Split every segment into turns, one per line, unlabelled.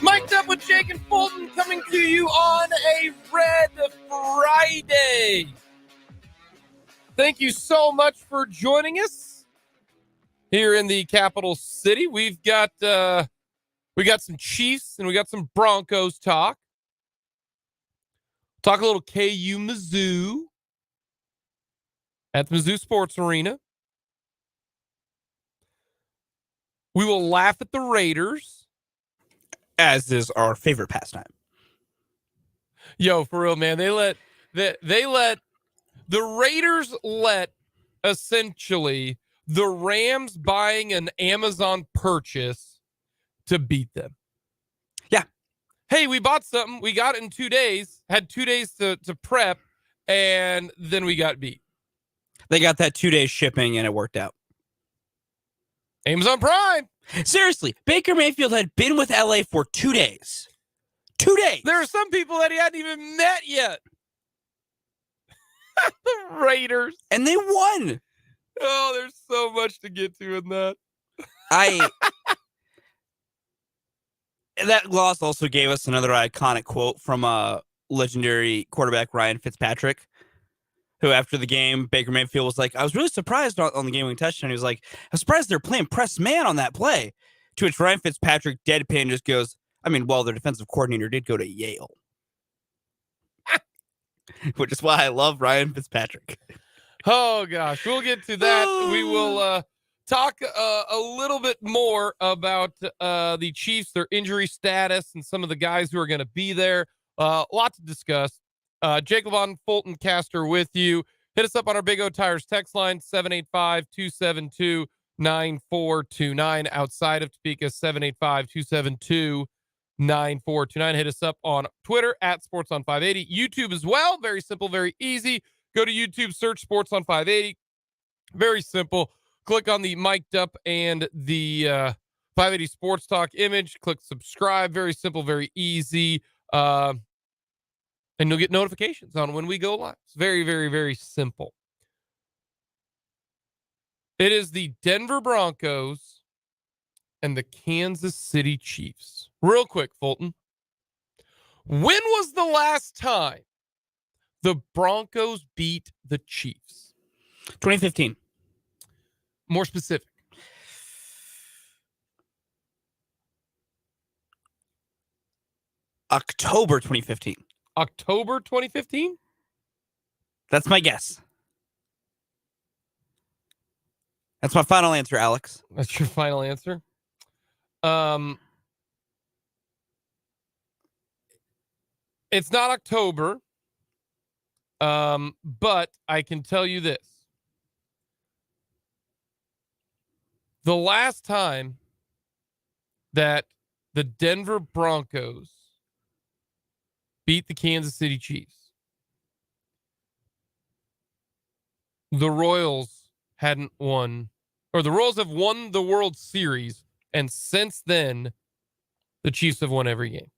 Mic'd up with Jake and Fulton coming to you on a Red Friday. Thank you so much for joining us here in the capital city. We got some Chiefs and we got some Broncos talk. Talk a little KU Mizzou at the Mizzou Sports Arena. We will laugh at the Raiders,
as is our favorite pastime.
Yo, for real, man. The Raiders let essentially the Rams buying an Amazon purchase to beat them.
Yeah.
Hey, we bought something. We got it in 2 days, had 2 days to prep, and then we got beat.
They got that 2 day shipping and it worked out.
Amazon Prime.
Seriously, Baker Mayfield had been with LA for 2 days. 2 days.
There are some people that he hadn't even met yet. The Raiders.
And they won.
Oh, there's so much to get to in that.
That loss also gave us another iconic quote from legendary quarterback Ryan Fitzpatrick, who after the game, Baker Mayfield was like, I was really surprised on the game-winning touchdown. He was like, I'm surprised they're playing press man on that play. To which Ryan Fitzpatrick, deadpan, just goes, their defensive coordinator did go to Yale. Which is why I love Ryan Fitzpatrick.
Oh, gosh. We'll get to that. We will talk a little bit more about the Chiefs, their injury status, and some of the guys who are going to be there. Lot to discuss. Jake Levon, Fulton Caster with you. Hit us up on our Big O Tires text line, 785-272-9429. Outside of Topeka, 785-272-9429. Hit us up on Twitter at Sports on 580. YouTube as well. Very simple, very easy. Go to YouTube, search Sports on 580. Very simple. Click on the mic'd up and the 580 Sports Talk image. Click subscribe. Very simple, very easy. And you'll get notifications on when we go live. It's very, very, very simple. It is the Denver Broncos and the Kansas City Chiefs. Real quick, Fulton. When was the last time the Broncos beat the Chiefs?
2015.
More specific.
October 2015.
October 2015?
That's my guess. That's my final answer, Alex.
That's your final answer? It's not October, but I can tell you this. The last time that the Denver Broncos beat the Kansas City Chiefs, the Royals hadn't won, or the Royals have won the World Series, and since then, the Chiefs have won every game.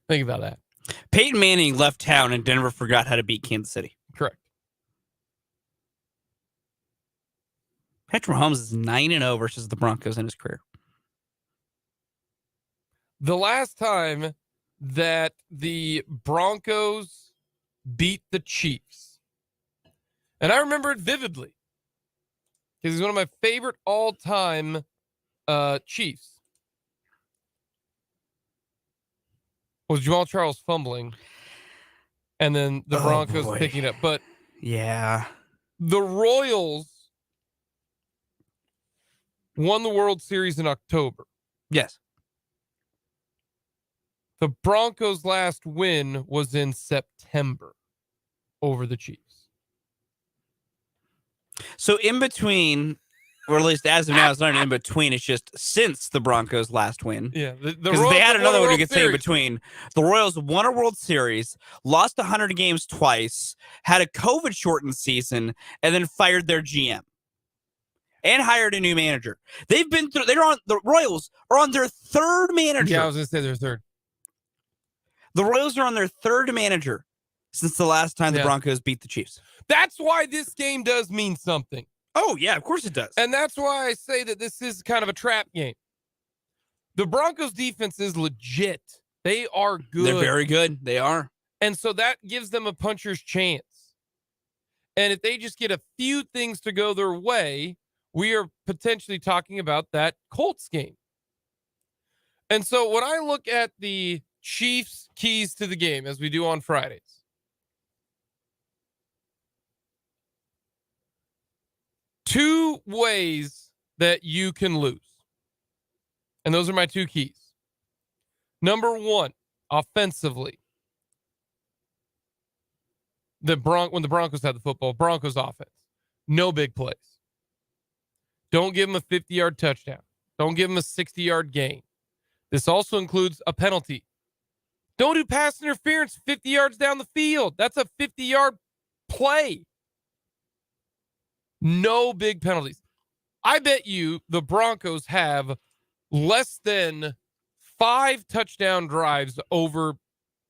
Think about that.
Peyton Manning left town and Denver forgot how to beat Kansas City.
Correct.
Patrick Mahomes is 9-0 versus the Broncos in his career.
The last time that the Broncos beat the Chiefs, and I remember it vividly because he's one of my favorite all-time Chiefs, was Jamal Charles fumbling and then the Broncos picking it up. But
yeah,
the Royals won the World Series in October.
Yes.
The Broncos' last win was in September over the Chiefs.
So in between, or at least as of now, it's not an in between. It's just since the Broncos' last win.
Yeah,
because they had another one you could say in between. The Royals won a World Series, lost 100 games twice, had a COVID-shortened season, and then fired their GM and hired a new manager. They've been through. The Royals are on their third manager.
Yeah, I was going to say their third.
The Royals are on their third manager since the last time the Broncos beat the Chiefs.
That's why this game does mean something.
Oh, yeah, of course it does.
And that's why I say that this is kind of a trap game. The Broncos defense is legit. They are good.
They're very good. They are.
And so that gives them a puncher's chance. And if they just get a few things to go their way, we are potentially talking about that Colts game. And so when I look at the Chiefs' keys to the game, as we do on Fridays, two ways that you can lose. And those are my two keys. Number one, offensively. When the Broncos had the football, Broncos offense, no big plays. Don't give them a 50-yard touchdown. Don't give them a 60-yard gain. This also includes a penalty. Don't do pass interference 50 yards down the field. That's a 50-yard play. No big penalties. I bet you the Broncos have less than 5 touchdown drives over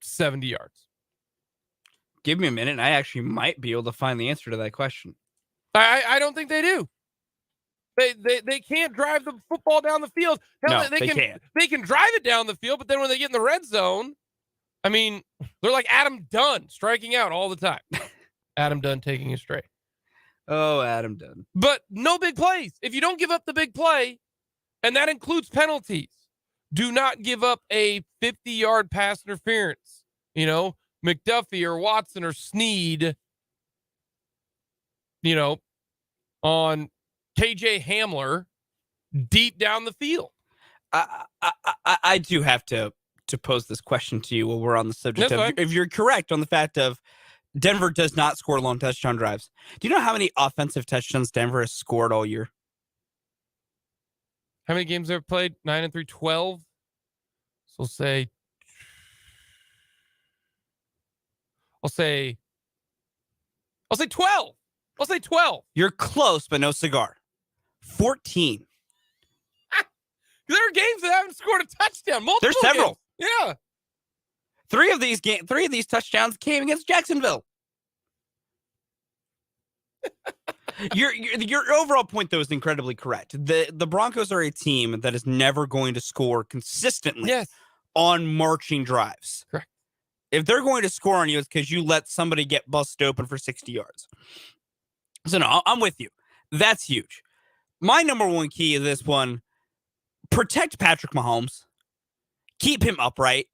70 yards.
Give me a minute, and I actually might be able to find the answer to that question.
I don't think they do. They can't drive the football down the field. Hell,
No, they can't.
They can drive it down the field, but then when they get in the red zone, I mean, they're like Adam Dunn striking out all the time. Adam Dunn taking a strike.
Oh, Adam Dunn.
But no big plays. If you don't give up the big play, and that includes penalties, do not give up a 50-yard pass interference. You know, McDuffie or Watson or Sneed, you know, on KJ Hamler deep down the field.
I do have to pose this question to you while we're on the subject
That's
of
fine.
if you're correct on the fact of Denver does not score long touchdown drives. Do you know how many offensive touchdowns Denver has scored all year?
How many games they've played? 9 and 3, 12. So I'll say 12. I'll say 12.
You're close, but no cigar. 14.
There are games that haven't scored a touchdown. Multiple
There's several.
games. Yeah.
Three of these touchdowns came against Jacksonville. Your overall point, though, is incredibly correct. The Broncos are a team that is never going to score consistently on marching drives.
Correct.
If they're going to score on you, it's because you let somebody get busted open for 60 yards. So, no, I'm with you. That's huge. My number one key of this one, protect Patrick Mahomes. Keep him upright.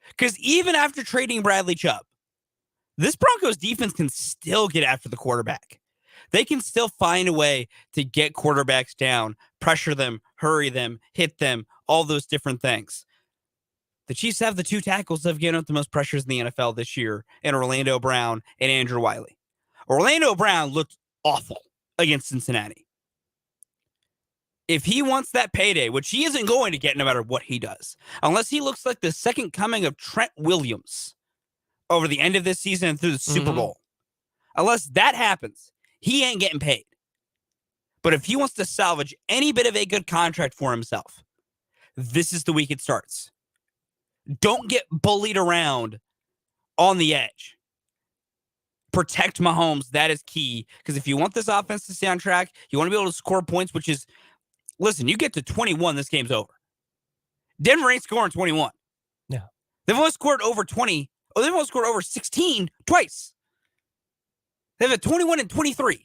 Because even after trading Bradley Chubb, this Broncos defense can still get after the quarterback. They can still find a way to get quarterbacks down, pressure them, hurry them, hit them, all those different things. The Chiefs have the two tackles that have given up the most pressures in the NFL this year, in Orlando Brown and Andrew Wiley. Orlando Brown looked awful against Cincinnati. If he wants that payday, which he isn't going to get no matter what he does, unless he looks like the second coming of Trent Williams over the end of this season and through the Super Bowl, unless that happens, he ain't getting paid. But if he wants to salvage any bit of a good contract for himself, this is the week it starts. Don't get bullied around on the edge. Protect Mahomes. That is key. Because if you want this offense to stay on track, you want to be able to score points, which is, listen, you get to 21, this game's over. Denver ain't scoring 21.
No.
They've only scored over 20. Oh, they've only scored over 16 twice. They have a 21 and 23.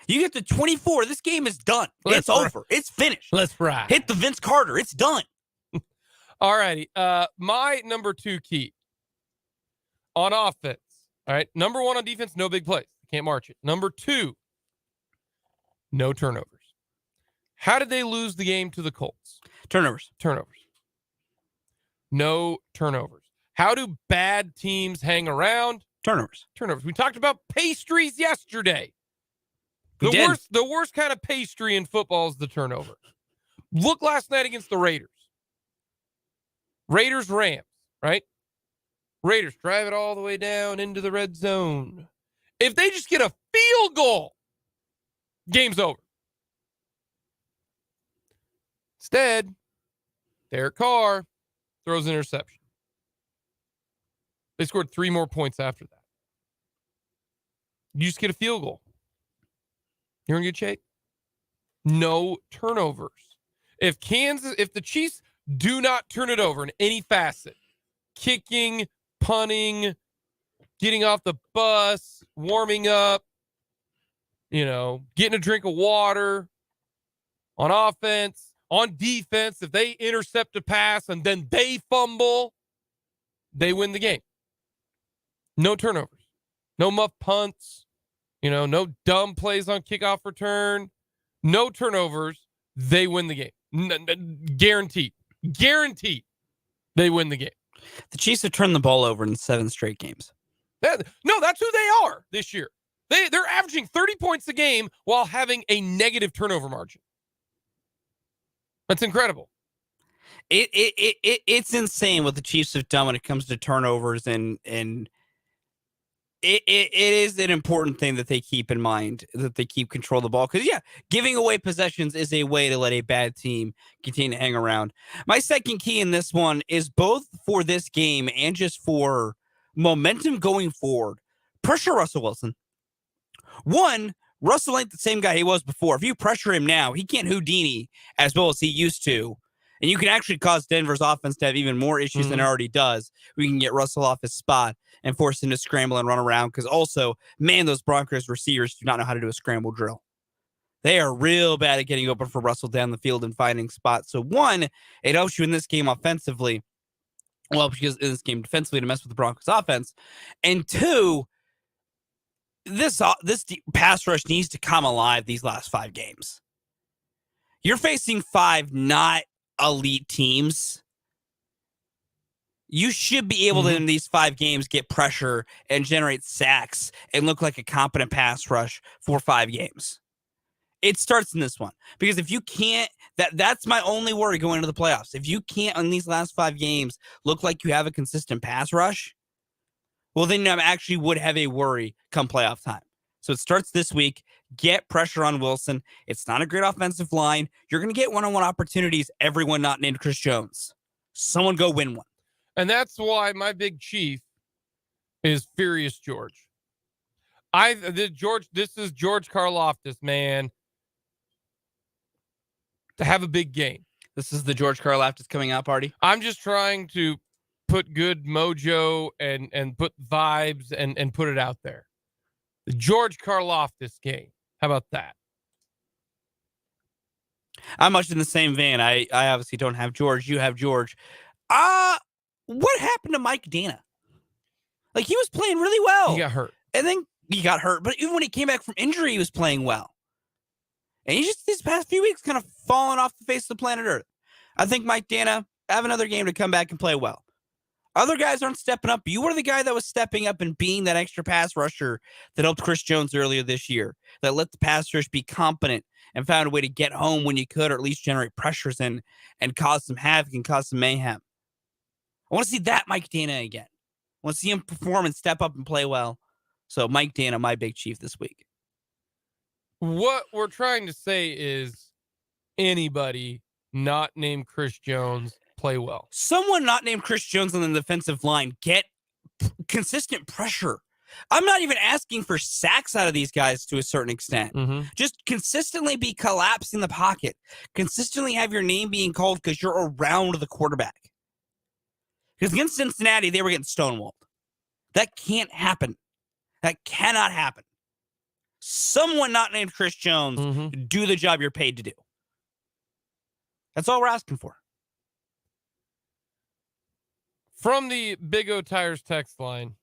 You get to 24, this game is done. It's over. It's finished.
Let's ride.
Hit the Vince Carter. It's done.
All righty. My number two key on offense. All right. Number one on defense, no big plays. Can't march it. Number two, no turnovers. How did they lose the game to the Colts?
Turnovers.
No turnovers. How do bad teams hang around?
Turnovers.
We talked about pastries yesterday. The worst kind of pastry in football is the turnover. Look last night against the Raiders. Rams, right? Raiders drive it all the way down into the red zone. If they just get a field goal, game's over. Instead, Derek Carr throws an interception. They scored 3 more points after that. You just get a field goal. You're in good shape. No turnovers. If the Chiefs do not turn it over in any facet, kicking, punting, getting off the bus, warming up, getting a drink of water on offense, on defense, if they intercept a pass and then they fumble, they win the game. No turnovers. No muff punts. No dumb plays on kickoff return. No turnovers. They win the game. Guaranteed. Guaranteed. They win the game.
The Chiefs have turned the ball over in 7 straight games.
No, that's who they are this year. They're averaging 30 points a game while having a negative turnover margin. That's incredible.
It's insane what the Chiefs have done when it comes to turnovers, and it is an important thing that they keep in mind, that they keep control of the ball. Because, giving away possessions is a way to let a bad team continue to hang around. My second key in this one is both for this game and just for momentum going forward. Pressure Russell Wilson. One, Russell ain't the same guy he was before. If you pressure him now, he can't Houdini as well as he used to. And you can actually cause Denver's offense to have even more issues than it already does. We can get Russell off his spot and force him to scramble and run around. Because also, man, those Broncos receivers do not know how to do a scramble drill. They are real bad at getting open for Russell down the field and finding spots. So one, it helps you in this game offensively. Well, because in this game defensively to mess with the Broncos offense. And two, this pass rush needs to come alive these last 5 games. You're facing 5 not elite teams. You should be able to, in these 5 games, get pressure and generate sacks and look like a competent pass rush for 5 games. It starts in this one. Because if you can't, that's my only worry going into the playoffs. If you can't, in these last 5 games, look like you have a consistent pass rush, well, then I actually would have a worry come playoff time. So it starts this week. Get pressure on Wilson. It's not a great offensive line. You're going to get one-on-one opportunities. Everyone not named Chris Jones. Someone go win one.
And that's why my big chief is Furious George. This is George Karlaftis, man. To have a big game.
This is the George Karlaftis coming out party.
I'm just trying to put good mojo and put vibes and put it out there. The George Karlaftis game. How about that?
I'm much in the same vein. I obviously don't have George. You have George. What happened to Mike Dana? Like, he was playing really well.
He got hurt.
And then he got hurt. But even when he came back from injury, he was playing well. And he's just, these past few weeks, kind of fallen off the face of the planet Earth. I think Mike Dana have another game to come back and play well. Other guys aren't stepping up. You were the guy that was stepping up and being that extra pass rusher that helped Chris Jones earlier this year, that let the pass rush be competent and found a way to get home when you could, or at least generate pressures and cause some havoc and cause some mayhem. I want to see that Mike Dana again. I want to see him perform and step up and play well. So Mike Dana, my big chief this week.
What we're trying to say is anybody not named Chris Jones play well.
Someone not named Chris Jones on the defensive line get consistent pressure. I'm not even asking for sacks out of these guys to a certain extent. Just consistently be collapsing the pocket. Consistently have your name being called because you're around the quarterback. Because against Cincinnati, they were getting stonewalled. That can't happen. That cannot happen. Someone not named Chris Jones do the job you're paid to do. That's all we're asking for.
From the Big O Tires text line,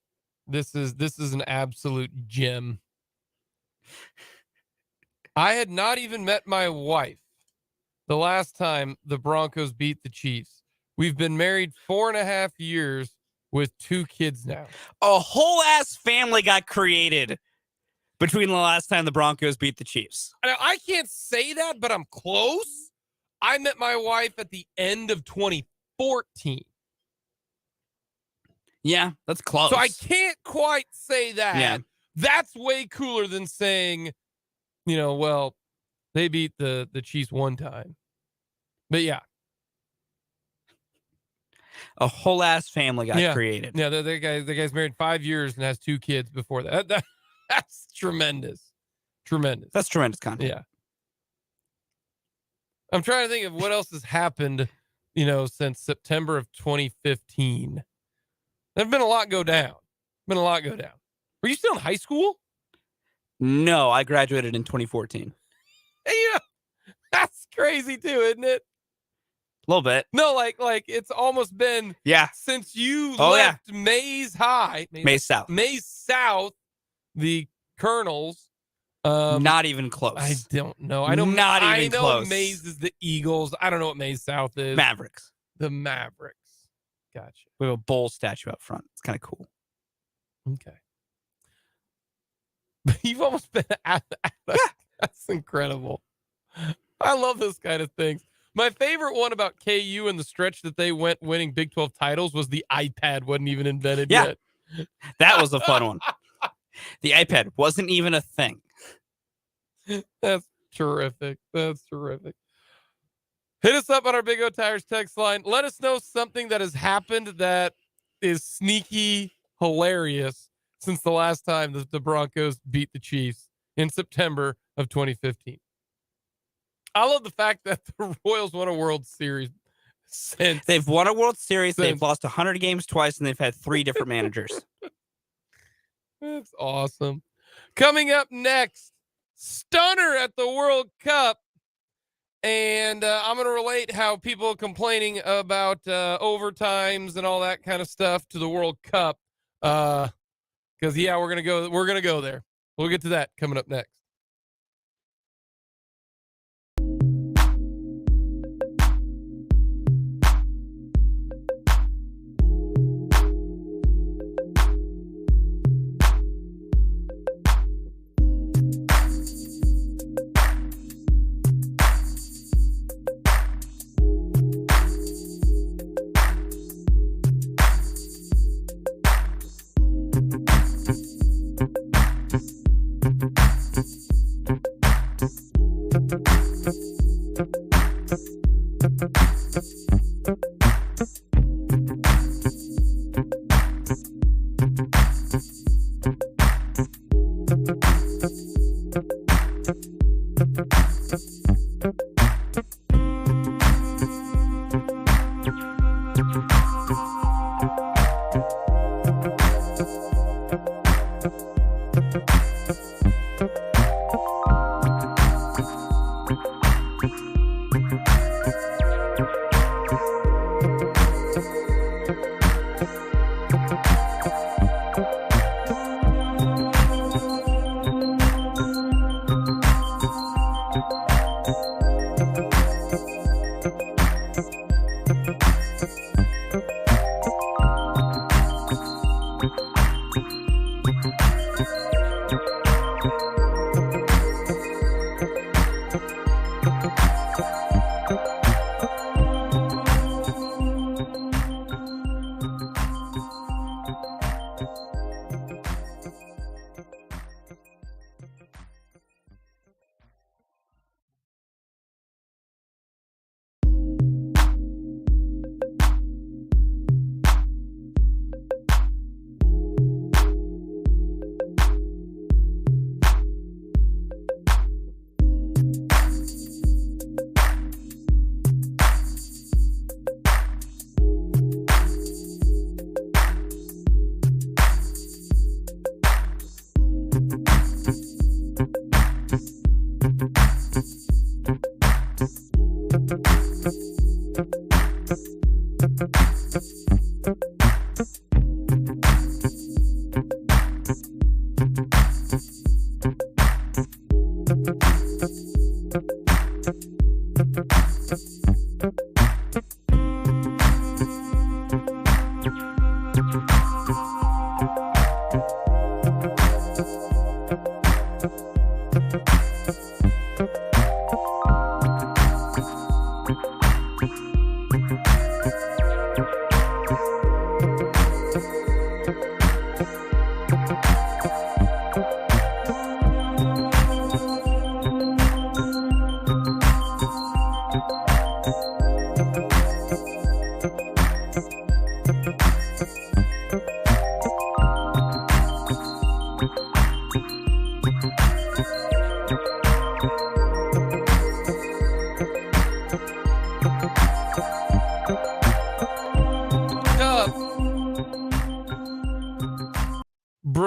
this is an absolute gem. I had not even met my wife the last time the Broncos beat the Chiefs. We've been married 4.5 years with 2 kids now.
A whole ass family got created between the last time the Broncos beat the Chiefs.
Now, I can't say that, but I'm close. I met my wife at the end of 2014.
Yeah, that's close.
So I can't quite say that.
Yeah.
That's way cooler than saying, well, they beat the Chiefs one time. But yeah.
A whole ass family got created.
Yeah, the guy's married 5 years and has 2 kids before that. That's tremendous. Tremendous.
That's tremendous content.
Yeah. I'm trying to think of what else has happened, since September of 2015. There's been a lot go down. Were you still in high school?
No, I graduated in 2014.
Yeah, that's crazy too, isn't it?
A little bit.
No, like it's almost been since you left Mays High.
Mays South.
Mays South, the Colonels.
Not even close.
I don't know. I know Mays is the Eagles. I don't know what Mays South is.
Mavericks.
The Mavericks. Gotcha.
We have a bull statue up front. It's kind of cool.
Okay. You've almost been at that. That's incredible. I love this kind of things. My favorite one about KU and the stretch that they went winning Big 12 titles was the iPad wasn't even invented yet.
That was a fun one. The iPad wasn't even a thing.
That's terrific. Hit us up on our Big O Tires text line. Let us know something that has happened that is sneaky hilarious since the last time the Broncos beat the Chiefs in September of 2015. I love the fact that the Royals won a World Series since.
They've won a World Series. They've lost 100 games twice, and they've had 3 different managers.
That's awesome. Coming up next, stunner at the World Cup. And I'm going to relate how people complaining about overtimes and all that kind of stuff to the World Cup. Because we're going to go there. We'll get to that coming up next.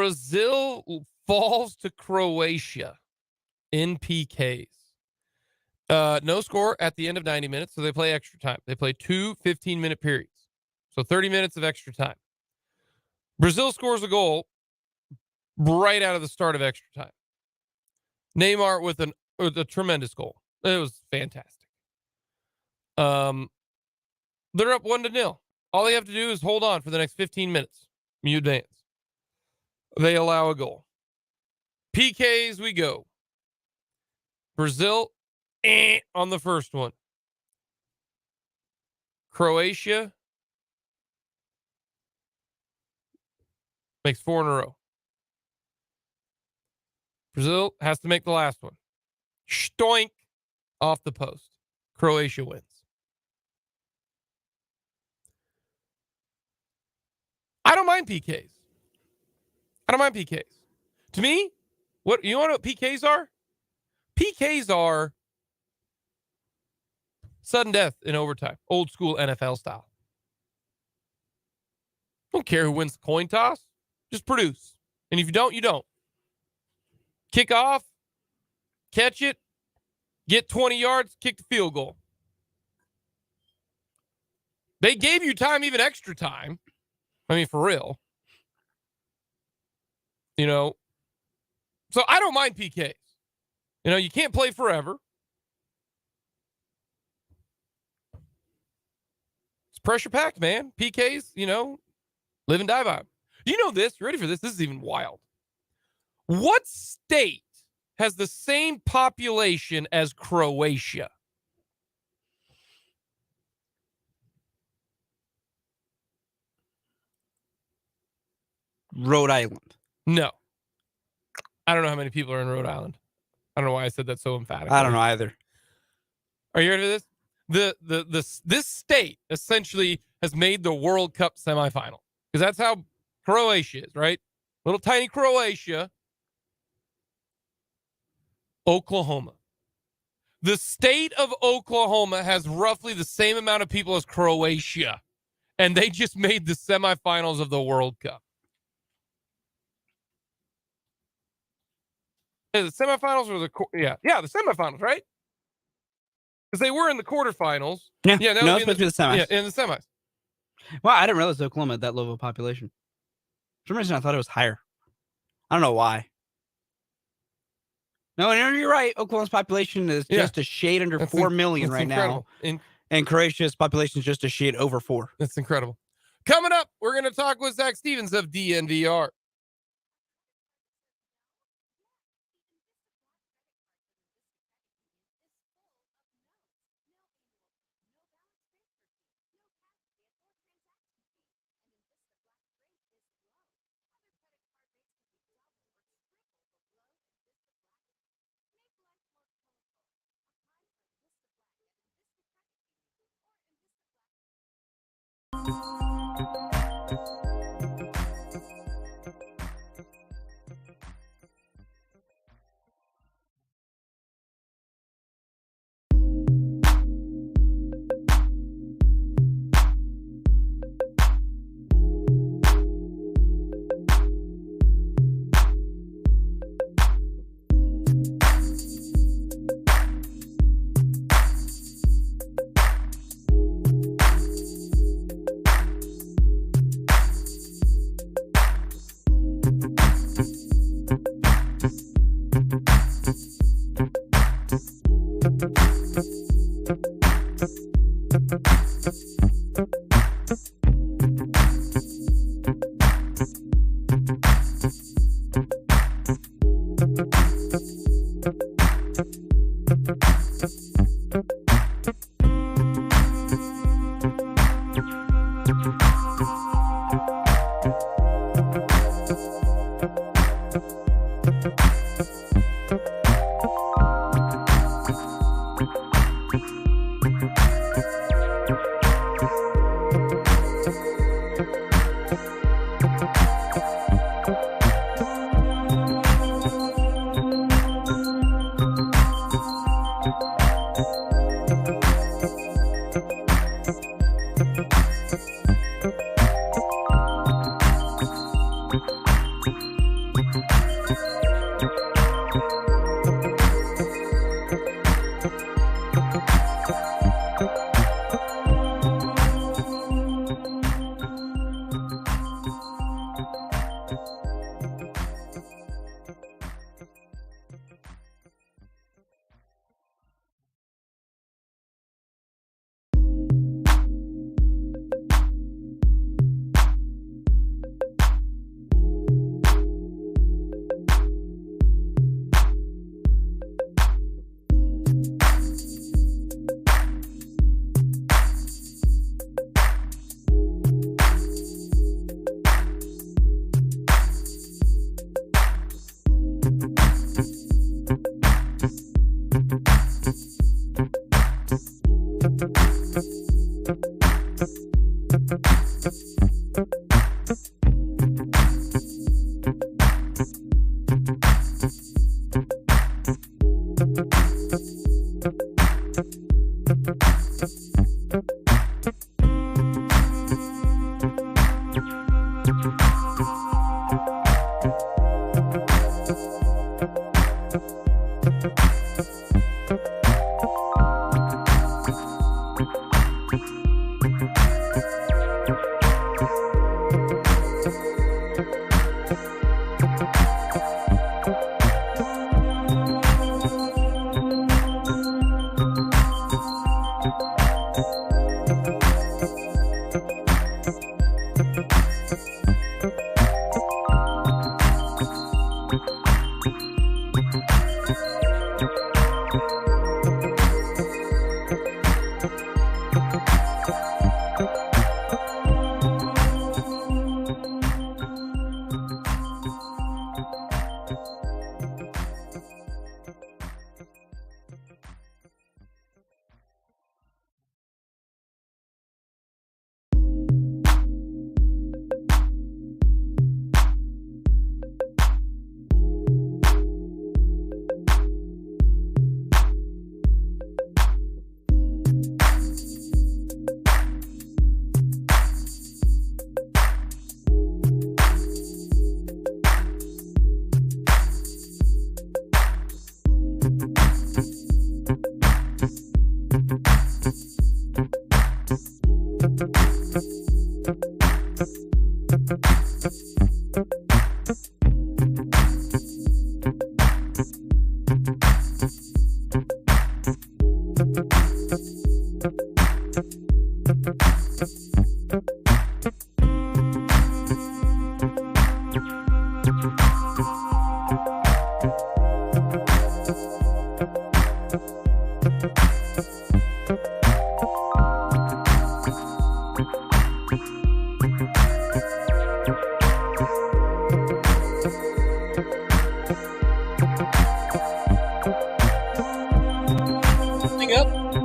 Brazil falls to Croatia in PKs. No score at the end of 90 minutes, so they play extra time. They play 2 15-minute periods, so 30 minutes of extra time. Brazil scores a goal right out of the start of extra time. Neymar with a tremendous goal. It was fantastic. They're up 1-0. All they have to do is hold on for the next 15 minutes. You advance. They allow a goal. PKs we go. Brazil on the first one. Croatia makes 4 in a row. Brazil has to make the last one. Stoink off the post. Croatia wins. I don't mind PKs. To me, what you want to know what PKs are? PKs are sudden death in overtime. Old school NFL style. Don't care who wins the coin toss. Just produce. And if you don't, you don't. Kick off, catch it, get 20 yards, kick the field goal. They gave you time, even extra time. I mean, for real. You know, so I don't mind PKs. You know, you can't play forever. It's pressure packed, man. PKs, you know, live and die by them. You know this? You ready for this? This is even wild. What state has the same population as Croatia?
Rhode Island.
No. I don't know how many people are in Rhode Island. I don't know why I said that so emphatically.
I don't know either.
Are you ready for this? This state essentially has made the World Cup semifinal. Because that's how Croatia is, right? Little tiny Croatia. Oklahoma. The state of Oklahoma has roughly the same amount of people as Croatia. And they just made the semifinals of the World Cup. The semifinals or the semifinals, right? Because they were in the quarterfinals.
Yeah,
that
no,
would
it's supposed to be the semis.
Yeah, in the semis.
Well, I didn't realize Oklahoma had that low of a population. For some reason, I thought it was higher. I don't know why. No, you're right. Oklahoma's population is just a shade under 4 million right now. And Croatia's population is just a shade over 4.
That's incredible. Coming up, we're going to talk with Zac Stevens of DNVR.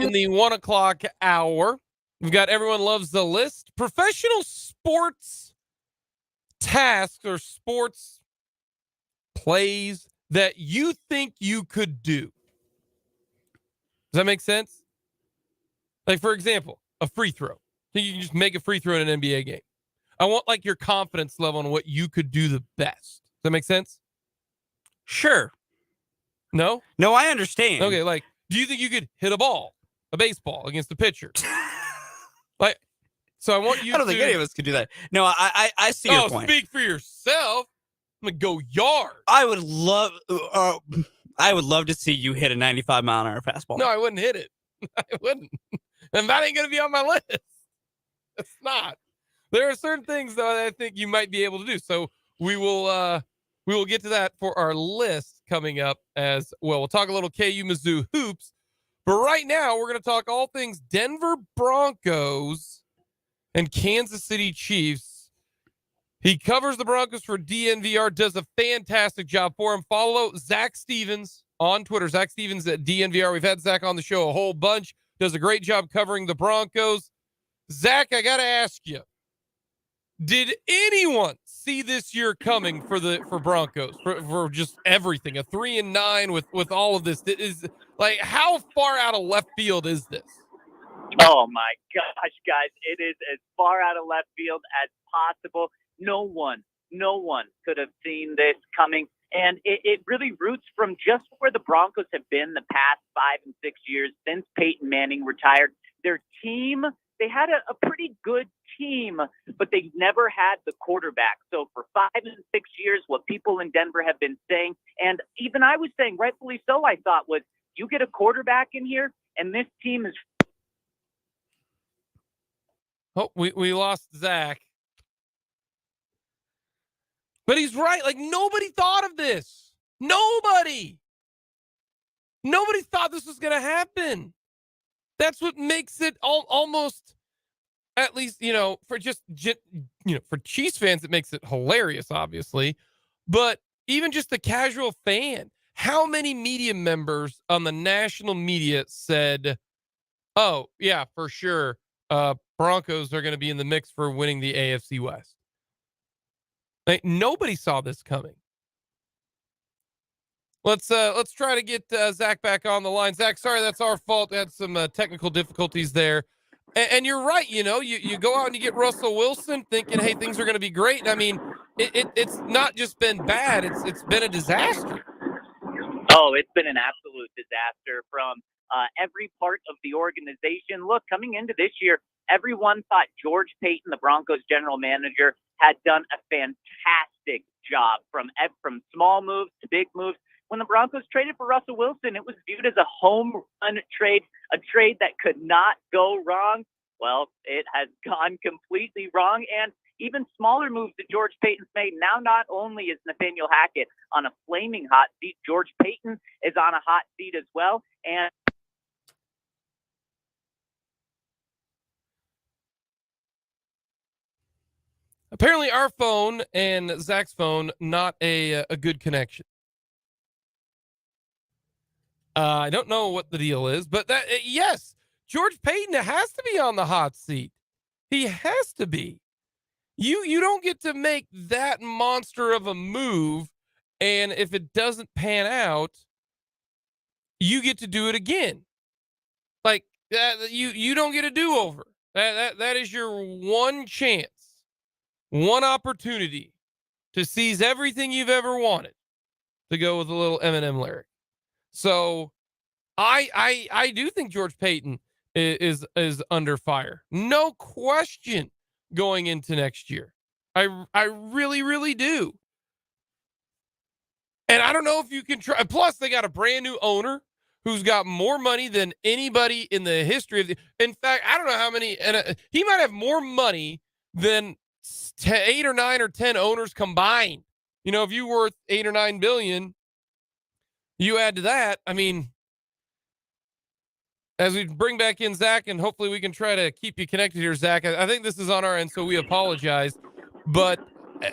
In the 1 o'clock hour, we've got Everyone Loves the List. Professional sports tasks or sports plays that you think you could do. Does that make sense? Like, for example, a free throw. Think you can just make a free throw in an NBA game. I want like your confidence level on what you could do the best. Does that make sense?
Sure.
No?
No, I understand.
Okay, like, do you think you could hit a baseball against the pitcher? Like, so I want you
I don't think any of us could do that. No, I see your point.
Speak for yourself. I'm gonna go yard.
I would love to see you hit a 95-mile-an-hour fastball.
No, I wouldn't hit it. I wouldn't. And that ain't gonna be on my list. It's not. There are certain things though that I think you might be able to do. So we will get to that for our list coming up as well. We'll talk a little KU Mizzou hoops. But right now, we're going to talk all things Denver Broncos and Kansas City Chiefs. He covers the Broncos for DNVR, does a fantastic job for him. Follow Zac Stevens on Twitter, Zac Stevens at DNVR. We've had Zac on the show a whole bunch. Does a great job covering the Broncos. Zac, I got to ask you, did anyone see this year coming for Broncos for just everything? A 3-9 with all of this is like, how far out of left field is this?
Oh my gosh, guys, it is as far out of left field as possible. No one could have seen this coming. And it really roots from just where the Broncos have been the past 5 and 6 years since Peyton Manning retired. Their team, they had a pretty good team, but they never had the quarterback. So for 5 and 6 years, what people in Denver have been saying, and even I was saying, rightfully so, I thought, was you get a quarterback in here, and this team is...
Oh, we lost Zach. But he's right. Like, nobody thought of this. Nobody thought this was going to happen. That's what makes it almost, at least, for for Chiefs fans, it makes it hilarious, obviously. But even just the casual fan, how many media members on the national media said, oh, yeah, for sure, Broncos are going to be in the mix for winning the AFC West? Like, nobody saw this coming. Let's try to get Zach back on the line. Zach, sorry, that's our fault. We had some technical difficulties there. And you're right. You go out and you get Russell Wilson thinking, hey, things are going to be great. And I mean, it's not just been bad. It's been a disaster.
Oh, it's been an absolute disaster from every part of the organization. Look, coming into this year, everyone thought George Paton, the Broncos general manager, had done a fantastic job from small moves to big moves. When the Broncos traded for Russell Wilson, it was viewed as a home run trade, a trade that could not go wrong. Well, it has gone completely wrong. And even smaller moves that George Paton's made. Now, not only is Nathaniel Hackett on a flaming hot seat, George Paton is on a hot seat as well. And
apparently our phone and Zach's phone, not a good connection. I don't know what the deal is, but yes, George Paton has to be on the hot seat. He has to be. You don't get to make that monster of a move, and if it doesn't pan out, you get to do it again. Like you don't get a do-over. That is your one chance, one opportunity to seize everything you've ever wanted, to go with a little Eminem lyric. So I do think George Paton is under fire. No question going into next year. I really, really do. And I don't know if you can try. Plus, they got a brand new owner who's got more money than anybody in the history of the. In fact, I don't know how many. And he might have more money than 8 or 9 or 10 owners combined. If you worth 8 or 9 billion, you add to that. I mean, as we bring back in Zach, and hopefully we can try to keep you connected here, Zach. I think this is on our end, so we apologize. But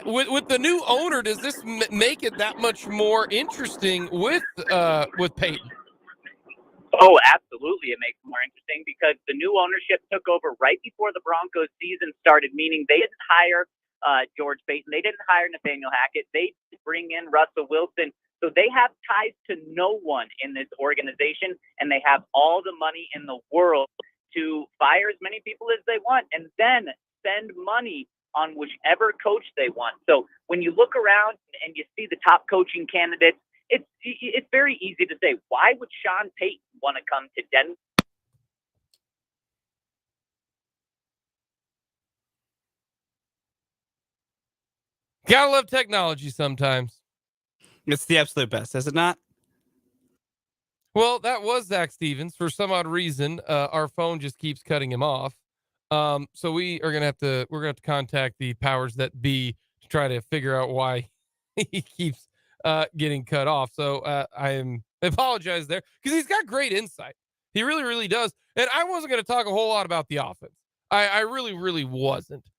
with the new owner, does this make it that much more interesting with Paton?
Oh, absolutely. It makes it more interesting because the new ownership took over right before the Broncos season started, meaning they didn't hire George Paton. They didn't hire Nathaniel Hackett. They didn't bring in Russell Wilson. So they have ties to no one in this organization, and they have all the money in the world to fire as many people as they want and then spend money on whichever coach they want. So when you look around and you see the top coaching candidates, it's very easy to say, why would Sean Payton want to come to Denver?
Gotta love technology sometimes.
It's the absolute best, is it not?
Well, that was Zac Stevens. For some odd reason, our phone just keeps cutting him off. So we're gonna have to contact the powers that be to try to figure out why he keeps getting cut off. So I apologize there because he's got great insight. He really, really does. And I wasn't going to talk a whole lot about the offense. I really, really wasn't.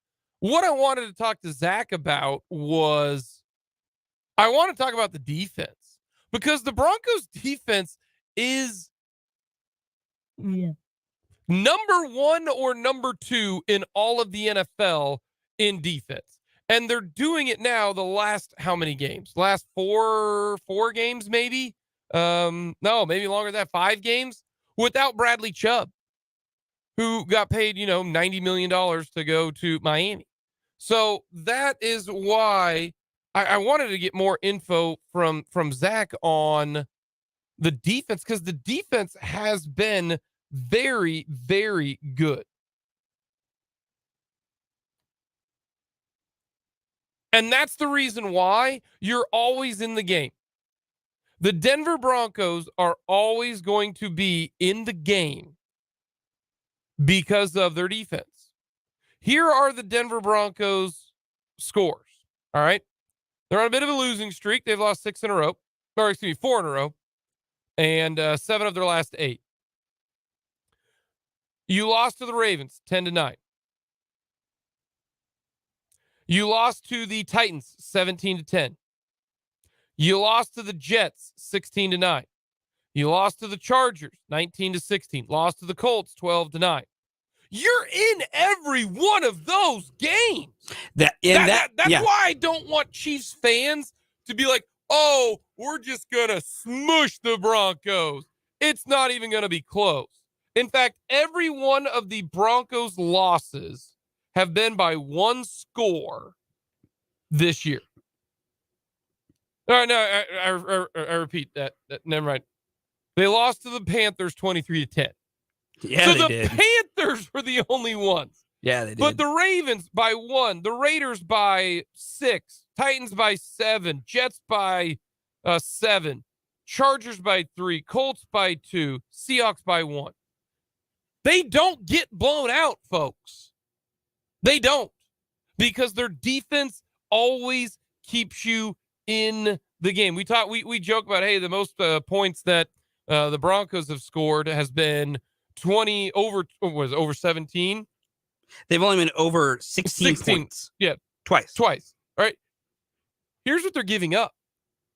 What I wanted to talk to Zach about was I want to talk about the defense, because the Broncos defense is number 1 or number 2 in all of the NFL in defense. And they're doing it now the last how many games? Last four games, maybe? No, maybe longer than that, 5 games without Bradley Chubb, who got paid, $90 million to go to Miami. So that is why I wanted to get more info from Zac on the defense, because the defense has been very, very good. And that's the reason why you're always in the game. The Denver Broncos are always going to be in the game because of their defense. Here are the Denver Broncos scores. All right. They're on a bit of a losing streak. They've lost 4 in a row, and 7 of their last 8. You lost to the Ravens 10-9. You lost to the Titans 17-10. You lost to the Jets 16-9. You lost to the Chargers 19-16. Lost to the Colts 12-9. You're in every one of those games. That's why I don't want Chiefs fans to be like, oh, we're just going to smush the Broncos. It's not even going to be close. In fact, every one of the Broncos' losses have been by 1 score this year. No, I repeat that. Never mind. They lost to the Panthers 23-10.
Yeah,
so
they
the
did.
Panthers were the only ones.
Yeah, they did.
But the Ravens by 1, the Raiders by 6, Titans by 7, Jets by 7, Chargers by 3, Colts by 2, Seahawks by 1. They don't get blown out, folks. They don't, because their defense always keeps you in the game. We joke about, hey, the most points that the Broncos have scored has been 20 over 17.
They've only been over 16 points.
Yeah. Twice. All right. Here's what they're giving up.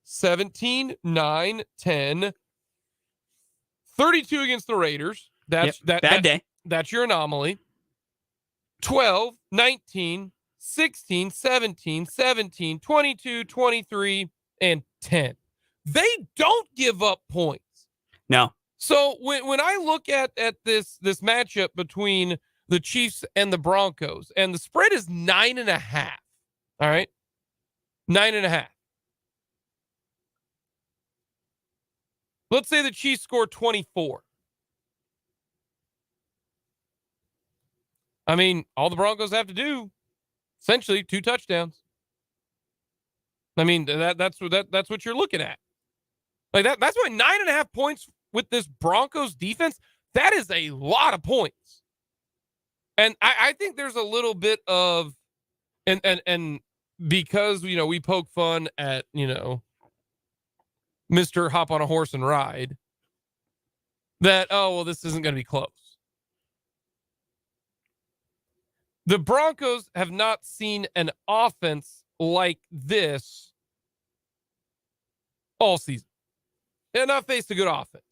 17, 9, 10, 32 against the Raiders. Bad
day.
That's your anomaly. 12, 19, 16, 17, 17, 22, 23, and 10. They don't give up points.
No.
So when I look at this matchup between the Chiefs and the Broncos, and the spread is 9.5. All right. 9.5. Let's say the Chiefs score 24. I mean, all the Broncos have to do, essentially, 2 touchdowns. I mean, that's what you're looking at. Like that's why 9.5 points with this Broncos defense, that is a lot of points. And I think there's a little bit of, and because, we poke fun at, Mr. Hop on a Horse and Ride, that, oh, well, this isn't going to be close. The Broncos have not seen an offense like this all season. They have not faced a good offense.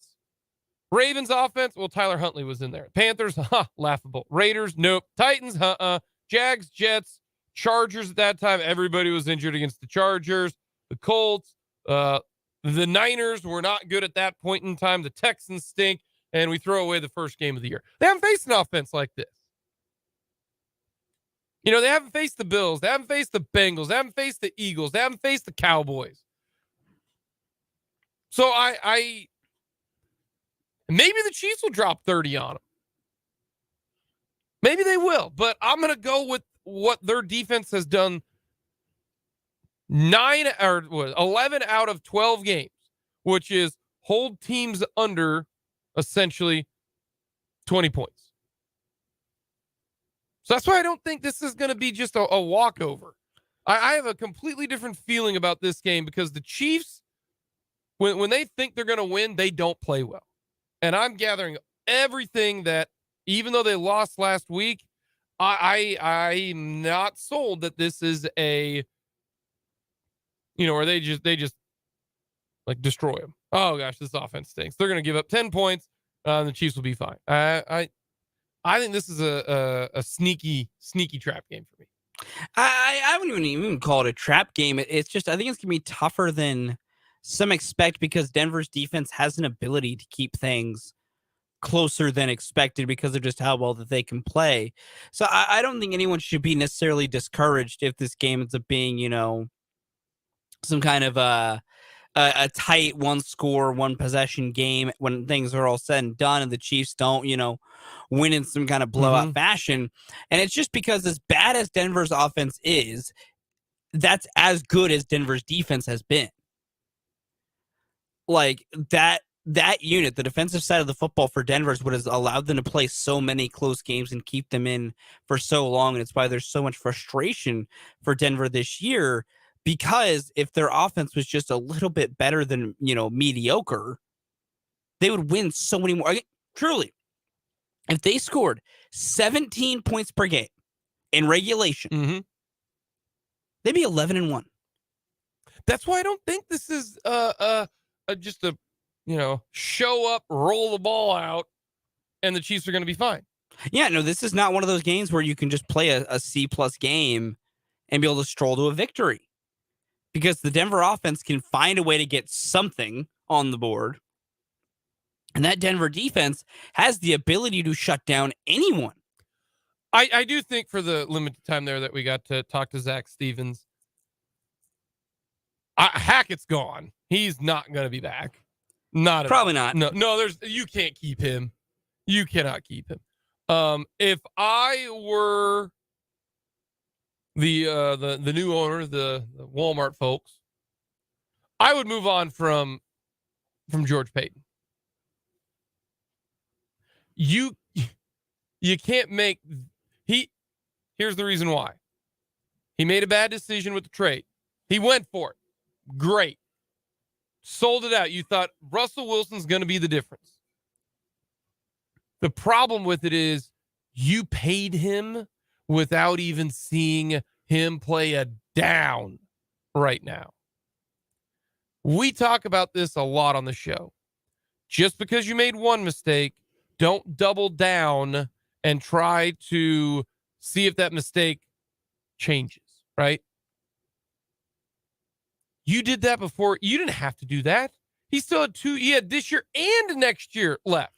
Ravens offense, well, Tyler Huntley was in there. Panthers, laughable. Raiders, nope. Titans, Jags, Jets, Chargers at that time. Everybody was injured against the Chargers. The Colts, the Niners were not good at that point in time. The Texans stink, and we throw away the first game of the year. They haven't faced an offense like this. They haven't faced the Bills. They haven't faced the Bengals. They haven't faced the Eagles. They haven't faced the Cowboys. So I maybe the Chiefs will drop 30 on them. Maybe they will, but I'm going to go with what their defense has done 11 out of 12 games, which is hold teams under essentially 20 points. So that's why I don't think this is going to be just a walkover. I have a completely different feeling about this game, because the Chiefs, when they think they're going to win, they don't play well. And I'm gathering everything that, even though they lost last week, I'm not sold that this is a, where they just like destroy them. Oh gosh, this offense stinks. They're going to give up 10 points. And the Chiefs will be fine. I think this is a sneaky trap game for me.
I wouldn't even call it a trap game. It's just, I think it's going to be tougher than some expect, because Denver's defense has an ability to keep things closer than expected because of just how well that they can play. So I don't think anyone should be necessarily discouraged if this game ends up being, some kind of a tight one score, one possession game when things are all said and done and the Chiefs don't, win in some kind of blowout fashion. And it's just because as bad as Denver's offense is, that's as good as Denver's defense has been. Like that unit, the defensive side of the football for Denver is what has allowed them to play so many close games and keep them in for so long. And it's why there's so much frustration for Denver this year, because if their offense was just a little bit better than, mediocre, they would win so many more. Truly, if they scored 17 points per game in regulation, they'd be 11-1.
That's why I don't think this is just a show up, roll the ball out, and the Chiefs are going to be fine.
Yeah, no, this is not one of those games where you can just play a C-plus game and be able to stroll to a victory, because the Denver offense can find a way to get something on the board, and that Denver defense has the ability to shut down anyone.
I do think for the limited time there that we got to talk to Zac Stevens, Hackett's gone. He's not going to be back.
Probably not.
No, you can't keep him. You cannot keep him. If I were the new owner, the Walmart folks, I would move on from George Paton. You can't make here's the reason why. He made a bad decision with the trade. He went for it. Great. Sold it out. You thought Russell Wilson's going to be the difference. The problem with it is you paid him without even seeing him play a down right now. We talk about this a lot on the show. Just because you made one mistake, don't double down and try to see if that mistake changes, right? You did that before. You didn't have to do that. He still had he had this year and next year left.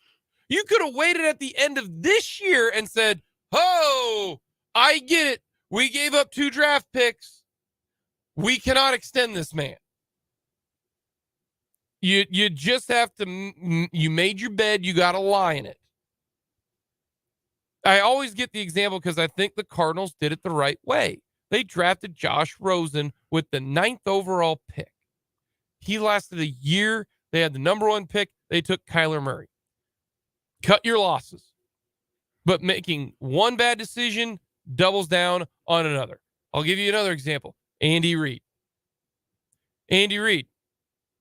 You could have waited at the end of this year and said, oh, I get it. We gave up 2 draft picks. We cannot extend this man. You just have to, you made your bed, you got to lie in it. I always get the example because I think the Cardinals did it the right way. They drafted Josh Rosen with the 9th overall pick. He lasted a year. They had the number 1 pick. They took Kyler Murray. Cut your losses. But making one bad decision doubles down on another. I'll give you another example. Andy Reid. Andy Reid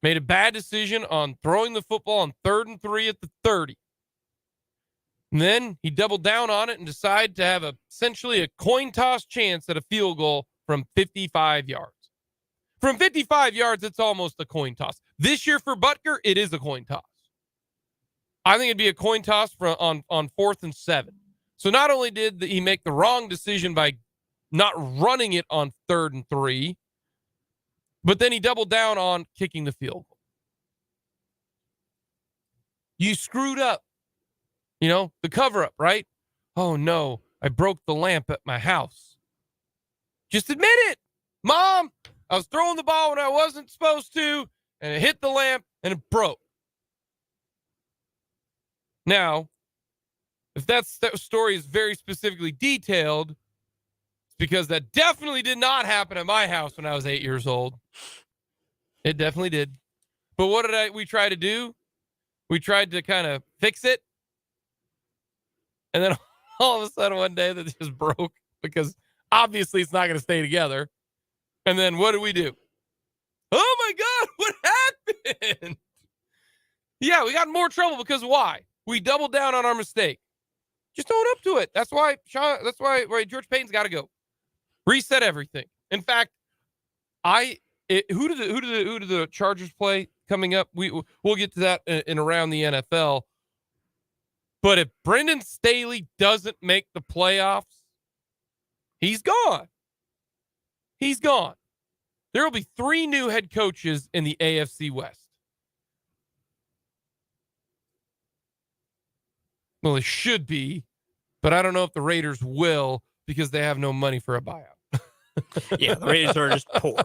made a bad decision on throwing the football on 3rd and 3 at the 30. And then he doubled down on it and decided to have essentially a coin toss chance at a field goal from 55 yards. From 55 yards, it's almost a coin toss. This year for Butker, it is a coin toss. I think it'd be a coin toss on 4th and 7. So not only did he make the wrong decision by not running it on 3rd and 3, but then he doubled down on kicking the field goal. You screwed up. The cover-up, right? Oh, no, I broke the lamp at my house. Just admit it. Mom, I was throwing the ball when I wasn't supposed to, and it hit the lamp, and it broke. Now, if that story is very specifically detailed, it's because that definitely did not happen at my house when I was 8 years old. It definitely did. But what did we try to do? We tried to kind of fix it. And then all of a sudden one day that just broke because obviously it's not going to stay together. And then what do we do? Oh my God, what happened? Yeah, we got in more trouble because why? We doubled down on our mistake. Just own up to it. That's why George Payton's got to go. Reset everything. In fact, who do the Chargers play coming up? We'll get to that in around the NFL. But if Brendan Staley doesn't make the playoffs, he's gone. He's gone. There will be 3 new head coaches in the AFC West. Well, it should be, but I don't know if the Raiders will because they have no money for a buyout.
Yeah, the Raiders are just poor.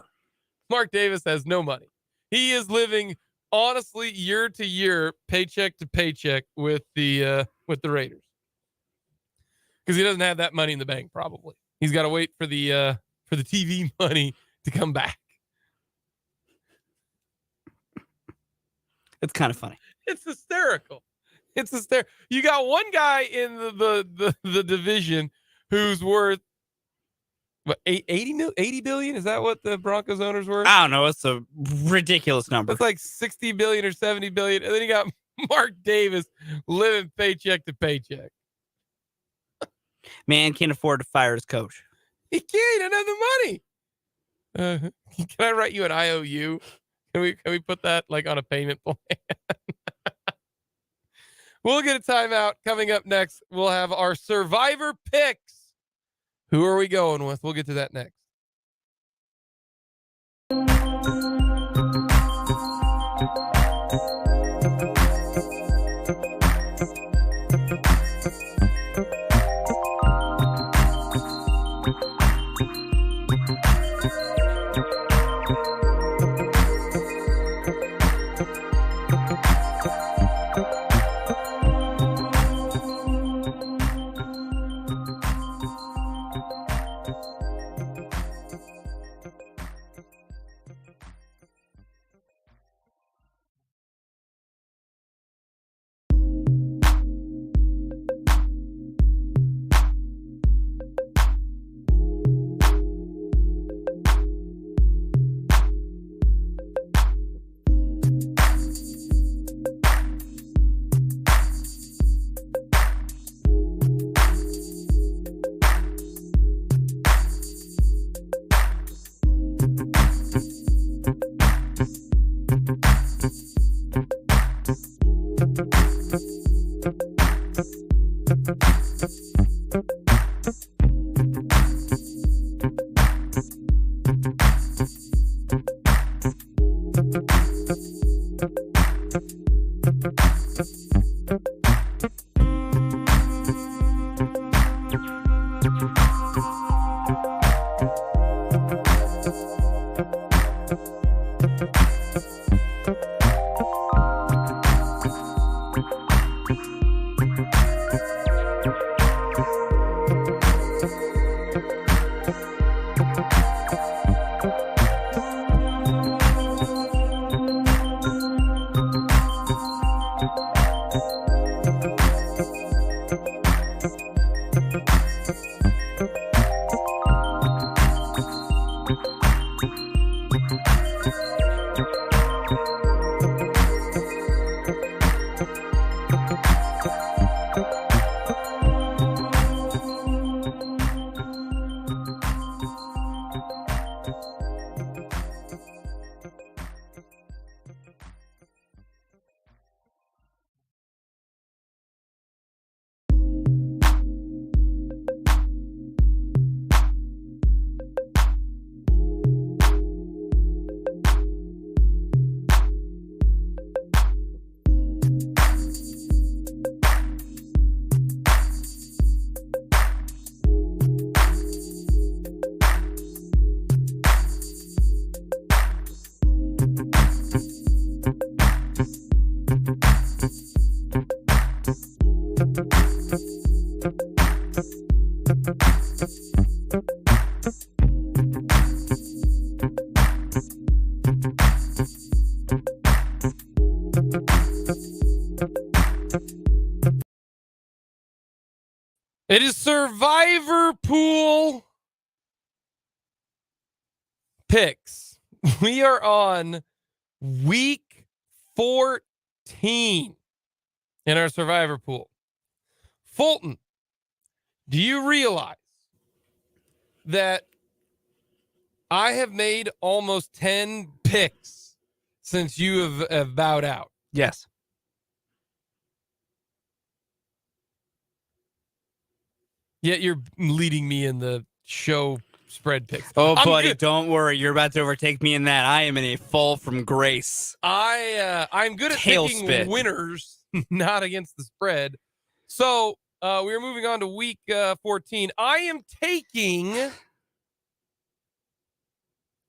Mark Davis has no money. He is living honestly year to year, paycheck to paycheck with the Raiders because he doesn't have that money in the bank. Probably he's got to wait for the TV money to come back.
It's kind of funny.
It's hysterical. It's hysterical. You got one guy in the division who's worth what 80 billion? Is that what the Broncos owner's worth?
I don't know. It's a ridiculous number.
It's like 60 billion or 70 billion. And then you got Mark Davis living paycheck to paycheck.
Man can't afford to fire his coach.
He can't. He doesn't have the money. Can I write you an IOU? Can we put that like on a payment plan? We'll get a timeout. Coming up next, we'll have our Survivor picks. Who are we going with? We'll get to that next. It is Survivor Pool picks. We are on week 14 in our Survivor Pool. Fulton, do you realize that I have made almost 10 picks since you have bowed out?
Yes.
Yet you're leading me in the show spread picks.
Oh, buddy, don't worry. You're about to overtake me in that. I am in a fall from grace.
I'm good at picking winners, not against the spread. So we're moving on to week 14. I am taking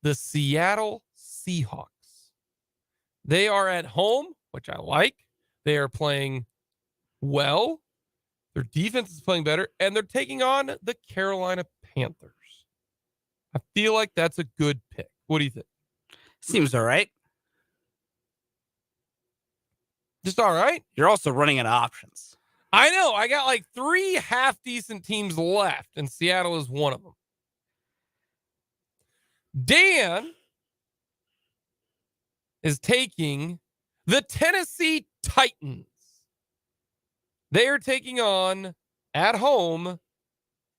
the Seattle Seahawks. They are at home, which I like. They are playing well. Their defense is playing better, and they're taking on the Carolina Panthers. I feel like that's a good pick. What do you think?
Seems all right.
Just all right?
You're also running out of options.
I know. I got like 3 half-decent teams left, and Seattle is one of them. Dan is taking the Tennessee Titans. They are taking on, at home,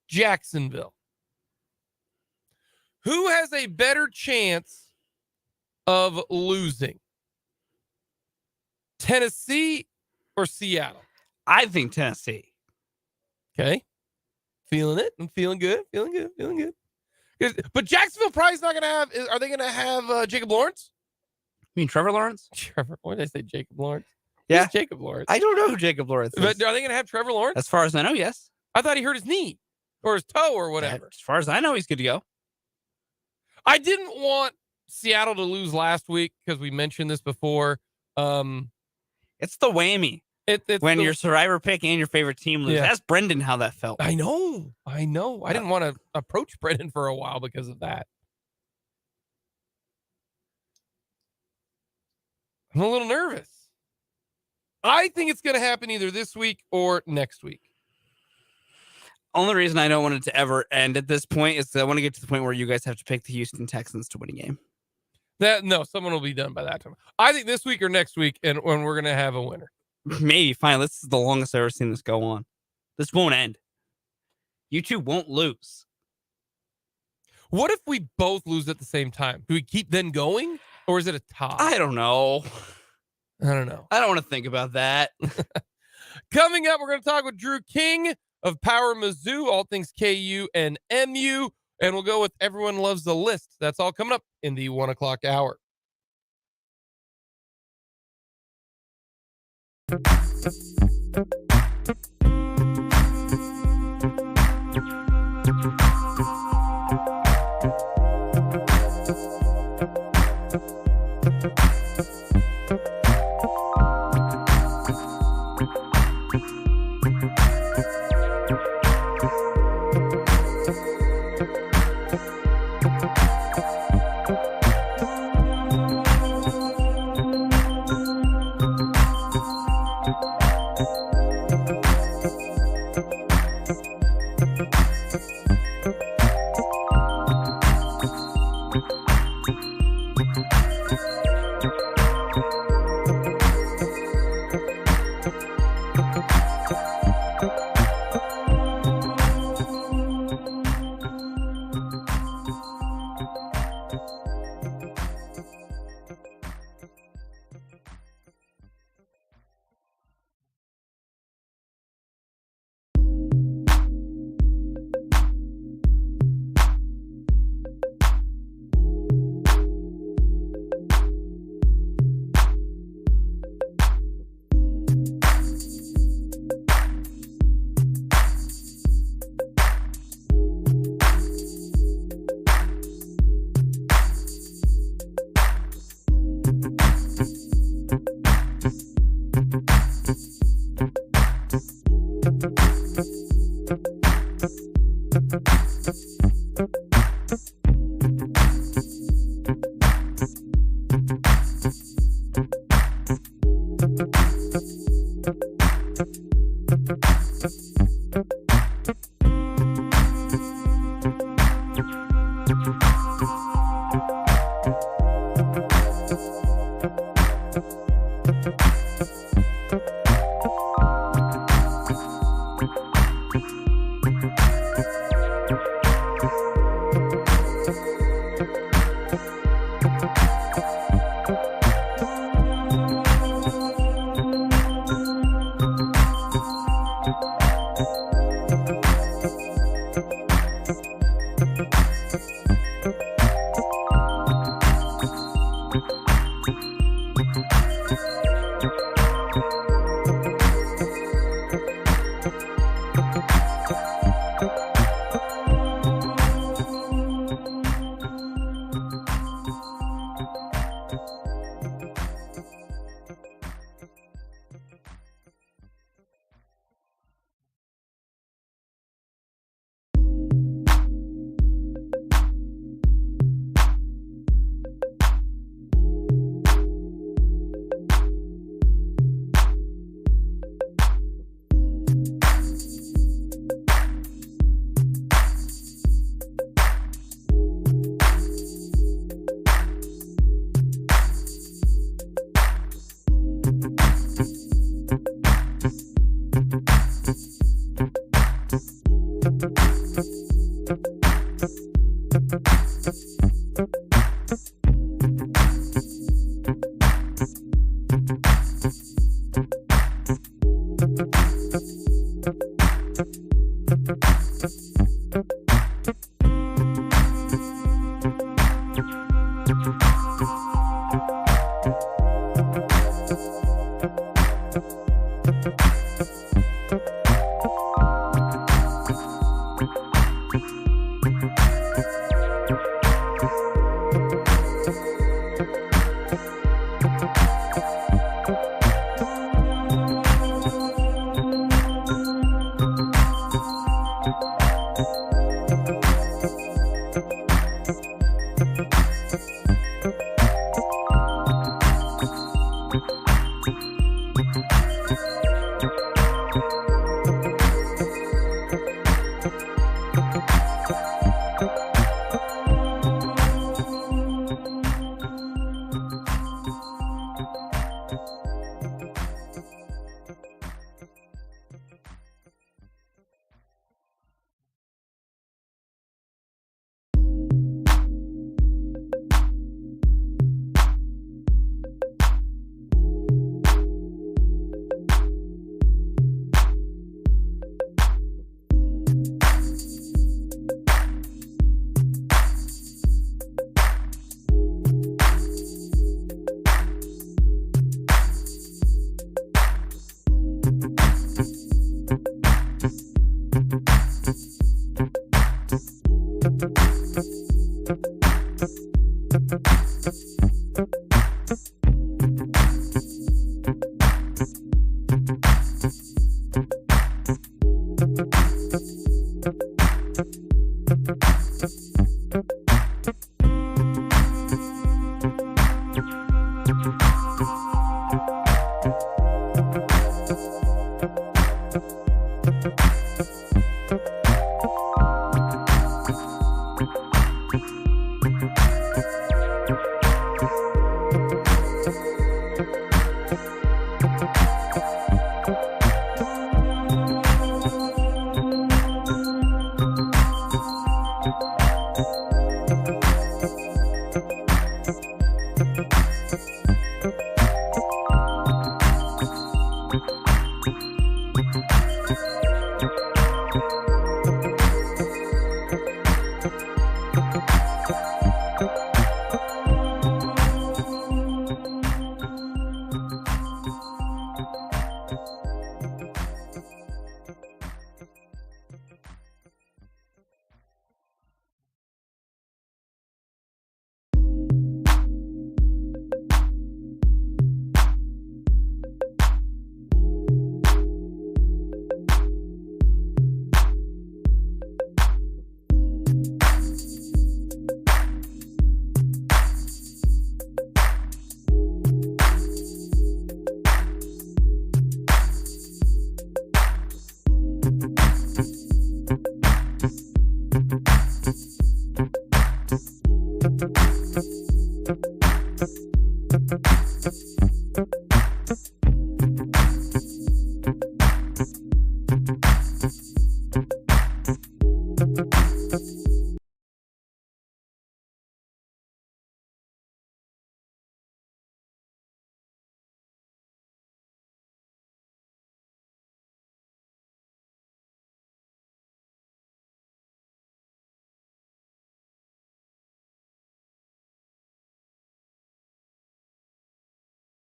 Jacksonville. Who has a better chance of losing? Tennessee or Seattle?
I think Tennessee.
Okay. Feeling it. I'm feeling good. Feeling good. But Jacksonville probably is not going to have, are they going to have Jacob Lawrence?
You mean Trevor Lawrence?
Trevor. Why did I say Jacob Lawrence?
Yeah.
Who's Jacob Lawrence?
I don't know who Jacob Lawrence is.
But are they going to have Trevor Lawrence?
As far as I know, yes.
I thought he hurt his knee or his toe or whatever.
As far as I know, he's good to go.
I didn't want Seattle to lose last week because we mentioned this before.
It's the whammy.
It's
when your survivor pick and your favorite team lose.
Yeah.
Ask Brendan how that felt.
I know. I didn't want to approach Brendan for a while because of that. I'm a little nervous. I think it's going to happen either this week or next week.
Only reason I don't want it to ever end at this point is that I want to get to the point where you guys have to pick the Houston Texans to win a game.
No, someone will be done by that time. I think this week or next week, and when we're going to have a winner.
Maybe. Fine. This is the longest I've ever seen this go on. This won't end. You two won't lose.
What if we both lose at the same time? Do we keep then going, or is it a tie?
I don't know.
I don't know.
I don't want to think about that.
Coming up, we're going to talk with Drew King of Power Mizzou, all things KU and MU, and we'll go with Everyone Loves the List. That's all coming up in the 1 o'clock hour.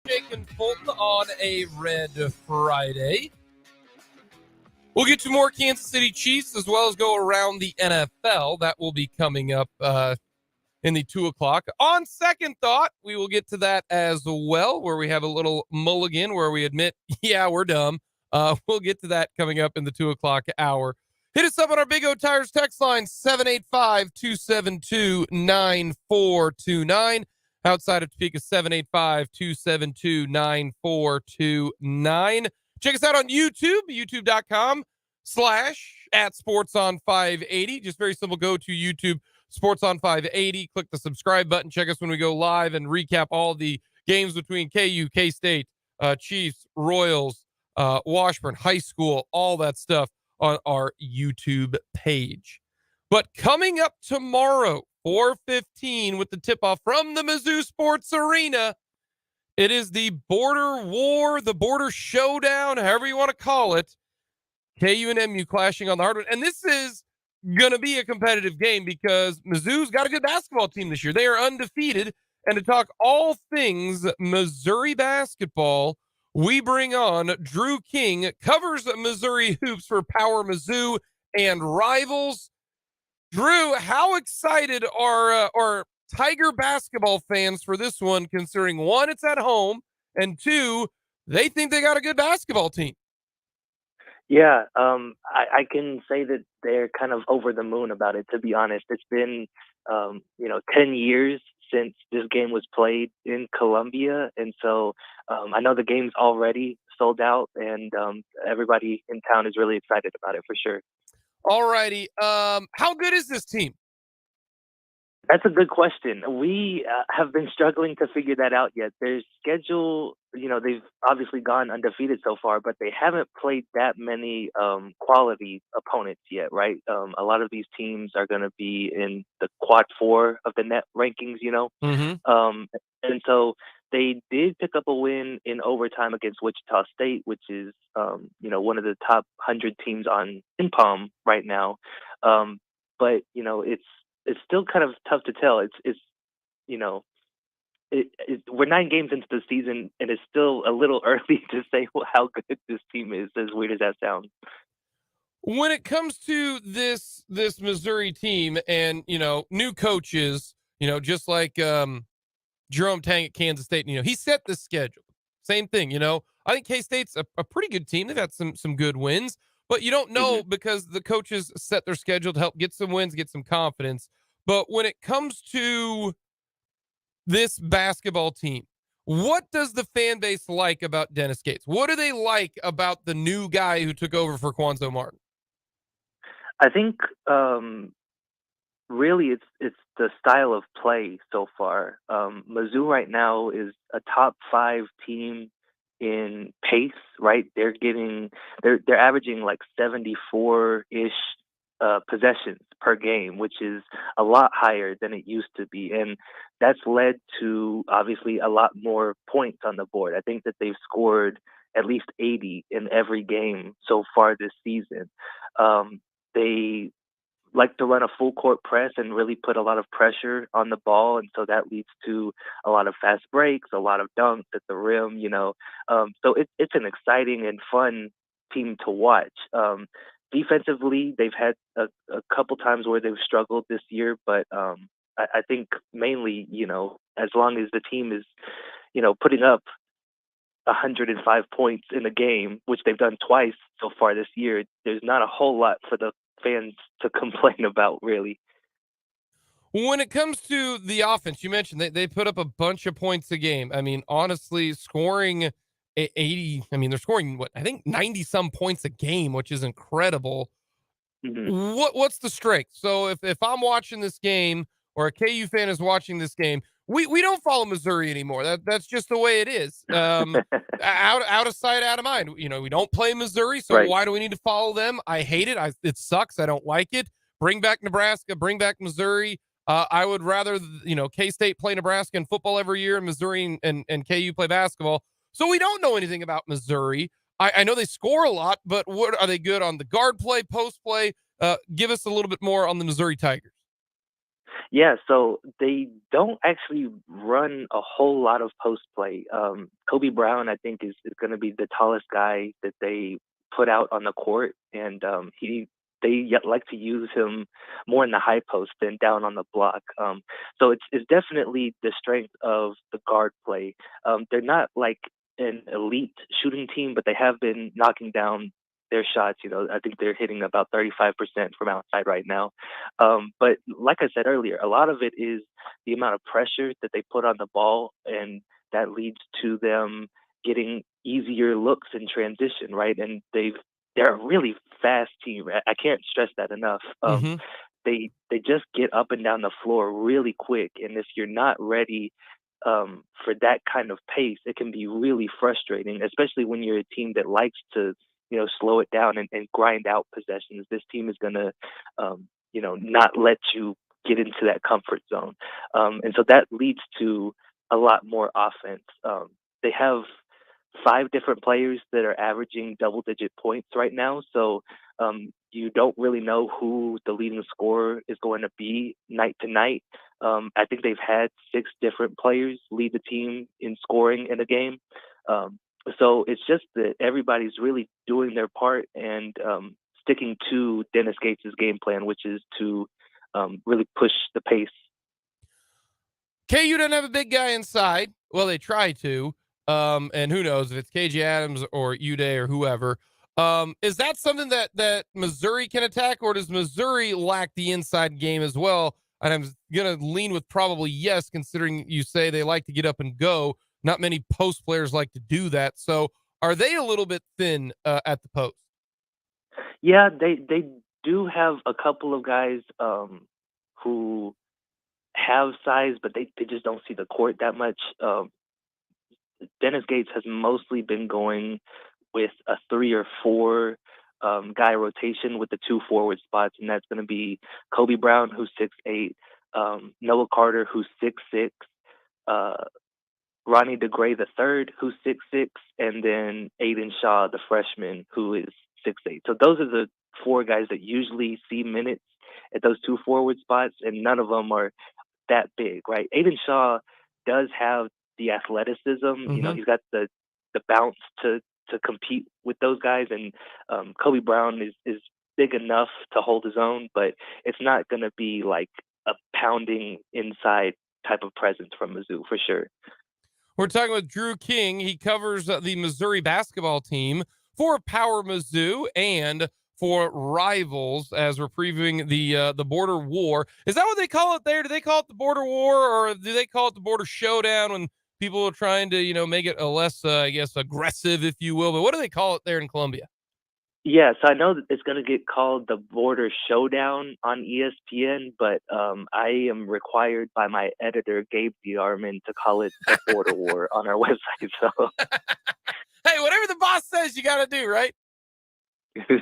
Jake and Fulton on a Red Friday. We'll get to more Kansas City Chiefs as well as go around the NFL. That will be coming up in the 2 o'clock. On second thought, we will get to that as well, where we have a little mulligan where we admit, yeah, we're dumb. We'll get to that coming up in the 2 o'clock hour. Hit us up on our Big O Tires text line, 785-272-9429. Outside of Topeka, 785-272-9429. Check us out on YouTube, youtube.com/@sportson580. Just very simple. Go to YouTube, Sports on 580. Click the subscribe button. Check us when we go live and recap all the games between KU, K-State, Chiefs, Royals, Washburn, high school, all that stuff on our YouTube page. But coming up tomorrow, 4:15 with the tip-off from the Mizzou Sports Arena, it is the Border War, the Border Showdown, however you want to call it. KU and MU clashing on the hardwood. And this is going to be a competitive game because Mizzou's got a good basketball team this year. They are undefeated. And to talk all things Missouri basketball, we bring on Drew King, covers Missouri hoops for Power Mizzou and Rivals. Drew, how excited are Tiger basketball fans for this one, considering one, it's at home, and two, they think they got a good basketball team?
Yeah, I can say that they're kind of over the moon about it, to be honest. It's been, 10 years since this game was played in Columbia. And so I know the game's already sold out, and everybody in town is really excited about it for sure.
All righty. How good is this team?
That's a good question. We have been struggling to figure that out yet. Their schedule, they've obviously gone undefeated so far, but they haven't played that many quality opponents yet, right? A lot of these teams are going to be in the quad 4 of the net rankings, and so they did pick up a win in overtime against Wichita State, which is, one of the top 100 teams in Palm right now. But it's still kind of tough to tell. We're 9 games into the season, and it's still a little early to say how good this team is, as weird as that sounds.
When it comes to this Missouri team and, new coaches, just like Jerome Tang at Kansas State, he set the schedule. Same thing, I think K-State's a pretty good team. They've had some good wins, but you don't know because the coaches set their schedule to help get some wins, get some confidence. But when it comes to this basketball team, what does the fan base like about Dennis Gates? What do they like about the new guy who took over for Quanzo Martin?
I think really it's the style of play so far. Mizzou right now is a top 5 team in pace, right? They're averaging like 74-ish possessions per game, which is a lot higher than it used to be. And that's led to obviously a lot more points on the board. I think that they've scored at least 80 in every game so far this season. They like to run a full court press and really put a lot of pressure on the ball. And so that leads to a lot of fast breaks, a lot of dunks at the rim, So it's an exciting and fun team to watch. Defensively, they've had a couple times where they've struggled this year, but I think mainly, as long as the team is, putting up 105 points in a game, which they've done twice so far this year, there's not a whole lot for the fans to complain about, really.
When it comes to the offense, you mentioned they put up a bunch of points a game. I mean, honestly, scoring 80, they're scoring, I think 90 some points a game, which is incredible. What's the strength? So if I'm watching this game or a KU fan is watching this game, we don't follow Missouri anymore. That's just the way it is. Out of sight, out of mind. We don't play Missouri, so Why do we need to follow them? I hate it. It sucks. I don't like it. Bring back Nebraska. Bring back Missouri. I would rather, K-State play Nebraska in football every year, and Missouri and KU play basketball. So we don't know anything about Missouri. I know they score a lot, but what are they good on the guard play, post play? Give us a little bit more on the Missouri Tigers.
Yeah, so they don't actually run a whole lot of post play. Kobe Brown, I think, is going to be the tallest guy that they put out on the court, and they like to use him more in the high post than down on the block. So it's definitely the strength of the guard play. They're not like an elite shooting team, but they have been knocking down their shots. I think they're hitting about 35% from outside right now. But like I said earlier, a lot of it is the amount of pressure that they put on the ball, and that leads to them getting easier looks in transition, right? And they're a really fast team. I can't stress that enough. They just get up and down the floor really quick, and if you're not ready for that kind of pace, it can be really frustrating, especially when you're a team that likes to slow it down and grind out possessions. This team is going to, not let you get into that comfort zone. And so that leads to a lot more offense. They have 5 different players that are averaging double-digit points right now. So you don't really know who the leading scorer is going to be night to night. I think they've had 6 different players lead the team in scoring in a game. So it's just that everybody's really doing their part and sticking to Dennis Gates' game plan, which is to really push the pace.
KU doesn't have a big guy inside. Well, they try to. And who knows if it's KJ Adams or Uday or whoever. Is that something that Missouri can attack, or does Missouri lack the inside game as well? And I'm going to lean with probably yes, considering you say they like to get up and go. Not many post players like to do that. So are they a little bit thin at the post?
Yeah, they do have a couple of guys who have size, but they just don't see the court that much. Dennis Gates has mostly been going with a 3 or 4 guy rotation with the 2 forward spots, and that's going to be Kobe Brown, who's 6'8", Noah Carter, who's 6'6", Ronnie DeGray the third, who's 6'6", and then Aiden Shaw, the freshman, who is 6'8". So those are the 4 guys that usually see minutes at those 2 forward spots, and none of them are that big, right? Aiden Shaw does have the athleticism.
Mm-hmm.
You know, he's got the bounce to compete with those guys, and Kobe Brown is big enough to hold his own, but it's not going to be like a pounding inside type of presence from Mizzou for sure.
We're talking with Drew King. He covers the Missouri basketball team for Power Mizzou and for Rivals as we're previewing the border war. Is that what they call it there? Do they call it the border war, or do they call it the border showdown when people are trying to, make it a less, I guess, aggressive, if you will? But what do they call it there in Columbia?
Yeah, so I know that it's going to get called the Border Showdown on ESPN, but I am required by my editor, Gabe DeArmond, to call it the Border War on our website. So,
hey, whatever the boss says, you got to do, right?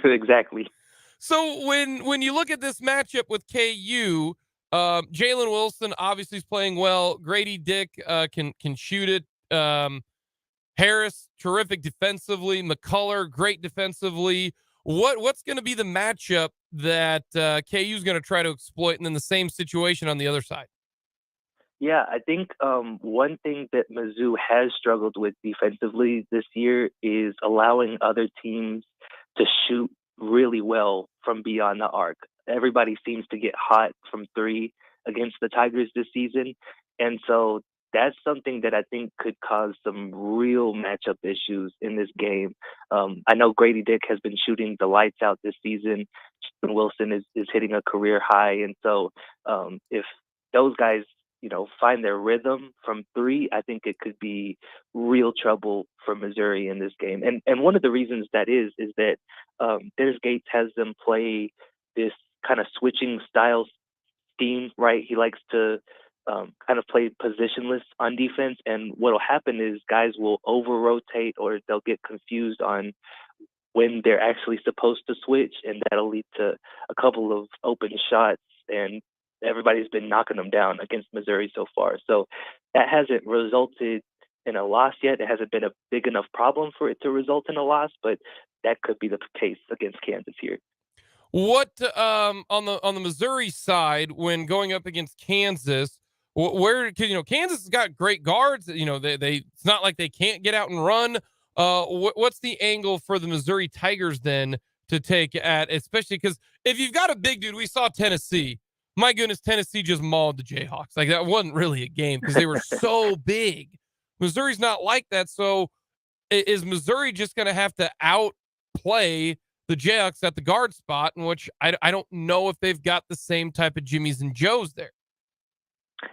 Exactly.
So when you look at this matchup with KU, Jalen Wilson obviously is playing well. Grady Dick can shoot it. Harris, terrific defensively. McCullough, great defensively. What's going to be the matchup that KU is going to try to exploit, and then the same situation on the other side?
Yeah, I think one thing that Mizzou has struggled with defensively this year is allowing other teams to shoot really well from beyond the arc. Everybody seems to get hot from 3 against the Tigers this season. And so that's something that I think could cause some real matchup issues in this game. I know Grady Dick has been shooting the lights out this season. Jalen Wilson is hitting a career high. And so if those guys find their rhythm from 3, I think it could be real trouble for Missouri in this game. And one of the reasons that is that Dennis Gates has them play this kind of switching style scheme, right? He likes to kind of play positionless on defense, and what'll happen is guys will over-rotate or they'll get confused on when they're actually supposed to switch, and that'll lead to a couple of open shots, and everybody's been knocking them down against Missouri so far. So that hasn't resulted in a loss yet. It hasn't been a big enough problem for it to result in a loss, but that could be the case against Kansas here.
What on the Missouri side when going up against Kansas? Where Kansas has got great guards. They it's not like they can't get out and run. What's the angle for the Missouri Tigers then to take at, especially because if you've got a big dude, we saw Tennessee. My goodness, Tennessee just mauled the Jayhawks. Like, that wasn't really a game because they were so big. Missouri's not like that. So is Missouri just going to have to outplay the Jayhawks at the guard spot, in which I don't know if they've got the same type of Jimmys and Joes there?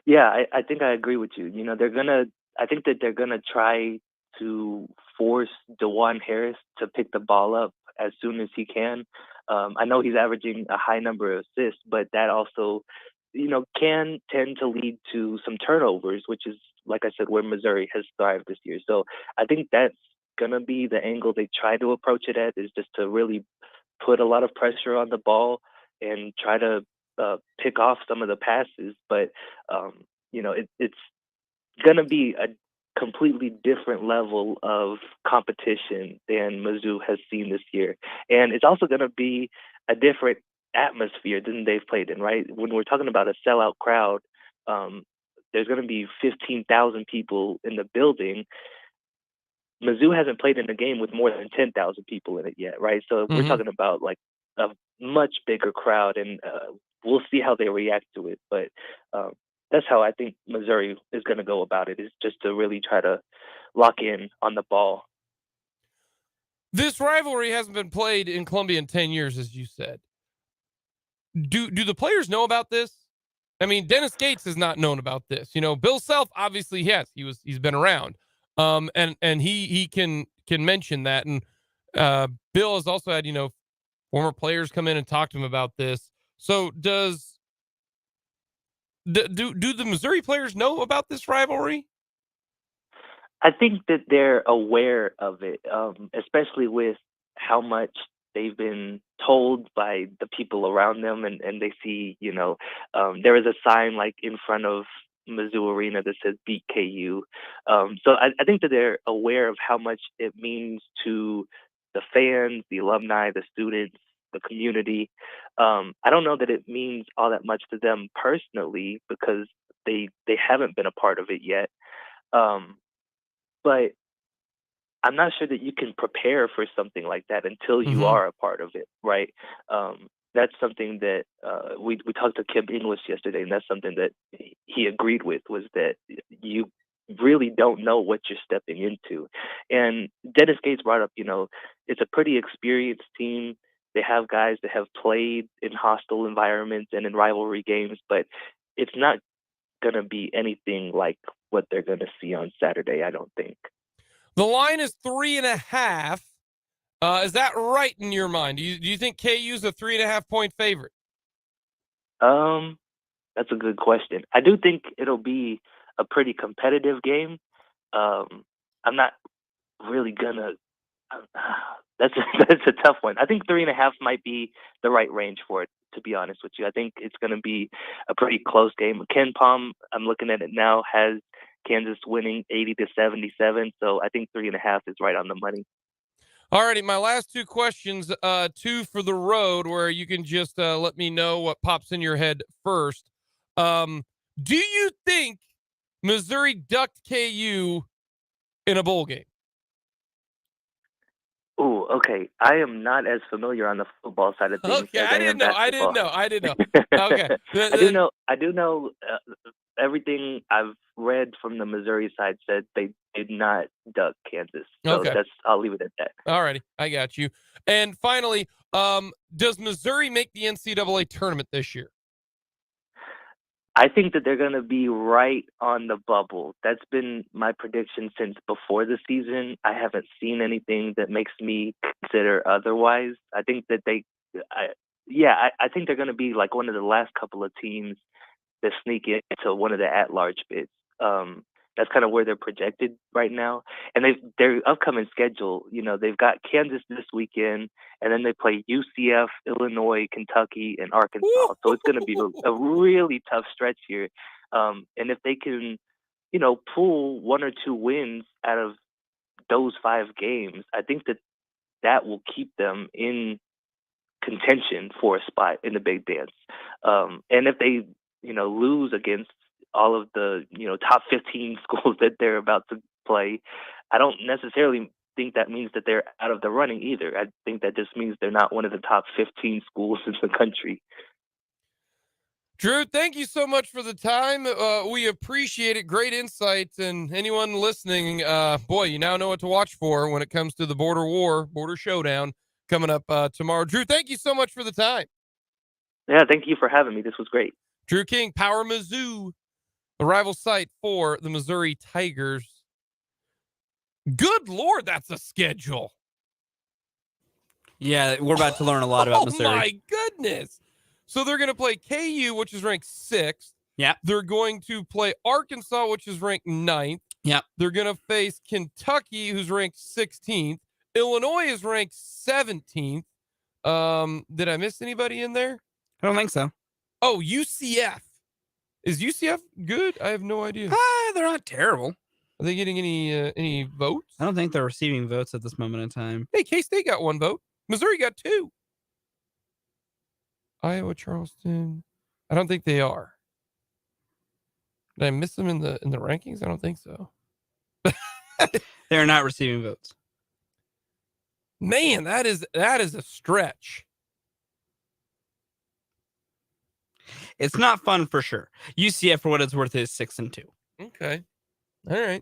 Yeah, I think I agree with you. I think that they're gonna try to force DeJuan Harris to pick the ball up as soon as he can. I know he's averaging a high number of assists, but that also, can tend to lead to some turnovers, which is, like I said, where Missouri has thrived this year. So I think that's gonna be the angle they try to approach it at, is just to really put a lot of pressure on the ball and try to pick off some of the passes. But it's going to be completely different level of competition than Mizzou has seen this year. And it's also going to be a different atmosphere than they've played in, right? When we're talking about a sellout crowd, there's going to be 15,000 people in the building. Mizzou hasn't played in a game with more than 10,000 people in it yet, right? So we're talking about like a much bigger crowd, and we'll see how they react to it. But that's how I think Missouri is going to go about it, is just to really try to lock in on the ball.
This rivalry hasn't been played in Columbia in 10 years, as you said. Do the players know about this? I mean, Dennis Gates has not known about this. You know, Bill Self, obviously, yes, he's been around. And he can mention that. And Bill has also had, you know, former players come in and talk to him about this. So do the Missouri players know about this rivalry?
I think that they're aware of it, especially with how much they've been told by the people around them, and they see, you know, there is a sign like in front of Mizzou Arena that says "Beat KU." So I think that they're aware of how much it means to the fans, the alumni, the students, the community. I don't know that it means all that much to them personally because they haven't been a part of it yet. But I'm not sure that you can prepare for something like that until you are a part of it, right? That's something that we talked to Kim English yesterday, and that's something that he agreed with, was that you really don't know what you're stepping into. And Dennis Gates brought up, you know, it's a pretty experienced team. They have guys that have played in hostile environments and in rivalry games, but it's not going to be anything like what they're going to see on Saturday, I don't think.
The line is 3.5. Is that right in your mind? Do you think KU's a 3.5 point favorite?
That's a good question. I do think it'll be a pretty competitive game. I'm not really gonna. That's a tough one. I think 3.5 might be the right range for it, to be honest with you. I think it's going to be a pretty close game. Ken Palm, I'm looking at it now, has Kansas winning 80-77. So I think 3.5 is right on the money.
All righty, my last two questions, two for the road, where you can just let me know what pops in your head first. Do you think Missouri ducked KU in a bowl game?
Ooh, okay. I am not as familiar on the football side of things.
Okay,
as
I didn't know. Okay.
I do know. Everything I've read from the Missouri side said they did not duck Kansas. So
Okay.
I'll leave it at that.
All righty, I got you. And finally, does Missouri make the NCAA tournament this year?
I think that they're going to be right on the bubble. That's been my prediction since before the season. I haven't seen anything that makes me consider otherwise. I think that I think they're going to be like one of the last couple of teams that sneak into one of the at-large bids. That's kind of where they're projected right now. And their upcoming schedule, you know, they've got Kansas this weekend, and then they play UCF, Illinois, Kentucky, and Arkansas. So it's going to be a really tough stretch here. And if they can, you know, pull one or two wins out of those 5 games, I think that will keep them in contention for a spot in the Big Dance. And if they, you know, lose against all of the, you know, top 15 schools that they're about to play, I don't necessarily think that means that they're out of the running either. I think that just means they're not one of the top 15 schools in the country.
Drew, thank you so much for the time. We appreciate it. Great insights. And anyone listening, boy, you now know what to watch for when it comes to the Border Showdown coming up tomorrow. Drew, thank you so much for the time.
Yeah, thank you for having me. This was great.
Drew King, Power Mizzou, the rival site for the Missouri Tigers. Good Lord, that's a schedule.
Yeah, we're about to learn a lot about Missouri.
Oh, my goodness. So they're going to play KU, which is ranked 6th.
Yeah.
They're going to play Arkansas, which is ranked 9th.
Yeah.
They're going to face Kentucky, who's ranked 16th. Illinois is ranked 17th. Did I miss anybody in there?
I don't think so.
Oh, UCF. Is UCF good? I have no idea.
They're not terrible.
Are they getting any votes?
I don't think they're receiving votes at this moment in time.
Hey, K-State got 1 vote. Missouri got 2. Iowa, Charleston. I don't think they are. Did I miss them in the rankings? I don't think so.
They're not receiving votes.
Man, that is a stretch.
It's not fun for sure. UCF, for what it's worth, is 6-2.
Okay. All right.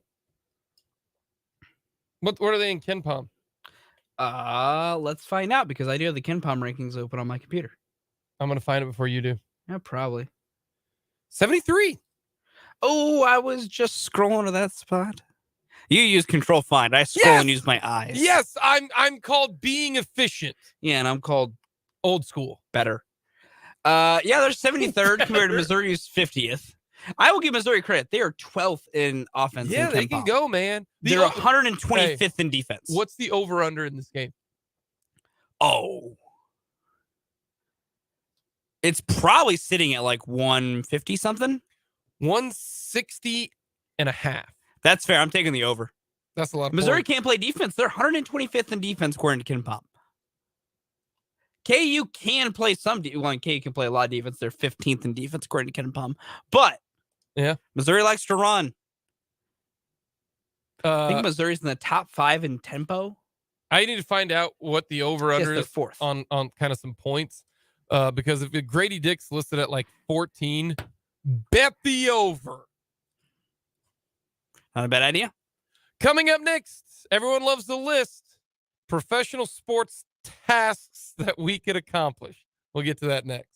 What are they in Ken Palm?
Let's find out because I do have the Ken Palm rankings open on my computer.
I'm gonna find it before you do.
Yeah, probably.
73.
Oh, I was just scrolling to that spot. You use Control Find. I scroll and use my eyes.
Yes, I'm called being efficient.
Yeah, and I'm called
Old school.
better. Yeah, they're 73rd compared to Missouri's 50th. I will give Missouri credit. They are 12th in offense.
Yeah,
in
they
Ken
can
Palm.
go, man.
They're 125th in defense.
What's the over-under in this game?
Oh. It's probably sitting at like 150 something.
160 and a half.
That's fair. I'm taking the over.
That's a lot of
Missouri
points.
can't play defense. They're 125th in defense according to Ken Palm. KU can play some KU can play a lot of defense. They're 15th in defense according to Ken Palm. But
yeah,
Missouri likes to run. I think
Uh,
Missouri's in the top 5 in tempo.
I need to find out what the over-under
Yes,
is
they're 4th.
on kind of some points. Because if Grady Dick's listed at like 14, bet the over.
Not a bad idea.
Coming up next, everyone loves the list. Professional sports tasks that we could accomplish. We'll get to that next.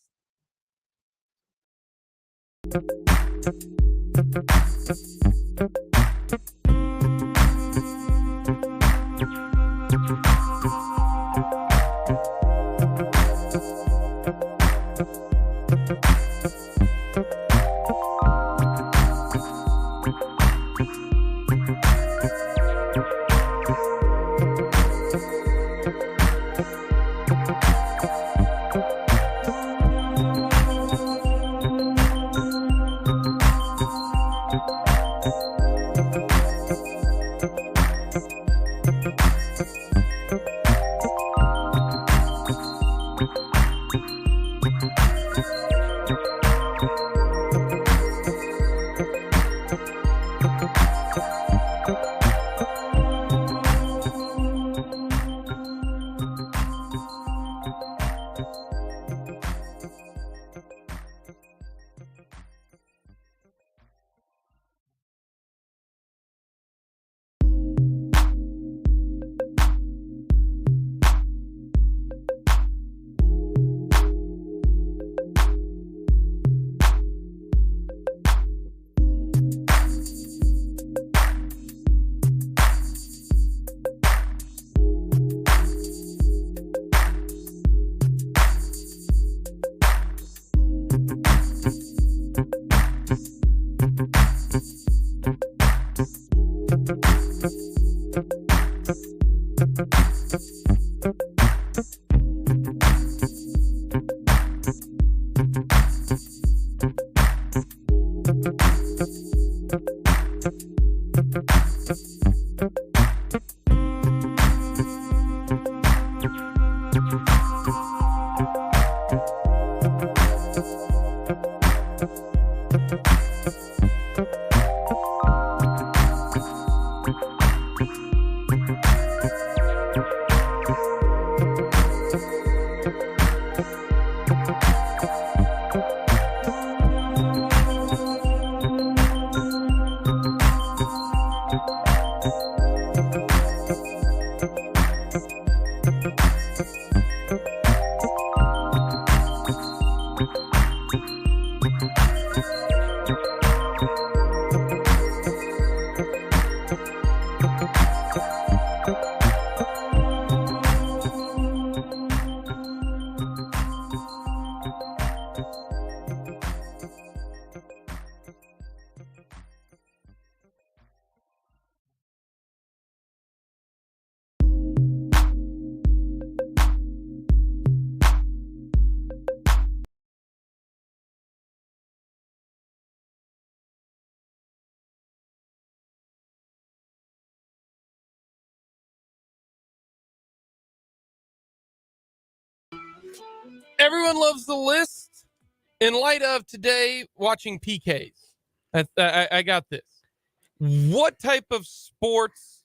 Everyone loves the list. In light of today watching PKs, I got this. What type of sports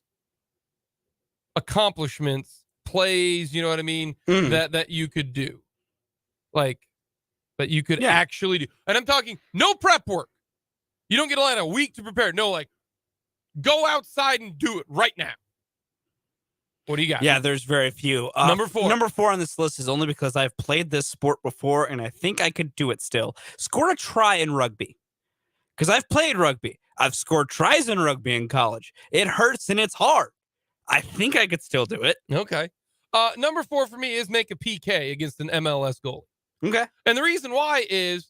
accomplishments, plays, you know what I mean, that you could do? Like, that you could actually do. And I'm talking no prep work. You don't get a week to prepare. No, like, go outside and do it right now. What do you got?
Yeah, there's very few.
Number 4.
Number 4 on this list is only because I've played this sport before and I think I could do it still. Score a try in rugby. Because I've played rugby. I've scored tries in rugby in college. It hurts and it's hard. I think I could still do it.
Okay. Number 4 for me is make a PK against an MLS goalie.
Okay.
And the reason why is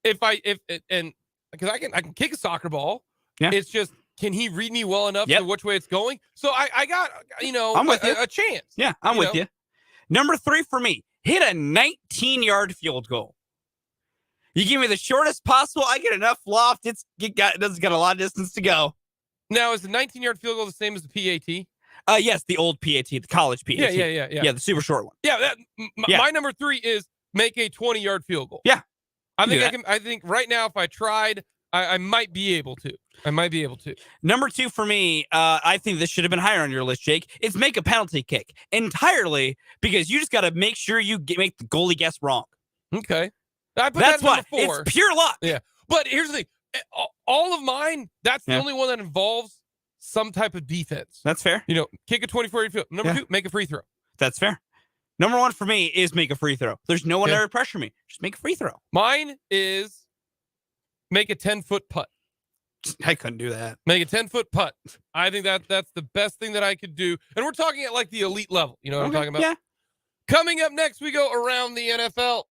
because I can kick a soccer ball.
Yeah.
It's just, can he read me well enough to which way it's going? So I got,
I'm with you.
a chance.
Yeah, I'm with you. Number 3 for me, hit a 19-yard field goal. You give me the shortest possible, I get enough loft. It doesn't got a lot of distance to go.
Now, is the 19-yard field goal the same as the PAT?
Yes, the old PAT, the college PAT.
Yeah.
Yeah, the super short one.
Yeah, my number 3 is make a 20-yard field goal.
Yeah.
I think right now, if I tried, I might be able to.
Number 2 for me, I think this should have been higher on your list, Jake. It's make a penalty kick entirely because you just got to make sure you make the goalie guess wrong.
Okay. I put
That's
that
why.
number 4.
It's pure luck.
Yeah. But here's the thing. All of mine, that's the only one that involves some type of defense.
That's fair.
Kick a 24-yard field. Number 2, make a free throw.
That's fair. Number 1 for me is make a free throw. There's no one there to pressure me. Just make a free throw.
Mine is make a 10-foot putt.
I couldn't do that.
Make a 10-foot putt. I think that's the best thing that I could do. And we're talking at like the elite level. You know what I'm talking about?
Yeah.
Coming up next, we go around the NFL.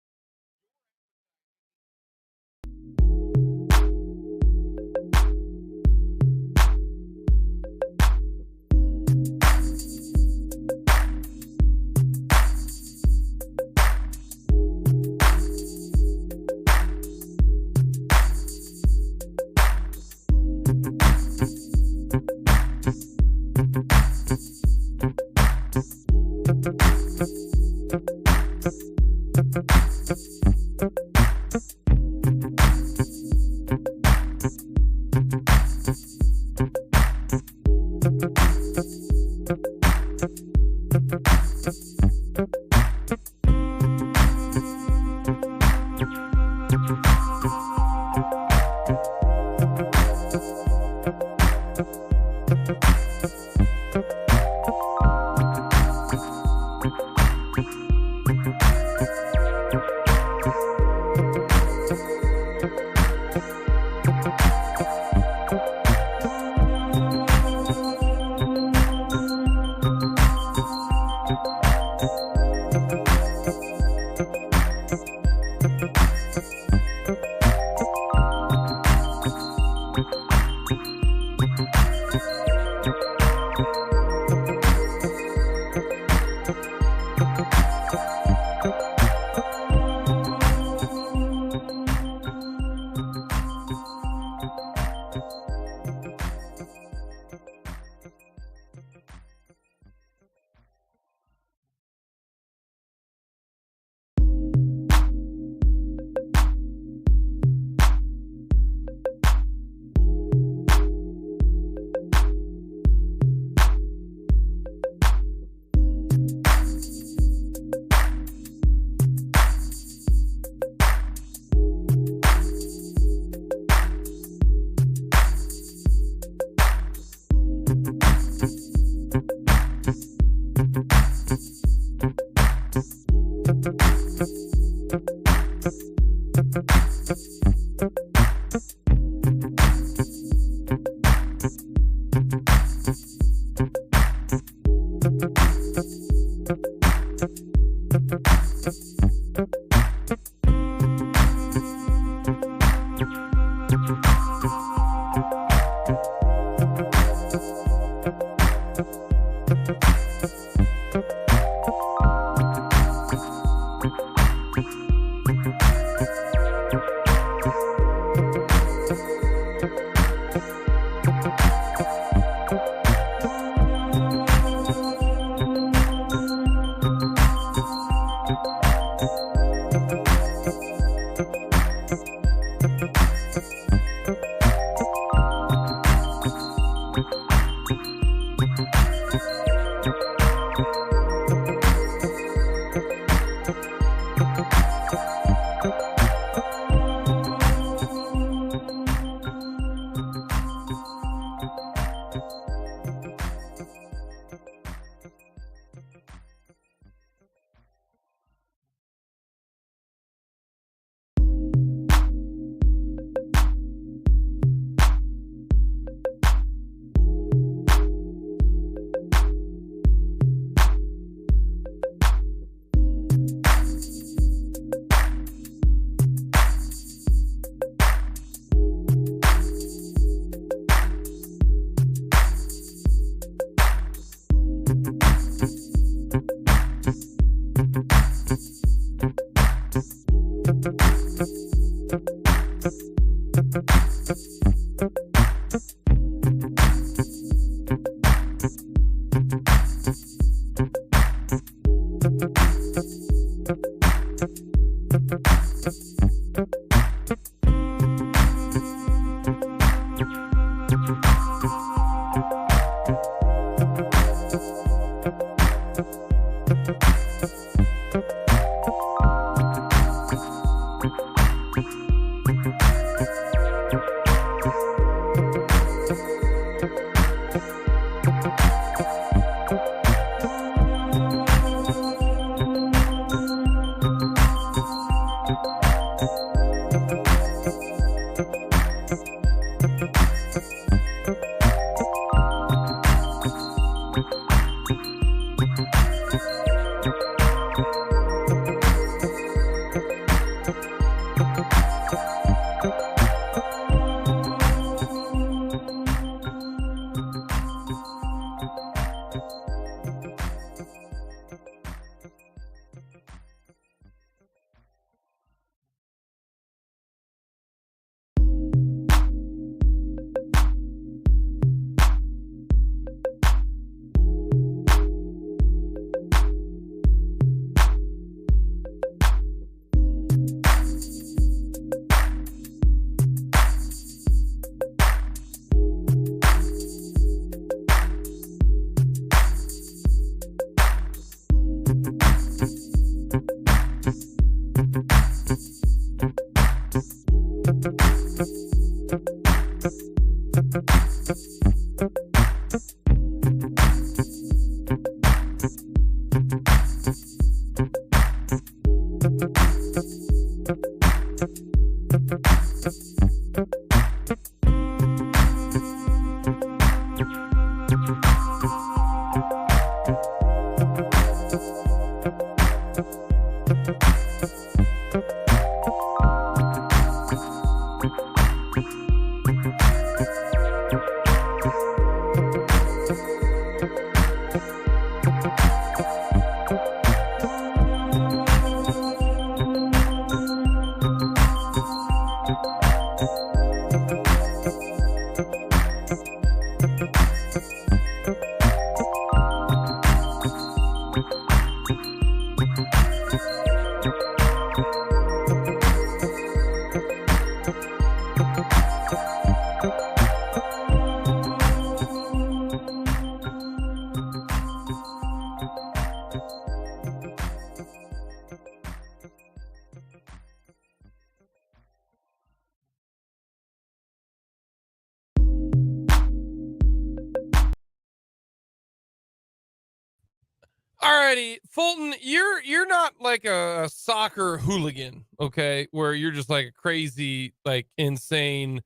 Alrighty, Fulton, you're not like a soccer hooligan, okay? Where you're just like a crazy, like insane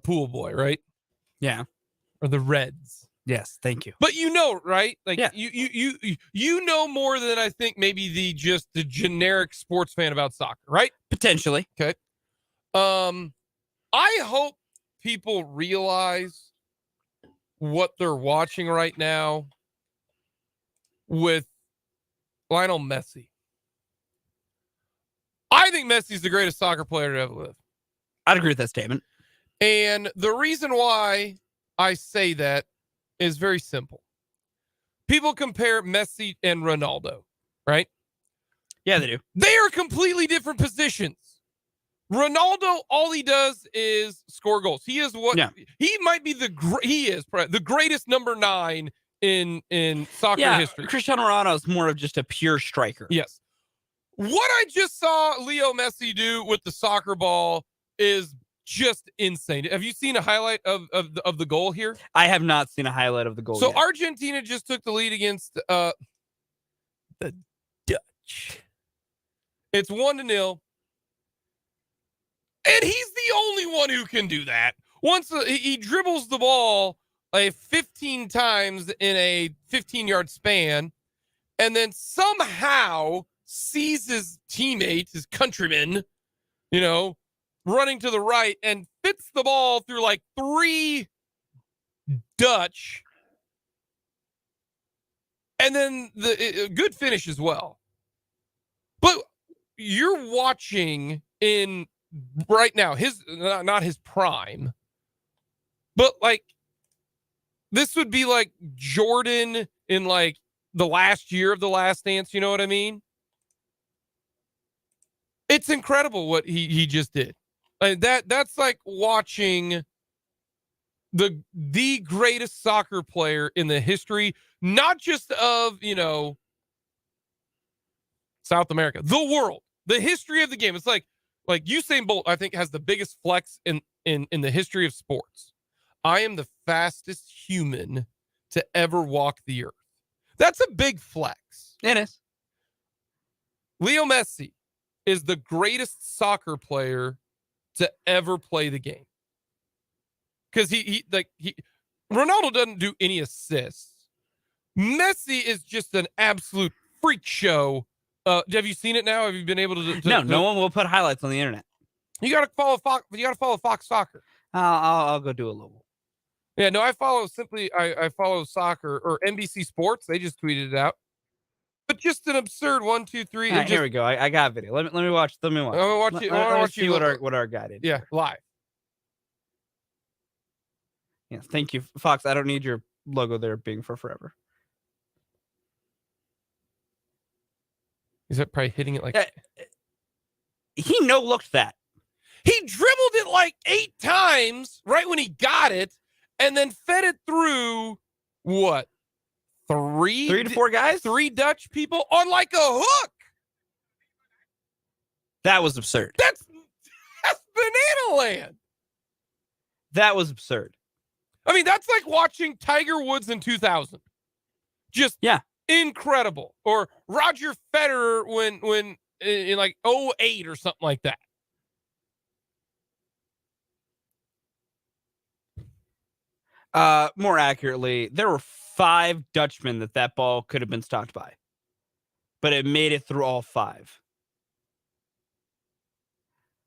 pool boy, right?
Yeah.
Or the Reds.
Yes. Thank you.
But you know, right? Like
Yeah.
you know more than I think maybe the generic sports fan about soccer, right?
Potentially.
Okay. I hope people realize what they're watching right now with Lionel Messi. I think Messi's the greatest soccer player to ever live.
I'd agree with that statement.
And the reason why I say that is very simple. People compare Messi and Ronaldo, right?
Yeah, they do.
They are completely different positions. Ronaldo, all he does is score goals. He is what he might be the greatest number 9 in soccer history.
Cristiano Ronaldo is more of just a pure striker.
Yes. What I just saw Leo Messi do with the soccer ball is just insane. Have you seen a highlight of the goal here?
I have not seen a highlight of the goal
So
yet.
Argentina just took the lead against the Dutch. It's 1-0. And he's the only one who can do that. Once he dribbles the ball 15 times in a 15-yard span, and then somehow sees his teammate, his countryman, running to the right and fits the ball through like 3 Dutch. And then the good finish as well. But you're watching in right now, his not his prime, but like this would be like Jordan in like the last year of The Last Dance. You know what I mean? It's incredible what he just did. Like that's like watching the greatest soccer player in the history, not just of, South America, the world, the history of the game. It's like Usain Bolt, I think, has the biggest flex in the history of sports. I am the fastest human to ever walk the earth. That's a big flex.
It is.
Leo Messi is the greatest soccer player to ever play the game. Because Ronaldo doesn't do any assists. Messi is just an absolute freak show. Have you seen it now? Have you been able to?
No one will put highlights on the internet.
You got to follow Fox. You got to follow Fox Soccer.
I'll go do a little.
Yeah, no, I follow I follow soccer or NBC Sports. They just tweeted it out. But just an absurd 1, 2, 3.
Right, here we go. I got a video. Let me watch.
I want to watch you. I want to watch
see
you.
What our guy did.
Yeah, live.
Yeah, thank you, Fox. I don't need your logo there being for forever.
Is that probably hitting it like?
He no-looked that.
He dribbled it like 8 times right when he got it, and then fed it through what? 3
to 4 guys?
3 Dutch people on like a hook.
That was absurd.
That's banana land.
That was absurd.
I mean, that's like watching Tiger Woods in 2000. Just incredible. Or Roger Federer when in like 2008 or something like that.
More accurately, there were 5 Dutchmen that ball could have been stopped by, but it made it through all 5.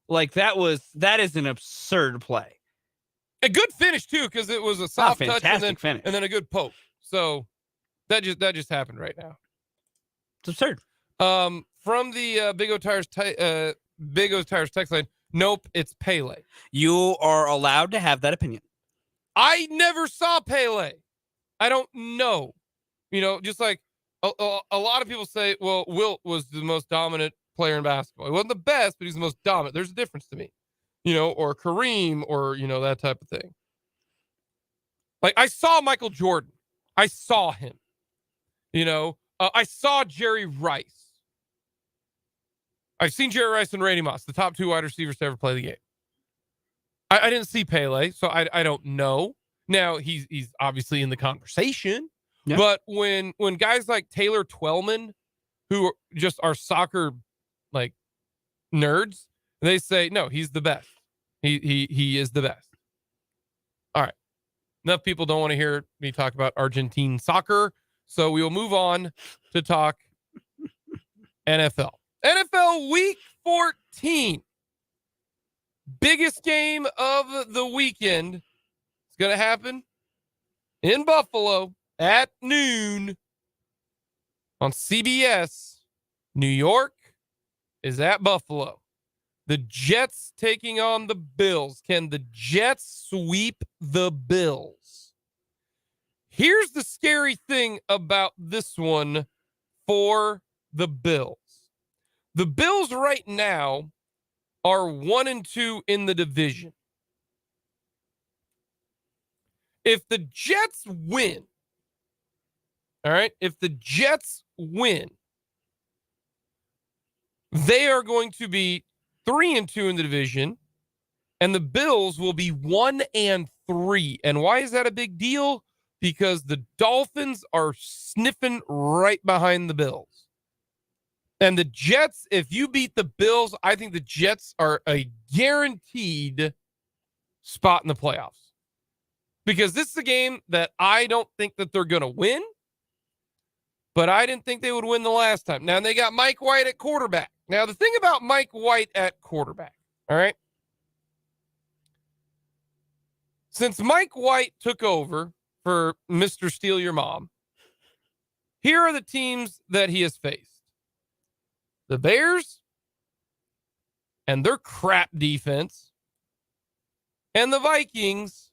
Like that is an absurd play.
A good finish too, because it was a soft touch and then a good poke. So that just happened right now.
It's absurd.
From the Big O Tires text line, nope, it's Pele.
You are allowed to have that opinion.
I never saw Pele. I don't know. Just like a lot of people say, well, Wilt was the most dominant player in basketball. He wasn't the best, but he's the most dominant. There's a difference to me. Or Kareem or, that type of thing. Like I saw Michael Jordan. I saw him. I saw Jerry Rice. I've seen Jerry Rice and Randy Moss, the top 2 wide receivers to ever play the game. I didn't see Pele, so I don't know. Now he's obviously in the conversation, but when guys like Taylor Twellman, who just are soccer like nerds, they say no, he's the best. He is the best. All right, enough people don't want to hear me talk about Argentine soccer, so we will move on to talk NFL. NFL Week 14. Biggest game of the weekend is going to happen in Buffalo at noon on CBS. New York is at Buffalo. The Jets taking on the Bills. Can the Jets sweep the Bills? Here's the scary thing about this one for the Bills. The Bills right now are 1-2 in the division. If the Jets win, all right, if the Jets win, they are going to be 3-2 in the division, and the Bills will be 1-3. And why is that a big deal? Because the Dolphins are sniffing right behind the Bills. And the Jets, if you beat the Bills, I think the Jets are a guaranteed spot in the playoffs. Because this is a game that I don't think that they're going to win, but I didn't think they would win the last time. Now, they got Mike White at quarterback. Now, the thing about Mike White at quarterback, all right? Since Mike White took over for Mr. Steal Your Mom, here are the teams that he has faced. The Bears, and their crap defense, and the Vikings,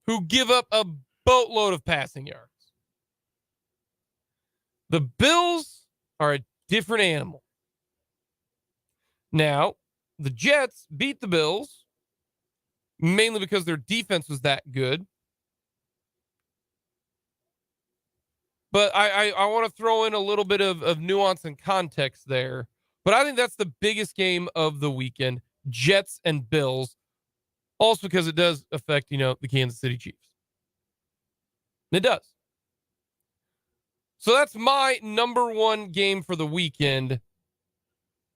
who give up a boatload of passing yards. The Bills are a different animal. Now, the Jets beat the Bills mainly because their defense was that good. But I want to throw in a little bit of nuance and context there. But I think that's the biggest game of the weekend, Jets and Bills. Also because it does affect, the Kansas City Chiefs. It does. So that's my number one game for the weekend,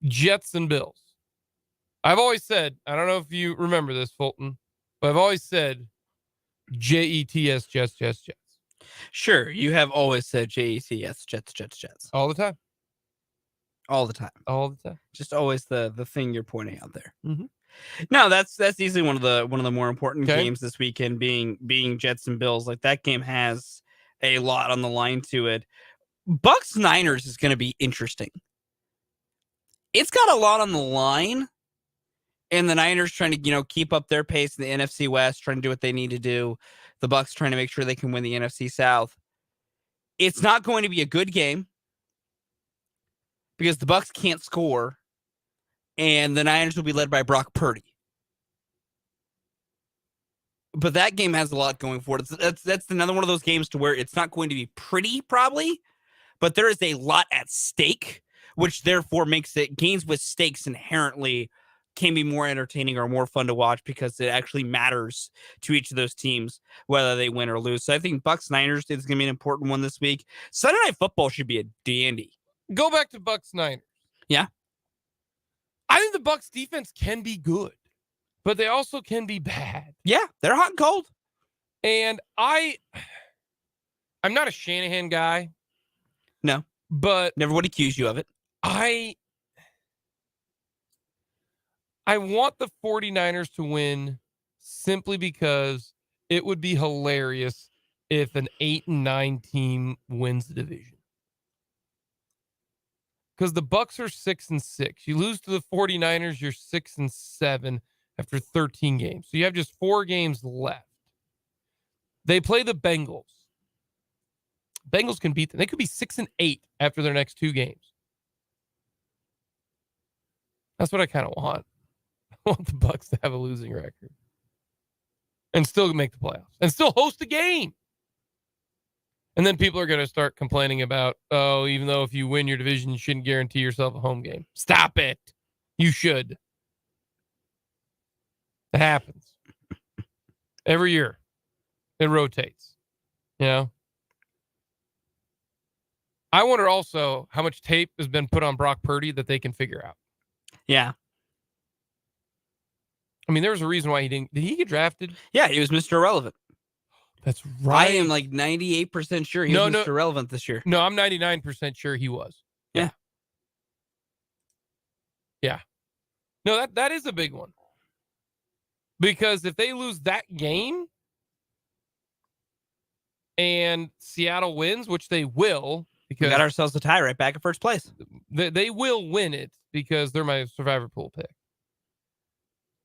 Jets and Bills. I've always said, I don't know if you remember this, Fulton, but I've always said Jets, Jets, Jets, Jets.
Sure, you have always said Jets, Jets.
All the time.
All the time.
All the time.
Just always the thing you're pointing out there.
Mm-hmm.
No, that's easily one of the more important
Okay.
games this weekend, being Jets and Bills. Like, that game has a lot on the line to it. Bucks Niners is going to be interesting. It's got a lot on the line, and the Niners trying to keep up their pace in the NFC West, trying to do what they need to do. The Bucks trying to make sure they can win the NFC South. It's not going to be a good game because the Bucks can't score, and the Niners will be led by Brock Purdy. But that game has a lot going for it. That's another one of those games to where it's not going to be pretty, probably, but there is a lot at stake, which therefore makes it games with stakes inherently can be more entertaining or more fun to watch because it actually matters to each of those teams, whether they win or lose. So I think Bucks Niners is going to be an important one this week. Sunday Night Football should be a dandy.
Go back to Bucks Niners.
Yeah.
I think the Bucks defense can be good, but they also can be bad.
Yeah, they're hot and cold.
And I'm not a Shanahan guy.
No.
But
never would accuse you of it.
I want the 49ers to win simply because it would be hilarious if an 8-9 team wins the division. Because the Bucks are 6-6. You lose to the 49ers, you're 6-7 after 13 games. So you have just 4 games left. They play the Bengals. Bengals can beat them. They could be 6-8 after their next 2 games. That's what I kind of want. I want the Bucks to have a losing record and still make the playoffs and still host a game. And then people are going to start complaining about, even though if you win your division, you shouldn't guarantee yourself a home game. Stop it. You should. It happens. Every year. It rotates. I wonder also how much tape has been put on Brock Purdy that they can figure out.
Yeah.
I mean, there was a reason why did he get drafted?
Yeah, he was Mr. Irrelevant.
That's right.
I am like 98% sure he was Mr. Irrelevant this year.
No, I'm 99% sure he was.
Yeah.
No, that is a big one. Because if they lose that game and Seattle wins, which they will, because
we got ourselves a tie right back at first place.
They will win it because they're my survivor pool pick.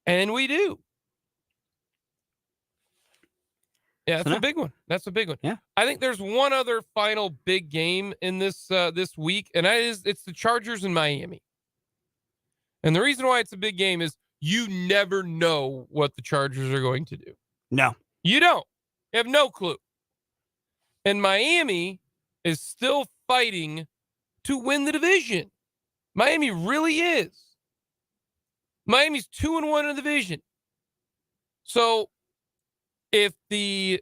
And we do. Yeah, that's a big one. That's a big one.
Yeah.
I think there's one other final big game in this week, and it's the Chargers in Miami. And the reason why it's a big game is you never know what the Chargers are going to do.
No.
You don't. You have no clue. And Miami is still fighting to win the division. Miami really is. Miami's 2-1 in the division. So if is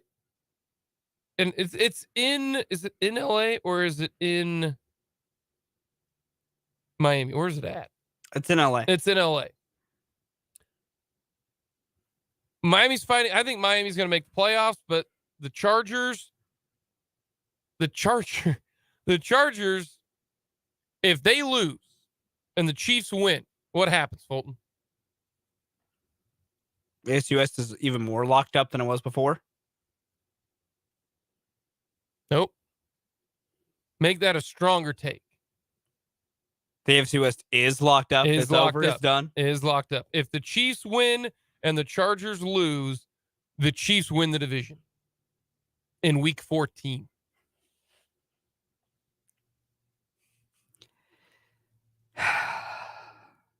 it in LA or is it in Miami? Where is it at?
It's in LA.
It's in LA. Miami's fighting. I think Miami's going to make the playoffs, but the Chargers, if they lose and the Chiefs win, what happens, Fulton?
ASUS is even more locked up than it was before.
Nope. Make that a stronger take.
The AFC West is locked up.
Is
It's
locked
over.
up.
It's done.
It is locked up. If the Chiefs win and the Chargers lose, the Chiefs win the division in week 14.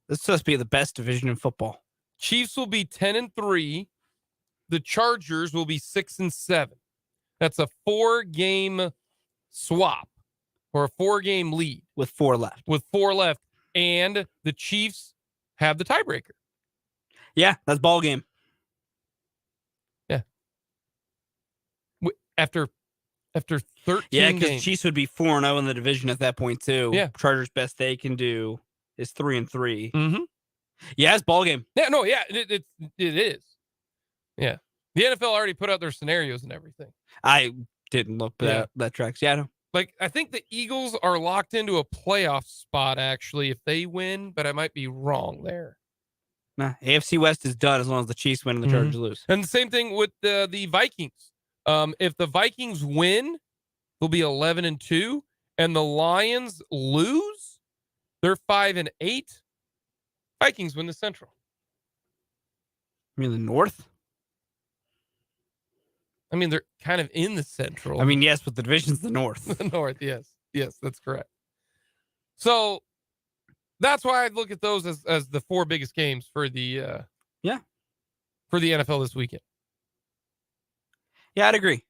This is supposed to be the best division in football.
Chiefs will be 10-3. The Chargers will be 6-7. That's a 4-game swap or a 4-game lead
With 4 left.
And the Chiefs have the tiebreaker.
Yeah, that's ball game.
Yeah. After 13
Yeah, because
games.
Chiefs would be 4-0 in the division at that point too.
Yeah.
Chargers best they can do is 3-3.
Mm-hmm.
Yeah, it's ball game.
Yeah, no, yeah, it is. Yeah. The NFL already put out their scenarios and everything.
I didn't look, but that tracks. Yeah, no.
Like, I think the Eagles are locked into a playoff spot, actually, if they win, but I might be wrong there.
Nah, AFC West is done as long as the Chiefs win and the Chargers lose.
And the same thing with the Vikings. If the Vikings win, they'll be 11-2, and the Lions lose, they're 5-8. Vikings win the Central.
I mean, the North?
I mean, they're kind of in the Central.
I mean, yes, but the division's the North.
The North, yes. Yes, that's correct. So that's why I look at those as the 4 biggest games for the for the NFL this weekend.
Yeah, I'd agree.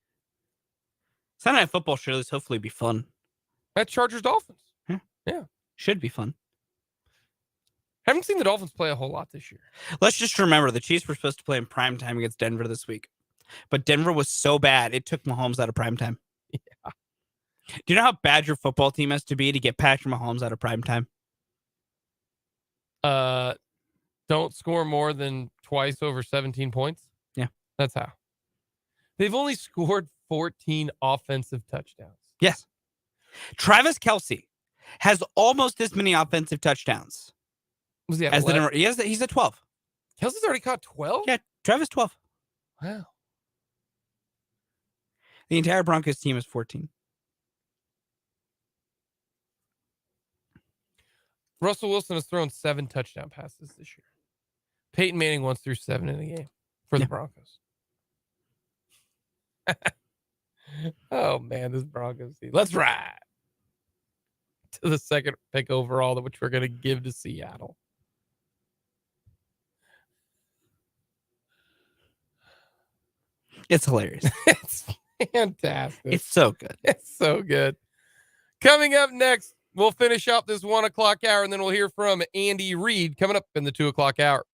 Sunday Night Football should at least hopefully be fun.
That Chargers Dolphins. Yeah.
Should be fun.
Haven't seen the Dolphins play a whole lot this year.
Let's just remember the Chiefs were supposed to play in primetime against Denver this week. But Denver was so bad, it took Mahomes out of primetime.
Yeah.
Do you know how bad your football team has to be to get Patrick Mahomes out of primetime?
Don't score more than twice over 17 points.
Yeah.
That's how. They've only scored 14 offensive touchdowns.
Yes. Travis Kelce has almost as many offensive touchdowns
Was he at
as the
11?
number. He's at 12.
Kelsey's already caught 12?
Yeah, Travis 12.
Wow.
The entire Broncos team is 14.
Russell Wilson has thrown 7 touchdown passes this year. Peyton Manning once threw 7 in a game for the Broncos. Oh, man, this Broncos team. Let's ride to the 2nd pick overall, which we're going to give to Seattle.
It's hilarious.
It's fantastic.
It's so good.
It's so good. Coming up next, we'll finish up this 1 o'clock hour, and then we'll hear from Andy Reid coming up in the 2 o'clock hour.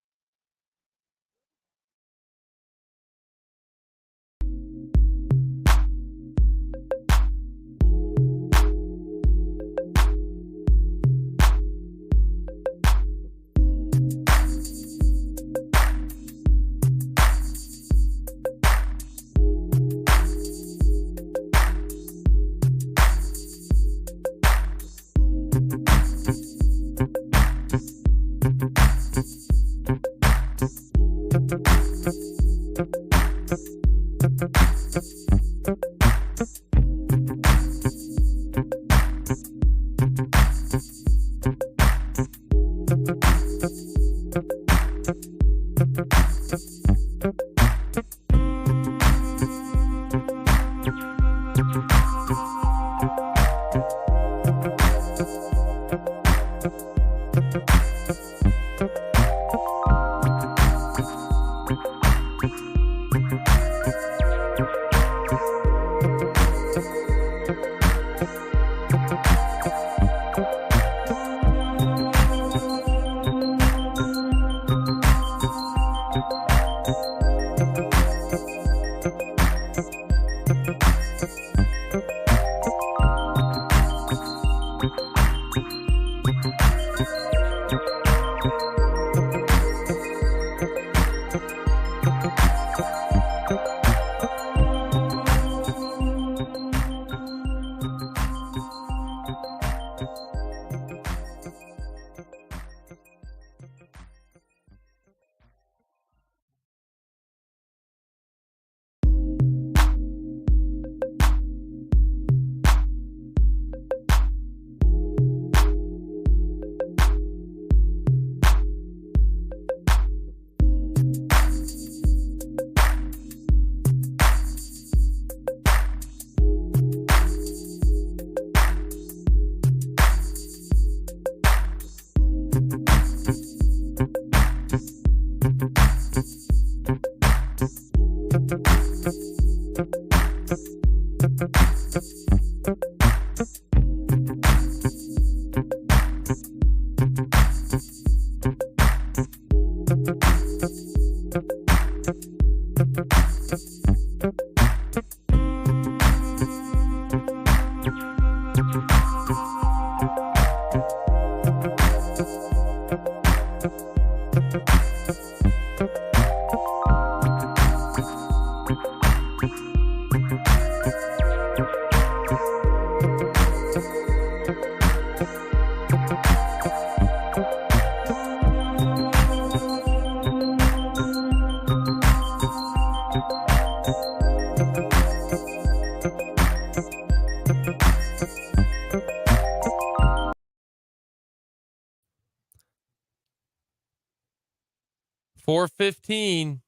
4:15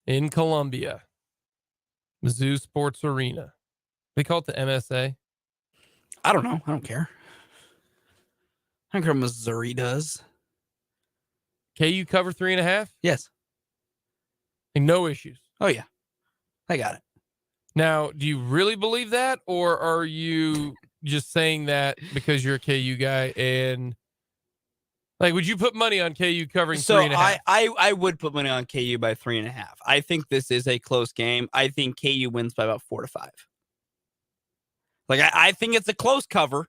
in Columbia, Mizzou Sports Arena. They call it the MSA.
I don't know. I don't care. I don't care what Missouri does.
KU cover 3.5.
Yes.
And no issues.
Oh, yeah. I got it.
Now, do you really believe that, or are you just saying that because you're a KU guy? And like, would you put money on KU covering 3.5?
I would put money on KU by 3.5. I think this is a close game. I think KU wins by about 4 to 5. Like, I think it's a close cover.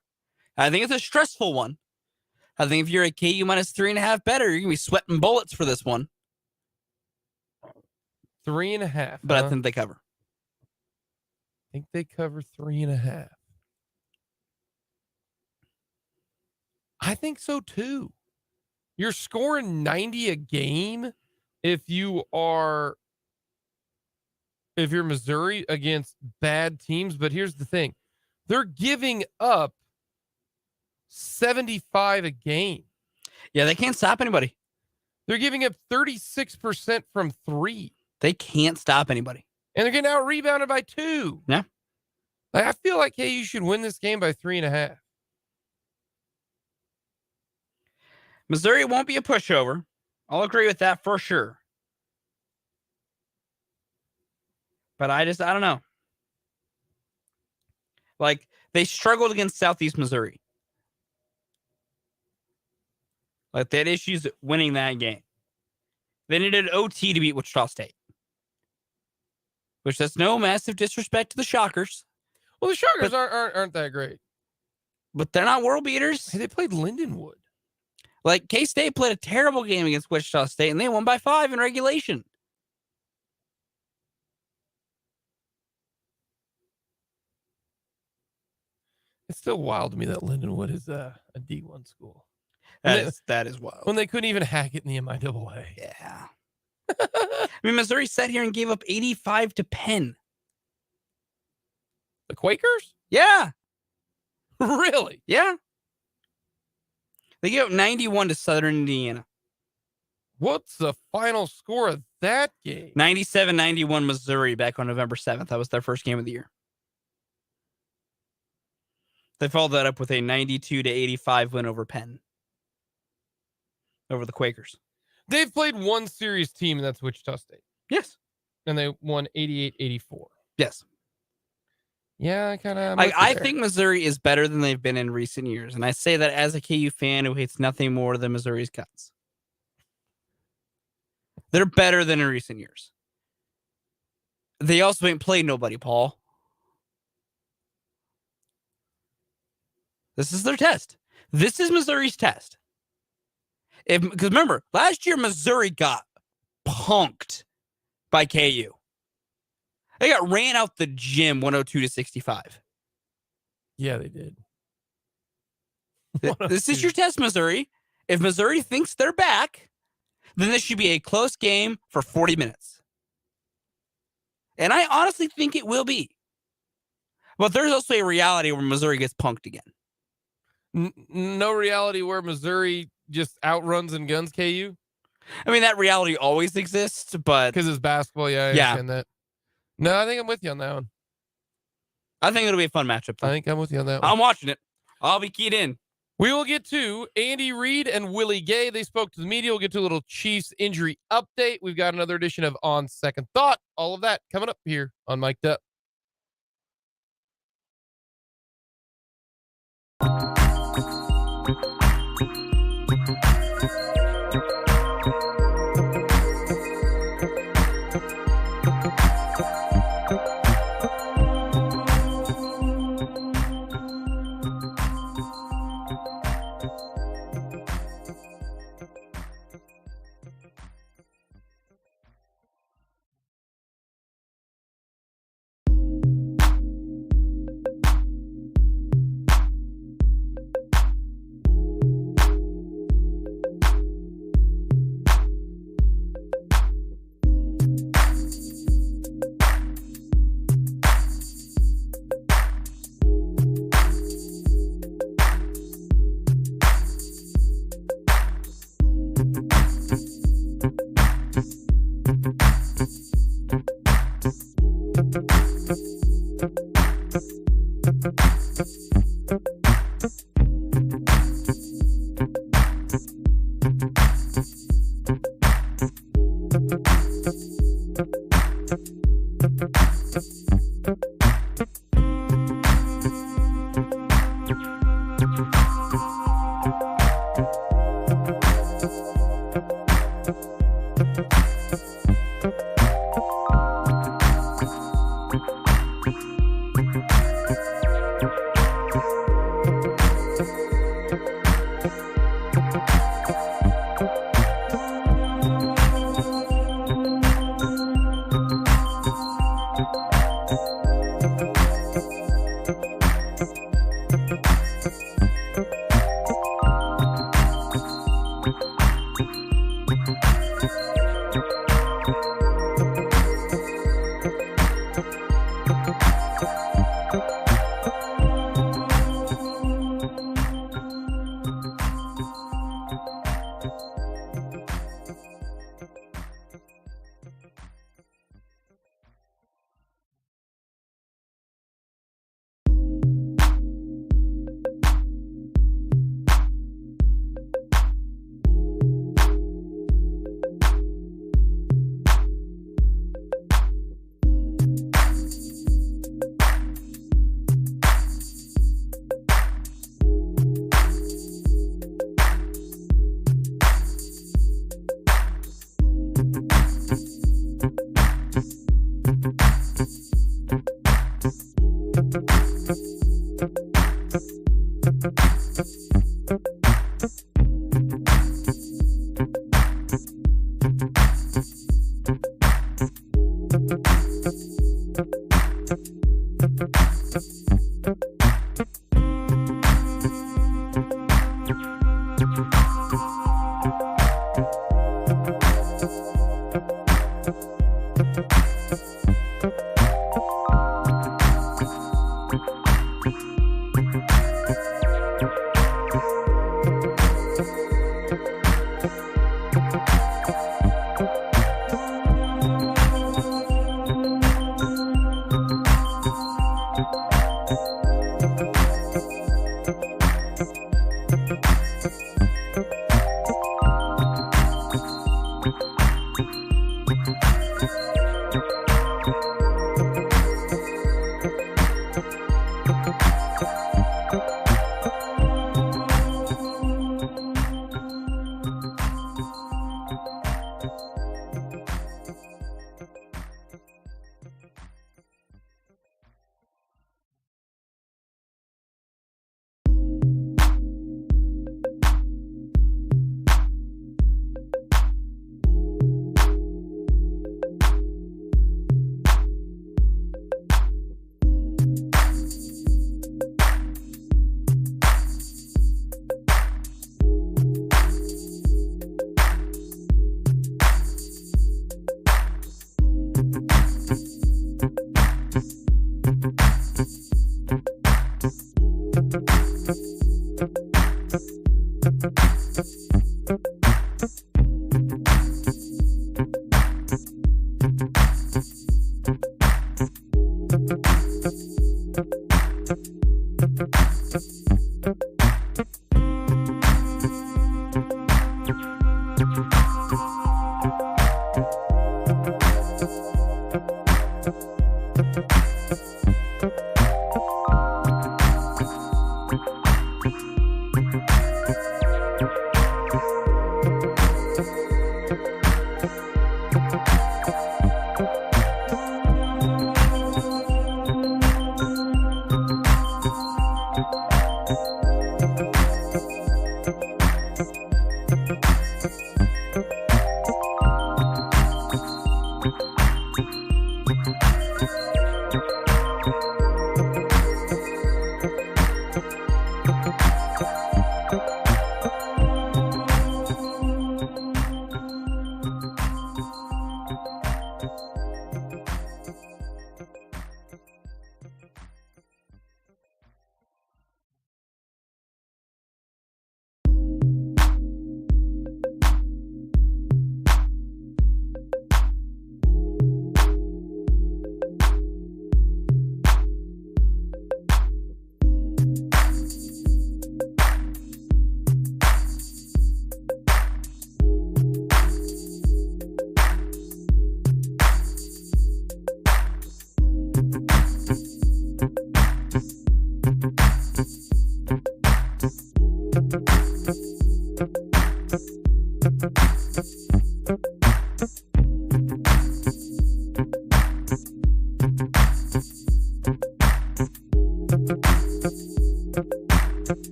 I think it's a stressful one. I think if you're a KU minus 3.5 better, you're gonna be sweating bullets for this one.
3.5.
But I think they cover.
I think they cover 3.5. I think so too. You're scoring 90 a game if you're Missouri against bad teams. But here's the thing. They're giving up 75 a game.
Yeah, they can't stop anybody.
They're giving up 36% from 3.
They can't stop anybody.
And they're getting out rebounded by 2.
Yeah.
Like, I feel like KU should win this game by 3.5.
Missouri won't be a pushover. I'll agree with that for sure. But I don't know. Like, they struggled against Southeast Missouri. Like, they had issues winning that game. They needed OT to beat Wichita State. Which, that's no massive disrespect to the Shockers.
Well, the Shockers aren't that great.
But they're not world beaters.
Hey, they played Lindenwood.
Like, K-State played a terrible game against Wichita State, and they won by 5 in regulation.
It's still wild to me that Lindenwood is a D1 school.
That is wild.
When they couldn't even hack it in the MIAA.
Yeah. I mean, Missouri sat here and gave up 85 to Penn.
The Quakers?
Yeah.
Really?
Yeah. They gave up 91 to Southern Indiana.
What's the final score of that game?
97-91 Missouri back on November 7th. That was their first game of the year. They followed that up with a 92-85 win over Penn. Over the Quakers.
They've played one serious team, and that's Wichita State.
Yes.
And they won 88-84.
Yes.
Yeah, I kind of.
I think Missouri is better than they've been in recent years. And I say that as a KU fan who hates nothing more than Missouri's Cats. They're better than in recent years. They also ain't played nobody, Paul. This is their test. This is Missouri's test. Because remember, last year Missouri got punked by KU. They got ran out the gym 102-65.
Yeah, they did.
This is your test, Missouri. If Missouri thinks they're back, then this should be a close game for 40 minutes. And I honestly think it will be. But there's also a reality where Missouri gets punked again.
No reality where Missouri just outruns and guns KU?
I mean, that reality always exists, but...
Because it's basketball, yeah, I understand that. No, I think I'm with you on that one.
I think it'll be a fun matchup, though.
I think I'm with you on that one.
I'm watching it. I'll be keyed in.
We will get to Andy Reid and Willie Gay. They spoke to the media. We'll get to a little Chiefs injury update. We've got another edition of On Second Thought. All of that coming up here on Mic'd Up.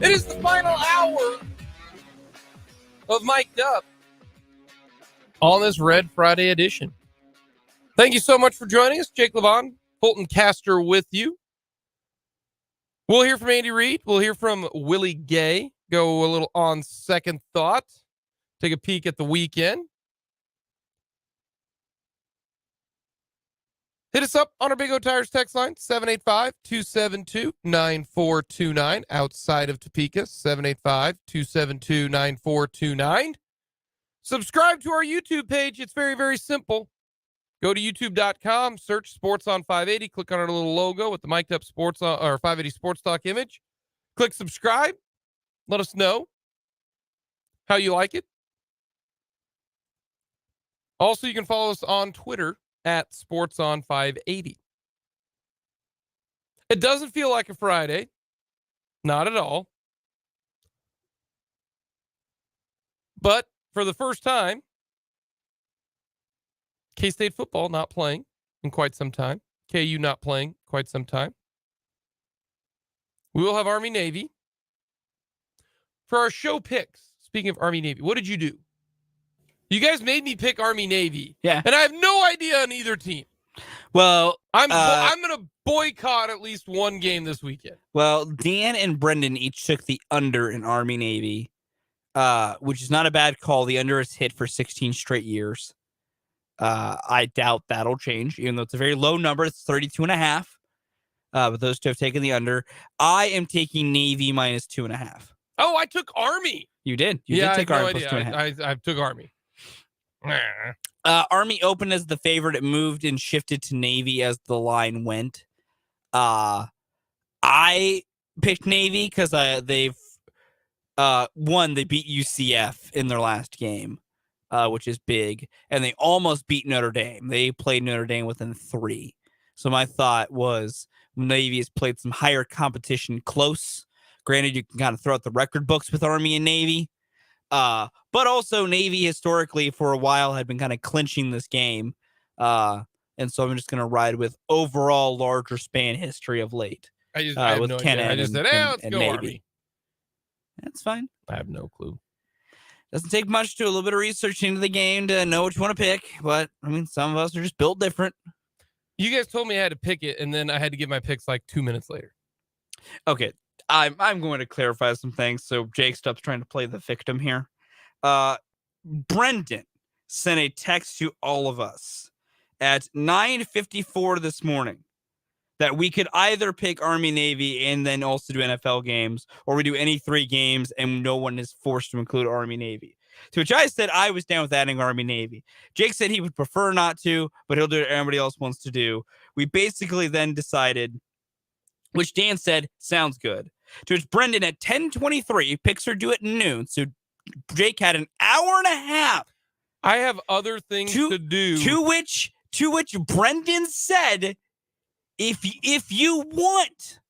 It is the final hour of Mic'd Up on this Red Friday edition. Thank you so much for joining us. Jake Levon, Fulton Caster with you. We'll hear from Andy Reid. We'll hear from Willie Gay. Go a little on second thought. Take a peek at the weekend. Hit us up on our Big O Tires text line, 785-272-9429. Outside of Topeka, 785-272-9429. Subscribe to our YouTube page. It's very, very simple. Go to youtube.com, search Sports on 580, click on our little logo with the mic'd up Sports on, or 580 Sports Talk image. Click subscribe. Let us know how you like it. Also, you can follow us on Twitter at Sports on 580. It doesn't feel like a Friday. Not at all. But for the first time, K-State football not playing in quite some time. KU not playing quite some time. We will have Army-Navy. For our show picks, speaking of Army-Navy, what did you do? You guys made me pick Army-Navy.
Yeah.
And I have no idea on either team.
Well,
I'm going to boycott at least one game this weekend.
Well, Dan and Brendan each took the under in Army-Navy, which is not a bad call. The under is hit for 16 straight years. I doubt that'll change, even though it's a very low number. It's 32.5. But those two have taken the under. I am taking Navy minus 2.5.
Oh, I took Army.
You did. You did take Army plus 2.5.
I took Army.
Army opened as the favorite. It moved and shifted to Navy as the line went. I picked Navy because they've they beat UCF in their last game, which is big, and they almost beat Notre Dame. They played Notre Dame within 3. So my thought was Navy has played some higher competition close. Granted, you can kind of throw out the record books with Army and Navy. But also Navy historically for a while had been kind of clinching this game. And so I'm just going to ride with overall larger span history of late.
I have
with
no
Ken
idea. I just said, let's go
Navy.
Army.
That's fine.
I have no clue.
Doesn't take much to do a little bit of research into the game to know what you want to pick. But, I mean, some of us are just built different.
You guys told me I had to pick it, and then I had to give my picks like 2 minutes later.
Okay. I'm going to clarify some things so Jake stops trying to play the victim here. Brendan sent a text to all of us at 9:54 this morning that we could either pick Army Navy and then also do NFL games, or we do any 3 games and no one is forced to include Army Navy. To which I said I was down with adding Army Navy. Jake said he would prefer not to, but he'll do what everybody else wants to do. We basically then decided, which Dan said sounds good. To which Brendan at 10:23 picks are due at noon. So Jake had an hour and a half.
I have other things to do.
To which Brendan said, if you want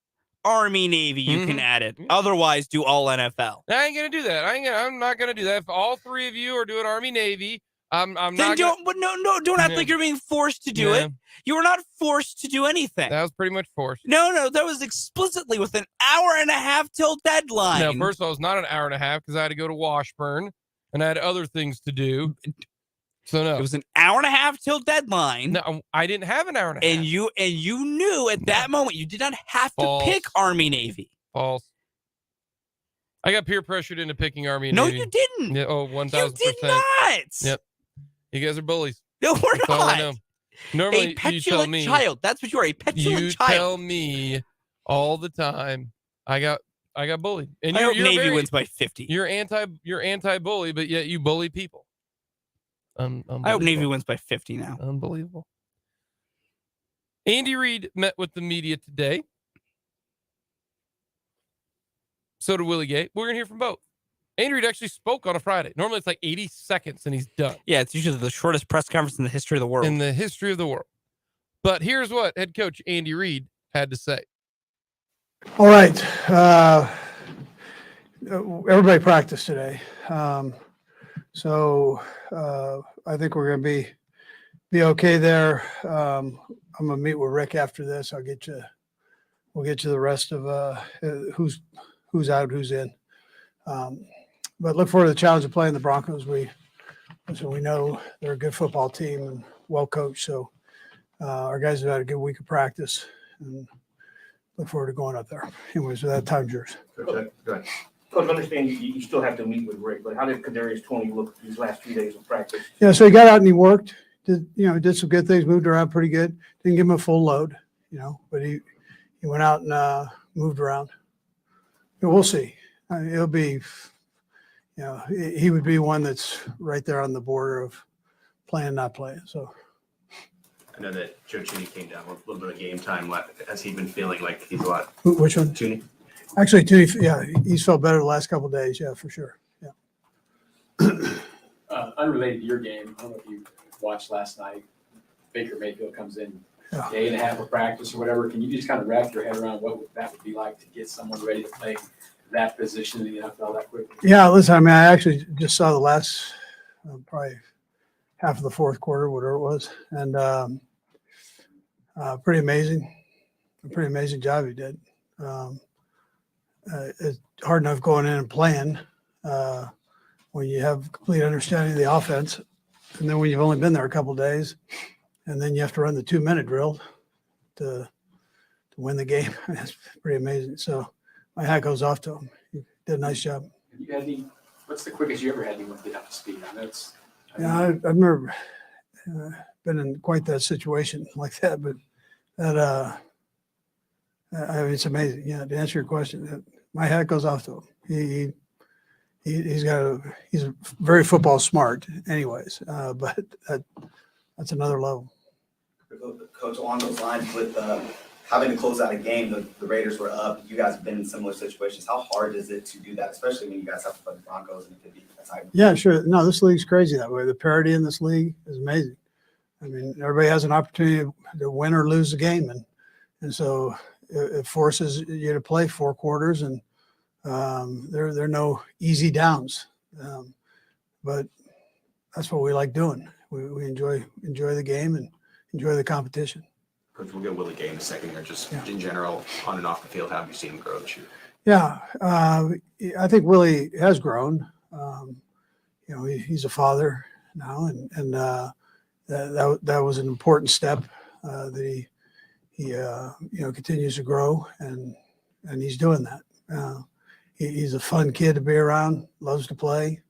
Army Navy, you can add it. Otherwise, do all NFL.
I ain't gonna do that. I'm not gonna do that. If all 3 of you are doing Army Navy, I'm
then
not.
Don't act like you're being forced to do it. You were not forced to do anything.
That was pretty much forced.
No, that was explicitly with an hour and a half till deadline.
No, first of all, it's not an hour and a half because I had to go to Washburn and I had other things to do. So no,
it was an hour and a half till deadline.
No, I didn't have an hour and a half.
And you knew at that moment you did not have to pick Army Navy.
False. I got peer pressured into picking Army and
No,
Navy.
you didn't.
Yeah, 1,000%.
You did not.
Yep. You guys are bullies.
No, we're
That's all I
not.
know. Normally,
A
you tell
petulant
me,
child. That's what you are, a petulant
you
child.
tell me all the time. I got bullied. And
I hope
you're
Navy wins by 50.
You're anti-bully, but yet you bully people.
I hope Navy wins by 50 now.
Unbelievable. Andy Reid met with the media today. So did Willie Gay. We're going to hear from both. Andy Reid actually spoke on a Friday. Normally it's like 80 seconds and he's done.
Yeah, it's usually the shortest press conference in the history of the world.
In the history of the world. But here's what head coach Andy Reid had to say.
All right. Everybody practiced today. So I think we're going to be okay there. I'm going to meet with Rick after this. We'll get you the rest of who's out, who's in. But look forward to the challenge of playing the Broncos. We know they're a good football team and well coached. So our guys have had a good week of practice and look forward to going up there. Anyways, with that, time's yours.
Go ahead. Coach, I understand you still have to meet with Rick, but how did Kadarius Toney look these last few days of practice?
Yeah, so he got out and he worked. Did some good things, moved around pretty good. Didn't give him a full load, but he went out and moved around. But we'll see. It'll be, he would be one that's right there on the border of playing, not playing. So
I know that Joe Tooney came down with a little bit of game time left. Has he been feeling like he's a lot?
which one?
Tooney?
Actually, Tooney, he's felt better the last couple of days. Yeah, for sure. Yeah.
Unrelated to your game, I don't know if you watched last night. Baker Mayfield comes in day and a half of practice or whatever. Can you just kind of wrap your head around what that would be like to get someone ready to play that position in the NFL that quickly?
Yeah, listen, I actually just saw the last probably half of the fourth quarter, whatever it was, and pretty amazing. A pretty amazing job he did. It's hard enough going in and playing when you have complete understanding of the offense, and then when you've only been there a couple of days, and then you have to run the 2-minute drill to win the game. That's pretty amazing. So my hat goes off to him. He did a nice job.
Have you had any? What's the quickest you ever had anyone get up to speed?
I've never been in quite that situation like that, but that it's amazing. Yeah, to answer your question, my hat goes off to him. He's very football smart, anyways. But that's another level.
Coach, along those lines, with having to close out a game, the Raiders were up. You guys have been in similar situations. How hard is it to do that, especially when you guys have to play the Broncos and it could be a tight?
Yeah, sure. No, this league's crazy that way. The parity in this league is amazing. I mean, everybody has an opportunity to win or lose the game, and so it forces you to play 4 quarters, and there are no easy downs. But that's what we like doing. We enjoy the game and enjoy the competition.
Coach, we'll get Willie Gay in a second here. Just in general, on and off the field, how have you seen him grow this year?
Yeah, I think Willie has grown. He's a father now, and that was an important step that he continues to grow, and he's doing that. He's a fun kid to be around, loves to play,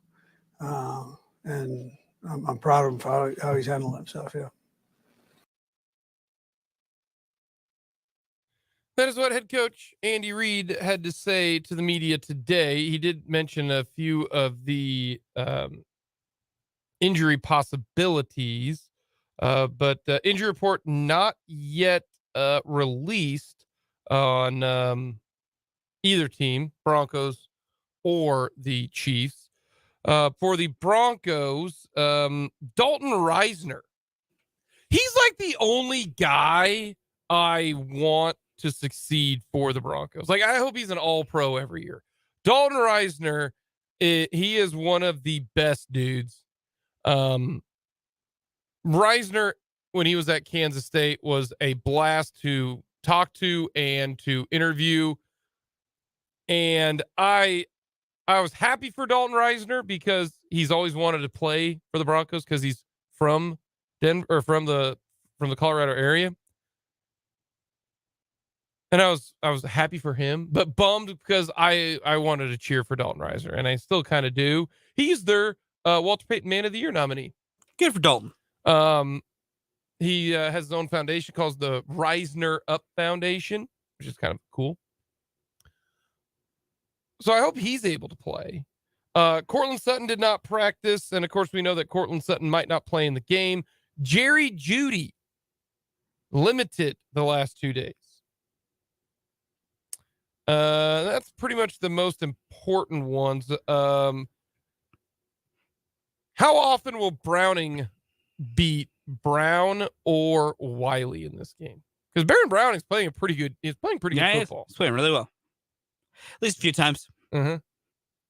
and I'm proud of him for how he's handling himself. Yeah.
That is what head coach Andy Reid had to say to the media today. He did mention a few of the injury possibilities, but injury report not yet released on either team, Broncos or the Chiefs. For the Broncos, Dalton Reisner. He's like the only guy I want to succeed for the Broncos. Like, I hope he's an all-pro every year. Dalton Reisner, he is one of the best dudes. Reisner, when he was at Kansas State, was a blast to talk to and to interview. And I was happy for Dalton Reisner because he's always wanted to play for the Broncos because he's from Denver, or from the Colorado area. And I was happy for him, but bummed because I wanted to cheer for Dalton Reisner, and I still kind of do. He's their Walter Payton Man of the Year nominee.
Good for Dalton.
He has his own foundation called the Reisner Up Foundation, which is kind of cool. So I hope he's able to play. Cortland Sutton did not practice, and of course we know that Cortland Sutton might not play in the game. Jerry Jeudy limited the last 2 days. That's pretty much the most important ones. How often will Browning beat Brown or Wiley in this game? Because Baron Brown is playing pretty good football.
He's playing really well. At least a few times.
Mm-hmm.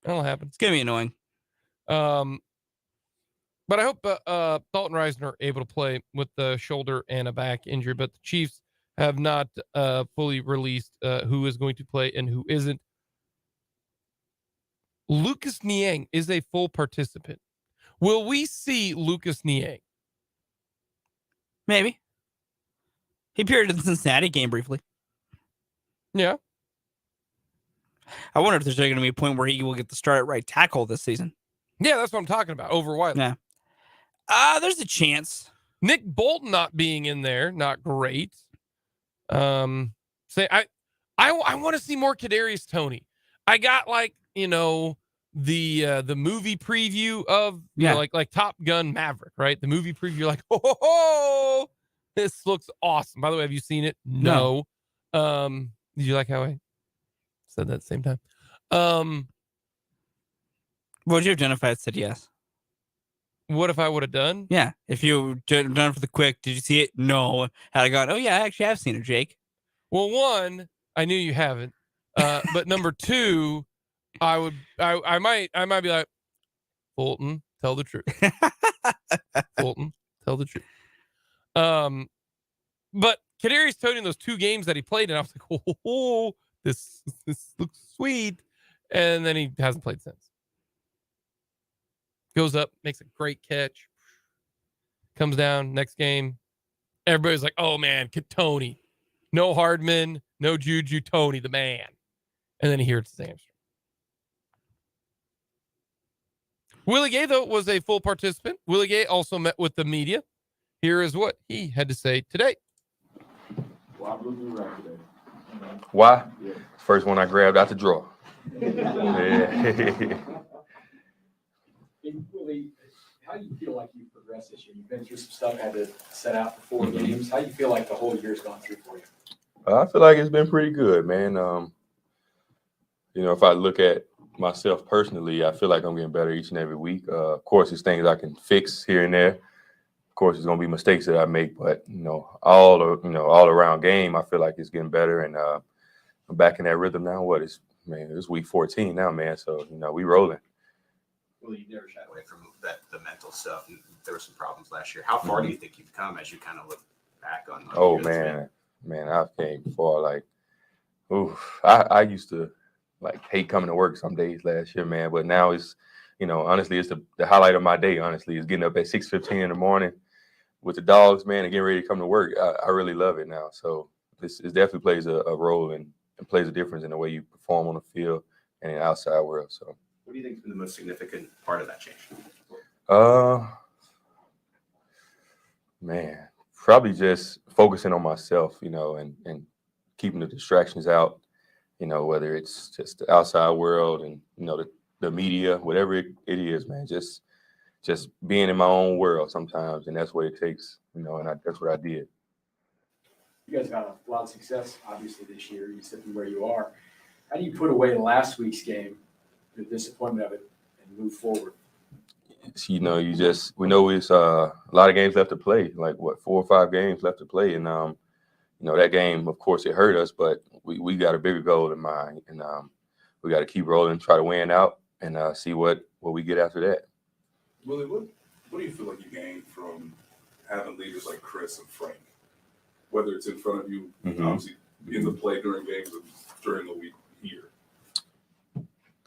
That'll happen.
It's gonna be annoying.
But I hope Dalton Risner are able to play with the shoulder and a back injury. But the Chiefs have not fully released who is going to play and who isn't. Lucas Niang is a full participant. Will we see Lucas Niang?
Maybe. He appeared in the Cincinnati game briefly.
Yeah.
I wonder if there's going to be a point where he will get the start at right tackle this season.
Yeah, that's what I'm talking about. Over Wiley.
Yeah. There's a chance.
Nick Bolton not being in there, not great. I want to see more Kadarius Toney. I got the movie preview of like Top Gun Maverick, right? The movie preview, you're like, oh, this looks awesome. By the way, have you seen it? No. Did you like how I said that at the same time?
What would you have done if I had said yes?
What if I would have done?
Yeah. If you done it for the quick, did you see it? No. Had I gone, oh yeah, I actually have seen it, Jake.
Well, one, I knew you haven't. But number two, I might be like, Fulton, tell the truth. Fulton, tell the truth. But Kadarius Toney in those 2 games that he played in, I was like, oh, this looks sweet. And then he hasn't played since. Goes up, makes a great catch. Comes down, next game. Everybody's like, oh man, Toney. No Hardman, no Juju, Toney, the man. And then he hurts his hamstring. Willie Gay, though, was a full participant. Willie Gay also met with the media. Here is what he had to say today.
Why? First one I grabbed out the drawer. Yeah.
Willie, how do you feel like you've progressed this year? You've been through some stuff, had to set out for 4 games. How do you feel like the whole year's gone through for you?
I feel like it's been pretty good, man. If I look at myself personally, I feel like I'm getting better each and every week. Of course, there's things I can fix here and there. Of course, there's going to be mistakes that I make, but all around game, I feel like it's getting better, and I'm back in that rhythm now. It's week 14 now, man. So we rolling.
Well, you never shied away from the mental stuff. And there were some problems last year. How far do you think you've come as you kind of look back on?
Oh man, I've came far. I used to hate coming to work some days last year, man. But now it's, honestly, it's the highlight of my day. Honestly, is getting up at 6:15 in the morning with the dogs, man, and getting ready to come to work. I really love it now. So this definitely plays a role and plays a difference in the way you perform on the field and in the outside world. So.
What do you think has been the most significant part of that change?
Man, probably just focusing on myself, and keeping the distractions out, whether it's just the outside world and, the media, whatever it is, man, just being in my own world sometimes. And that's what it takes, and that's what I did.
You guys had a lot of success, obviously, this year. You sit where you are. How do you put away last week's game, the disappointment of it, and move forward?
We know it's a lot of games left to play, 4 or 5 games left to play. And, that game, of course, it hurt us, but we got a bigger goal in mind. And we got to keep rolling, try to win out, and see what we get after that.
Willie, what do you feel like you gained from having leaders like Chris and Frank, whether it's in front of you, obviously in the play during games and during the week here?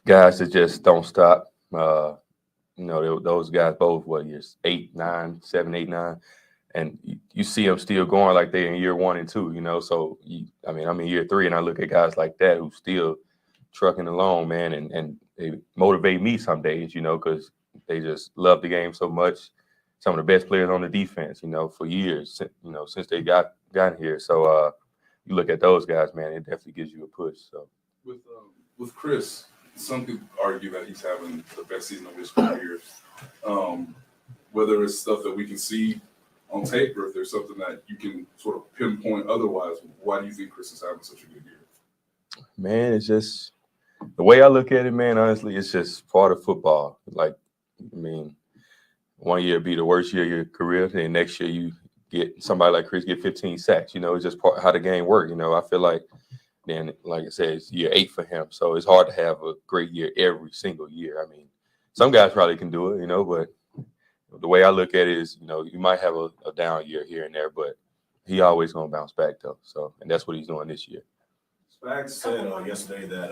Guys that just don't stop. Those guys both, 8, 9, 7, 8, 9, and you see them still going like they in year 1 and 2. So I'm in year 3, and I look at guys like that who still trucking along, man, and they motivate me some days, because they just love the game so much. Some of the best players on the defense, for years, since they got here. So you look at those guys, man, it definitely gives you a push. So
with Chris, some people argue that he's having the best season of his career. Whether it's stuff that we can see on tape or if there's something that you can sort of pinpoint otherwise, why do you think Chris is having such a good year?
Man, it's just the way I look at it, man. Honestly, it's just part of football. Like, I mean, one year be the worst year of your career, then next year you get somebody like Chris get 15 sacks. It's just part how the game works. I feel like then, like I said, it's year 8 for him, so it's hard to have a great year every single year. I mean, some guys probably can do it, but the way I look at it is, you might have a down year here and there, but he always gonna bounce back though. So, and that's what he's doing this year.
Spags said yesterday that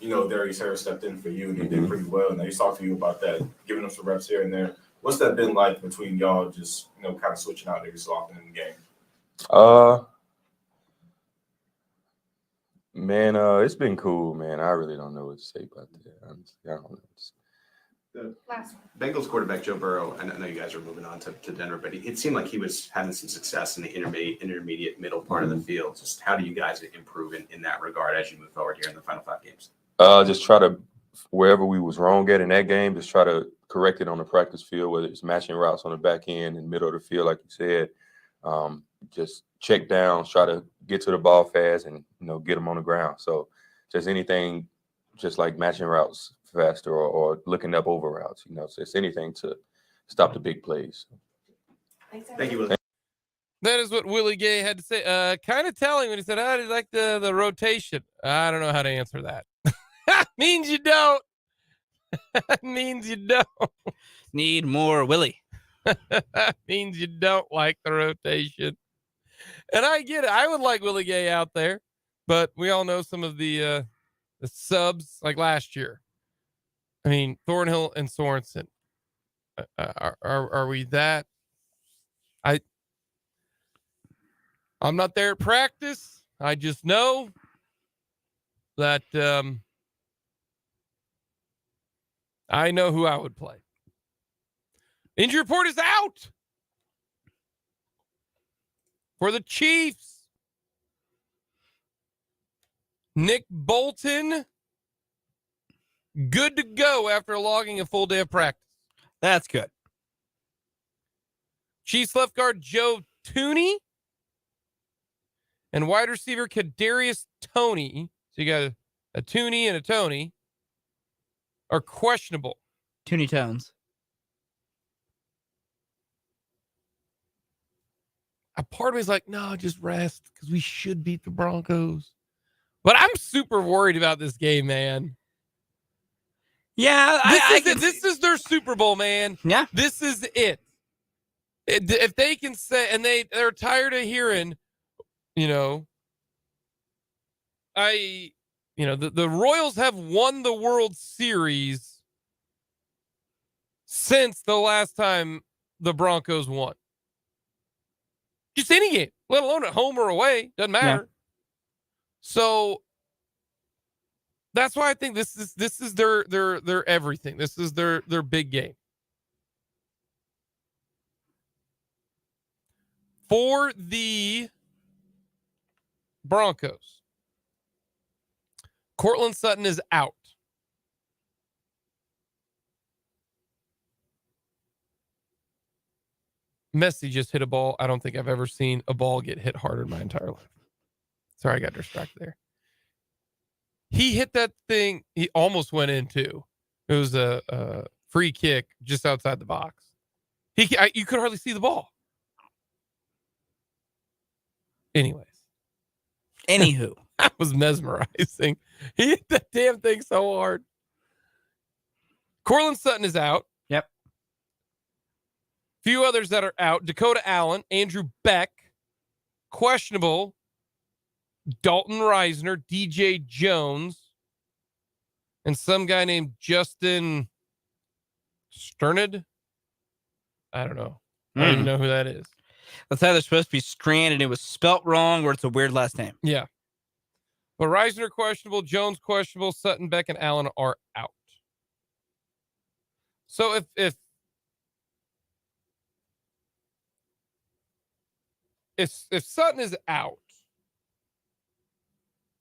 Darius Harris stepped in for you and he did pretty well. And he's talked to you about that, giving him some reps here and there. What's that been like between y'all, just kind of switching out every so often in the game?
Man, it's been cool, man. I really don't know what to say about that. I don't know.
The Bengals quarterback Joe Burrow, I know you guys are moving on to Denver, but it seemed like he was having some success in the intermediate middle part of the field. Just how do you guys improve in that regard as you move forward here in the final 5 games?
Just try to, wherever we was wrong at in that game, just try to correct it on the practice field, whether it's matching routes on the back end and middle of the field, like you said. Just check downs, try to get to the ball fast and, get them on the ground. So just anything, just like matching routes faster or looking up over routes, so it's anything to stop the big plays.
Thank you, Willie.
That is what Willie Gay had to say. Kind of telling when he said, how do you like the rotation? I don't know how to answer that. Means you don't. Means you don't.
Need more Willie.
Means you don't like the rotation. And I get it. I would like Willie Gay out there, but we all know some of the subs like last year. I mean, Thornhill and Sorensen. Are we that? I'm not there at practice. I just know that I know who I would play. Injury report is out for the Chiefs. Nick Bolton, good to go after logging a full day of practice.
That's good.
Chiefs left guard Joe Tooney and wide receiver Kadarius Toney. So you got a Tooney and a Toney are questionable.
Tooney Tones.
A part of me is like, no, just rest because we should beat the Broncos. But I'm super worried about this game, man.
Yeah,
this is their Super Bowl, man.
Yeah,
this is it. If they can say, and they're tired of hearing, the Royals have won the World Series since the last time the Broncos won. Just any game, let alone at home or away, doesn't matter. Yeah. So that's why I think this is their everything. This is their big game. For the Broncos, Cortland Sutton is out. Messi just hit a ball. I don't think I've ever seen a ball get hit harder in my entire life. Sorry, I got distracted there. He hit that thing. He almost went in too. It was a free kick just outside the box. You could hardly see the ball. Anyways.
Anywho.
That was mesmerizing. He hit that damn thing so hard. Cortland Sutton is out.
Yep.
Few others that are out. Dakota Allen, Andrew Beck, questionable. Dalton Reisner, DJ Jones, and some guy named Justin Sternid. I don't know. I don't even know who that is.
That's either supposed to be Strand and it was spelt wrong or it's a weird last name.
Yeah. But Reisner questionable, Jones questionable, Sutton, Beck, and Allen are out. So if Sutton is out,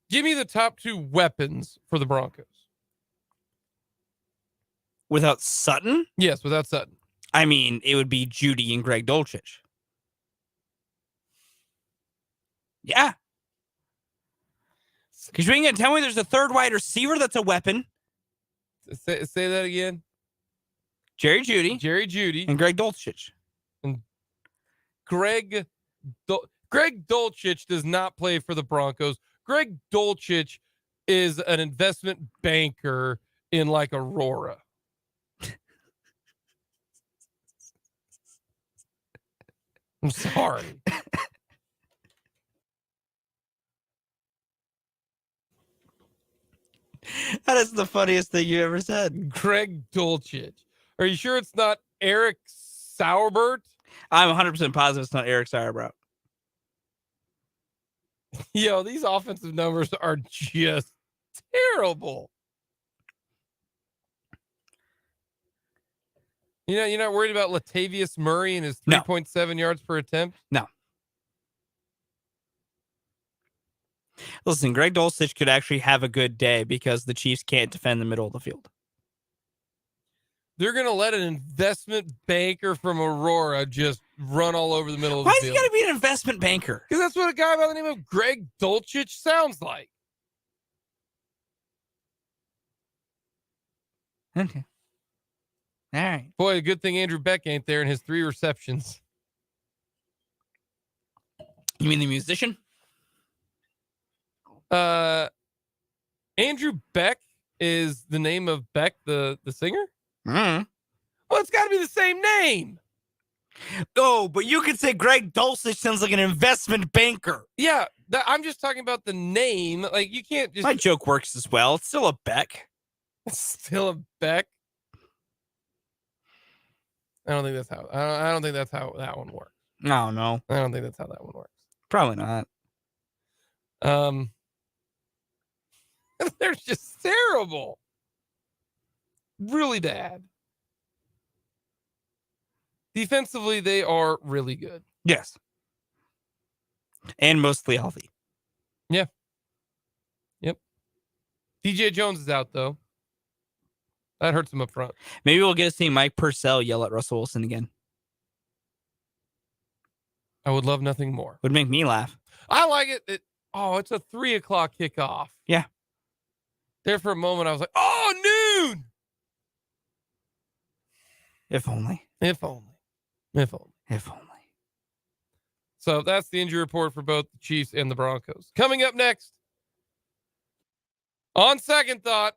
give me the top 2 weapons for the Broncos.
Without Sutton?
Yes, without Sutton.
I mean, it would be Judy and Greg Dulcich. Yeah. Because you ain't going to tell me there's a third wide receiver that's a weapon.
Say that again.
Jerry Jeudy. And Greg Dulcich.
And Greg Dulcich does not play for the Broncos. Greg Dulcich is an investment banker in like Aurora. I'm sorry.
That is the funniest thing you ever said.
Greg Dulcich. Are you sure it's not Eric Sauerbert?
I'm 100% positive it's not Eric Sauerbert.
Yo, these offensive numbers are just terrible. You know, you're not worried about Latavius Murray and his 3.7 yards per attempt?
No. Listen, Greg Dulcich could actually have a good day because the Chiefs can't defend the middle of the field.
They're going to let an investment banker from Aurora just run all over the middle of the
field. Why is he got to be an investment banker?
Because that's what a guy by the name of Greg Dulcich sounds like.
Okay. All right.
Boy, good thing Andrew Beck ain't there in his 3 receptions.
You mean the musician?
Andrew Beck is the name of Beck, the singer?
Mm.
Well, it's got to be the same name.
Oh, but you could say Greg Dulcich sounds like an investment banker.
Yeah, I'm just talking about the name. Like, you can't just...
My joke works as well. It's still a Beck.
It's still a Beck. I don't think that's how. I don't think that's how that one works.
No, no.
I don't think that's how that one works.
Probably not.
They're just terrible. Really bad. Defensively, they are really good.
Yes. And mostly healthy.
Yeah. Yep. DJ Jones is out, though. That hurts him up front.
Maybe we'll get to see Mike Purcell yell at Russell Wilson again.
I would love nothing more.
Would make me laugh.
I like it. It's a 3:00 kickoff.
Yeah.
There for a moment, I was like, oh, noon.
If only.
If only. If only.
If only.
So that's the injury report for both the Chiefs and the Broncos. Coming up next, on second thought.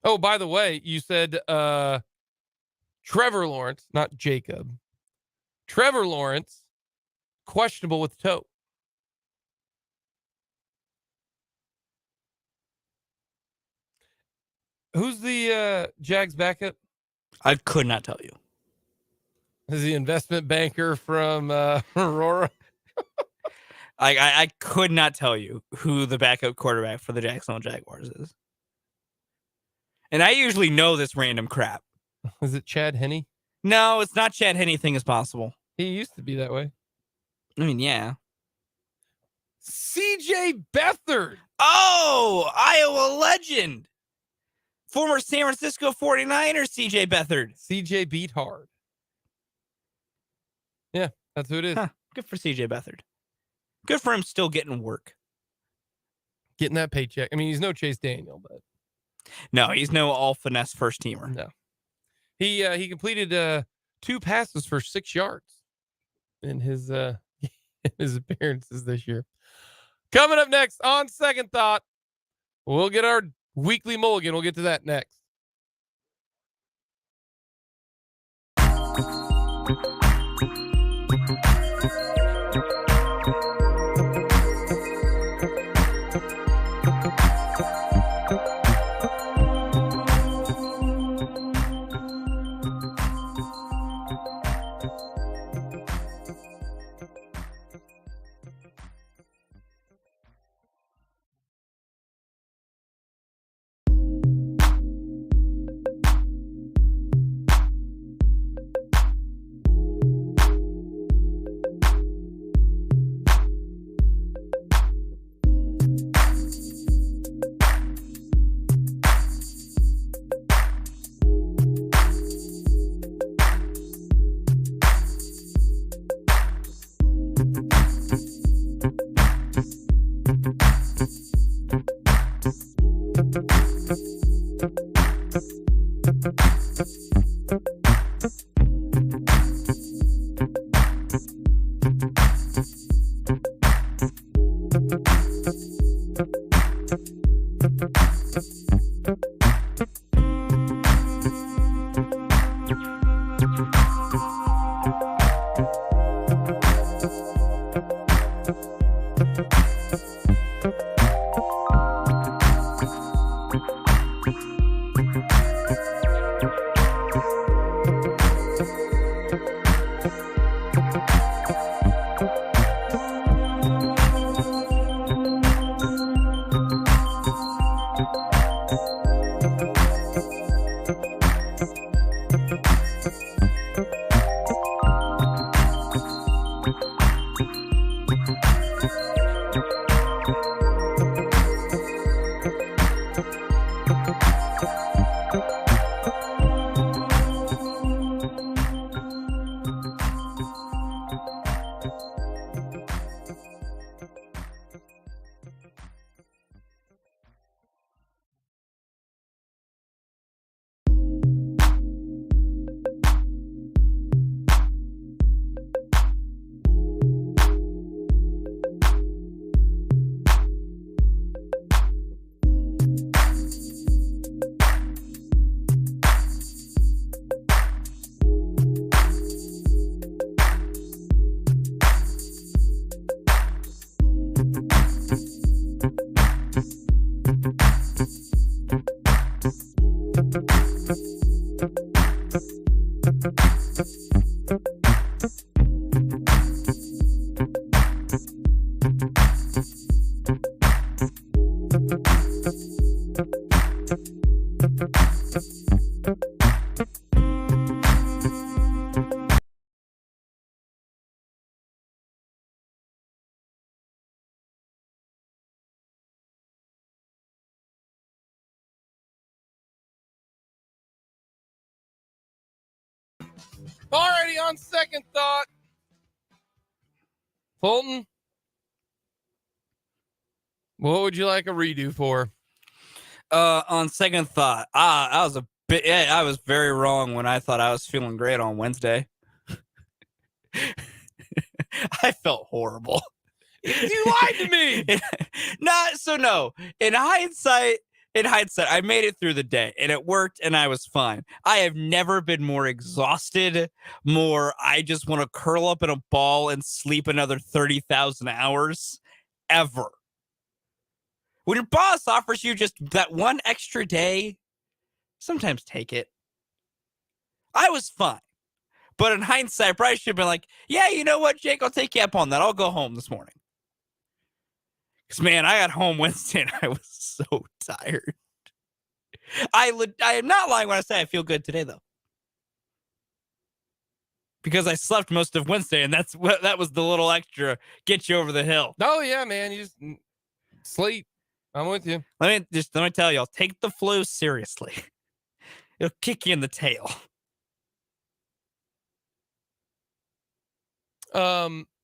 Oh, by the way, you said Trevor Lawrence, not Jacob. Trevor Lawrence, questionable with toe. Who's the Jags backup?
I could not tell you.
Is the investment banker from Aurora?
I could not tell you who the backup quarterback for the Jacksonville Jaguars is. And I usually know this random crap.
Is it Chad Henne?
No, it's not Chad Henne. Thing is possible.
He used to be that way.
I mean, yeah.
CJ Beathard.
Oh, Iowa legend. Former San Francisco 49er CJ Beathard.
CJ beat hard. Yeah, that's who it is.
Huh. Good for CJ Beathard. Good for him still getting work.
Getting that paycheck. I mean, he's no Chase Daniel, but.
No, he's no all finesse first teamer.
No. He completed 2 passes for 6 yards in his his appearances this year. Coming up next on Second Thought, we'll get our weekly mulligan. We'll get to that next. Alrighty, on second thought, Fulton, what would you like a redo for?
On second thought, I was I was very wrong when I thought I was feeling great on Wednesday. I felt horrible.
You lied to me.
No. In hindsight, I made it through the day and it worked and I was fine. I have never been more exhausted, I just want to curl up in a ball and sleep another 30,000 hours ever. When your boss offers you just that one extra day, sometimes take it. I was fine. But in hindsight, I probably should have been like, yeah, you know what, Jake, I'll take you up on that. I'll go home this morning. Because, man, I got home Wednesday and I was so tired. I am not lying when I say I feel good today, though. Because I slept most of Wednesday, and that was the little extra get you over the hill.
Oh, yeah, man. You just sleep. I'm with you.
Let me tell y'all, take the flu seriously. It'll kick you in the tail.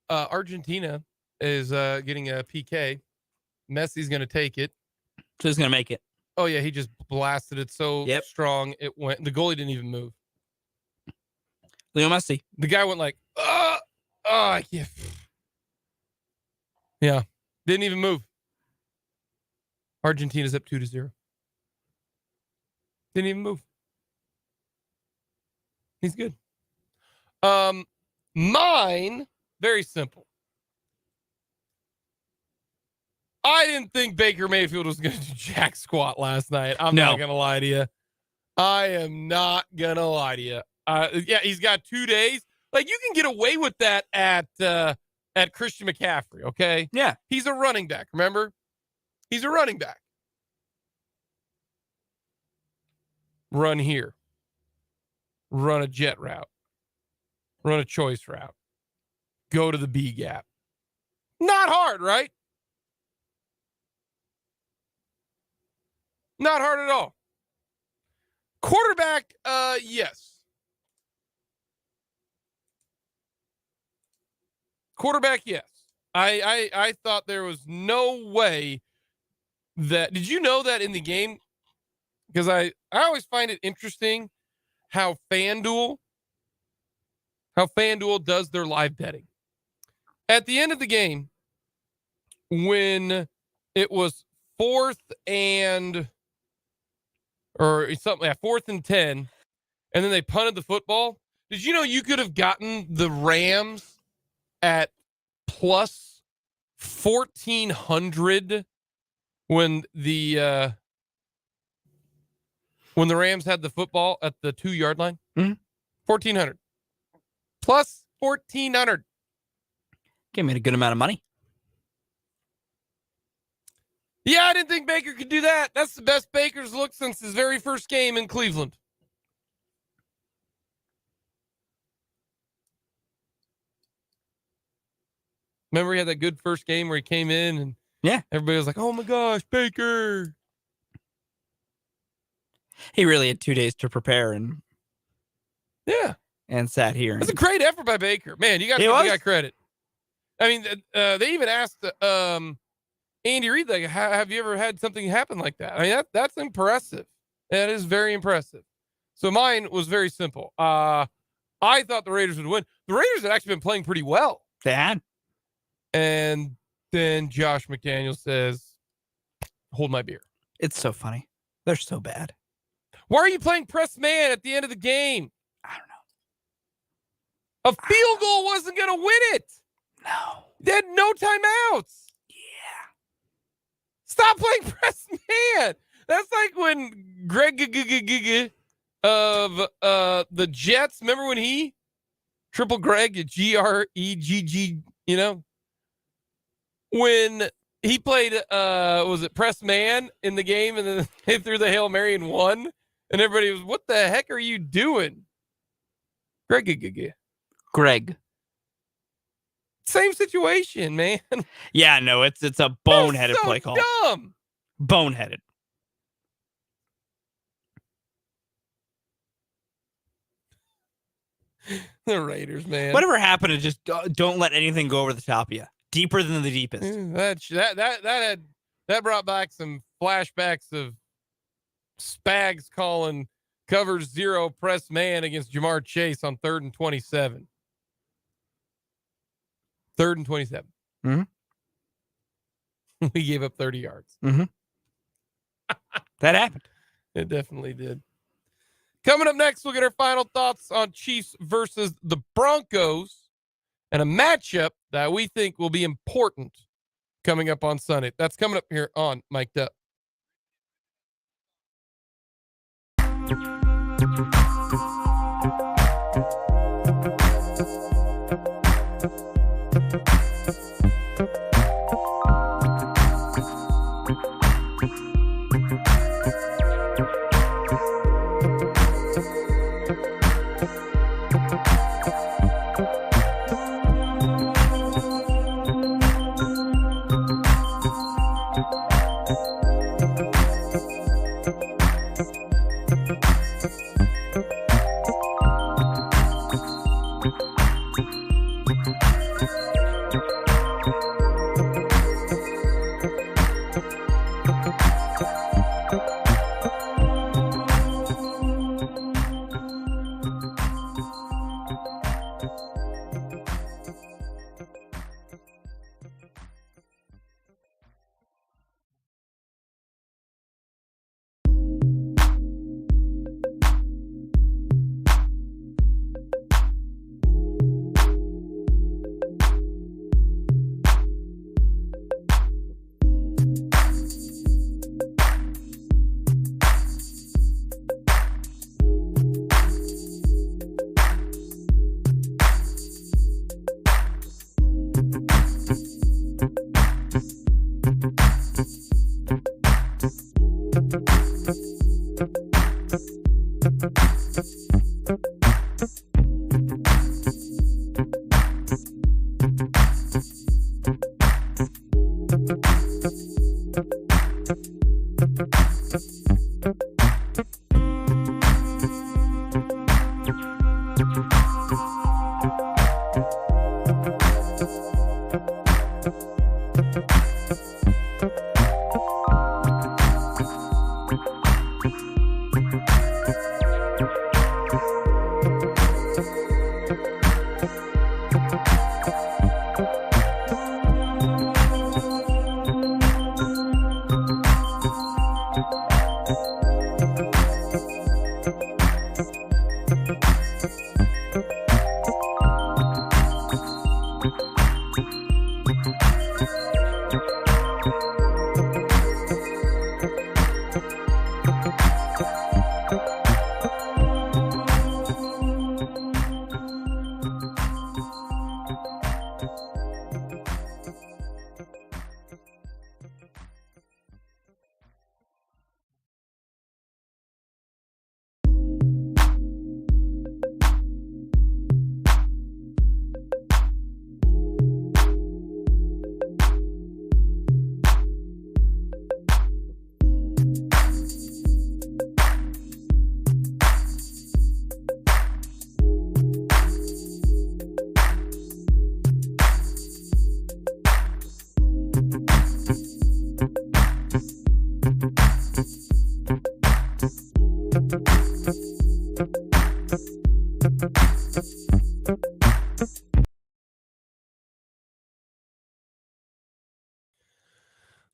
Argentina is getting a PK. Messi's going to take it.
So he's going to make it.
Oh, yeah. He just blasted it so strong. It went. The goalie didn't even move.
Leo Messi.
The guy went like, yeah. Yeah. Didn't even move. Argentina's up 2-0. Didn't even move. He's good. Mine, very simple. I didn't think Baker Mayfield was going to do jack squat last night. I'm not going to lie to you. I am not going to lie to you. Yeah, he's got 2 days. Like, you can get away with that at Christian McCaffrey, okay?
Yeah.
He's a running back, remember? He's a running back. Run here. Run a jet route. Run a choice route. Go to the B gap. Not hard, right? Not hard at all. Quarterback, yes. Quarterback, yes. I thought there was no way that. Did you know that in the game? Because I always find it interesting how FanDuel does their live betting. At the end of the game, when it was 4th and 10, and then they punted the football. Did you know you could have gotten the Rams at plus 1,400 when the Rams had the football at the 2-yard line?
Mm-hmm.
1,400. Plus 1,400.
Gave me a good amount of money.
Yeah, I didn't think Baker could do that. That's the best Baker's looked since his very first game in Cleveland. Remember he had that good first game where he came in and everybody was like, oh my gosh, Baker.
He really had 2 days to prepare and sat here.
That's a great effort by Baker. Man, you got to give the guy credit. I mean, they even asked Andy Reid, like, have you ever had something happen like that? I mean, that's impressive. That is very impressive. So mine was very simple. I thought the Raiders would win. The Raiders had actually been playing pretty well.
They had.
And then Josh McDaniels says, hold my beer.
It's so funny. They're so bad.
Why are you playing press man at the end of the game?
I don't know.
A field goal wasn't going to win it.
No.
They had no timeouts.
Yeah.
Stop playing press man. That's like when Greg of the Jets, remember when he triple Greg, Gregg, you know, when he played was it press man in the game and then they threw the Hail Mary and won, and everybody was, what the heck are you doing?
Greg.
Same situation, man.
Yeah, no, it's a boneheaded play call.
Dumb.
Boneheaded.
The Raiders, man.
Whatever happened to just don't let anything go over the top of you? Deeper than the deepest.
That brought back some flashbacks of Spags calling cover 0 press man against Jamar Chase on 3rd and 27. 3rd and 27.
Mm-hmm.
We gave up 30 yards.
Mm-hmm. That happened.
It definitely did. Coming up next, we'll get our final thoughts on Chiefs versus the Broncos and a matchup that we think will be important coming up on Sunday. That's coming up here on Mic'd Up.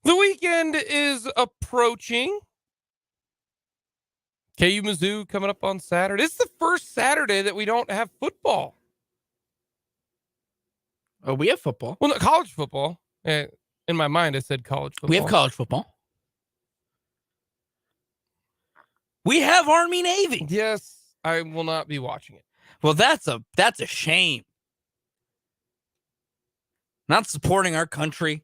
The weekend is approaching. KU Mizzou coming up on Saturday. It's the first Saturday that we don't have football.
Oh, we have football.
Well, no, college football. In my mind, I said college football.
We have college football. We have Army Navy.
Yes, I will not be watching it.
Well, that's a shame. Not supporting our country.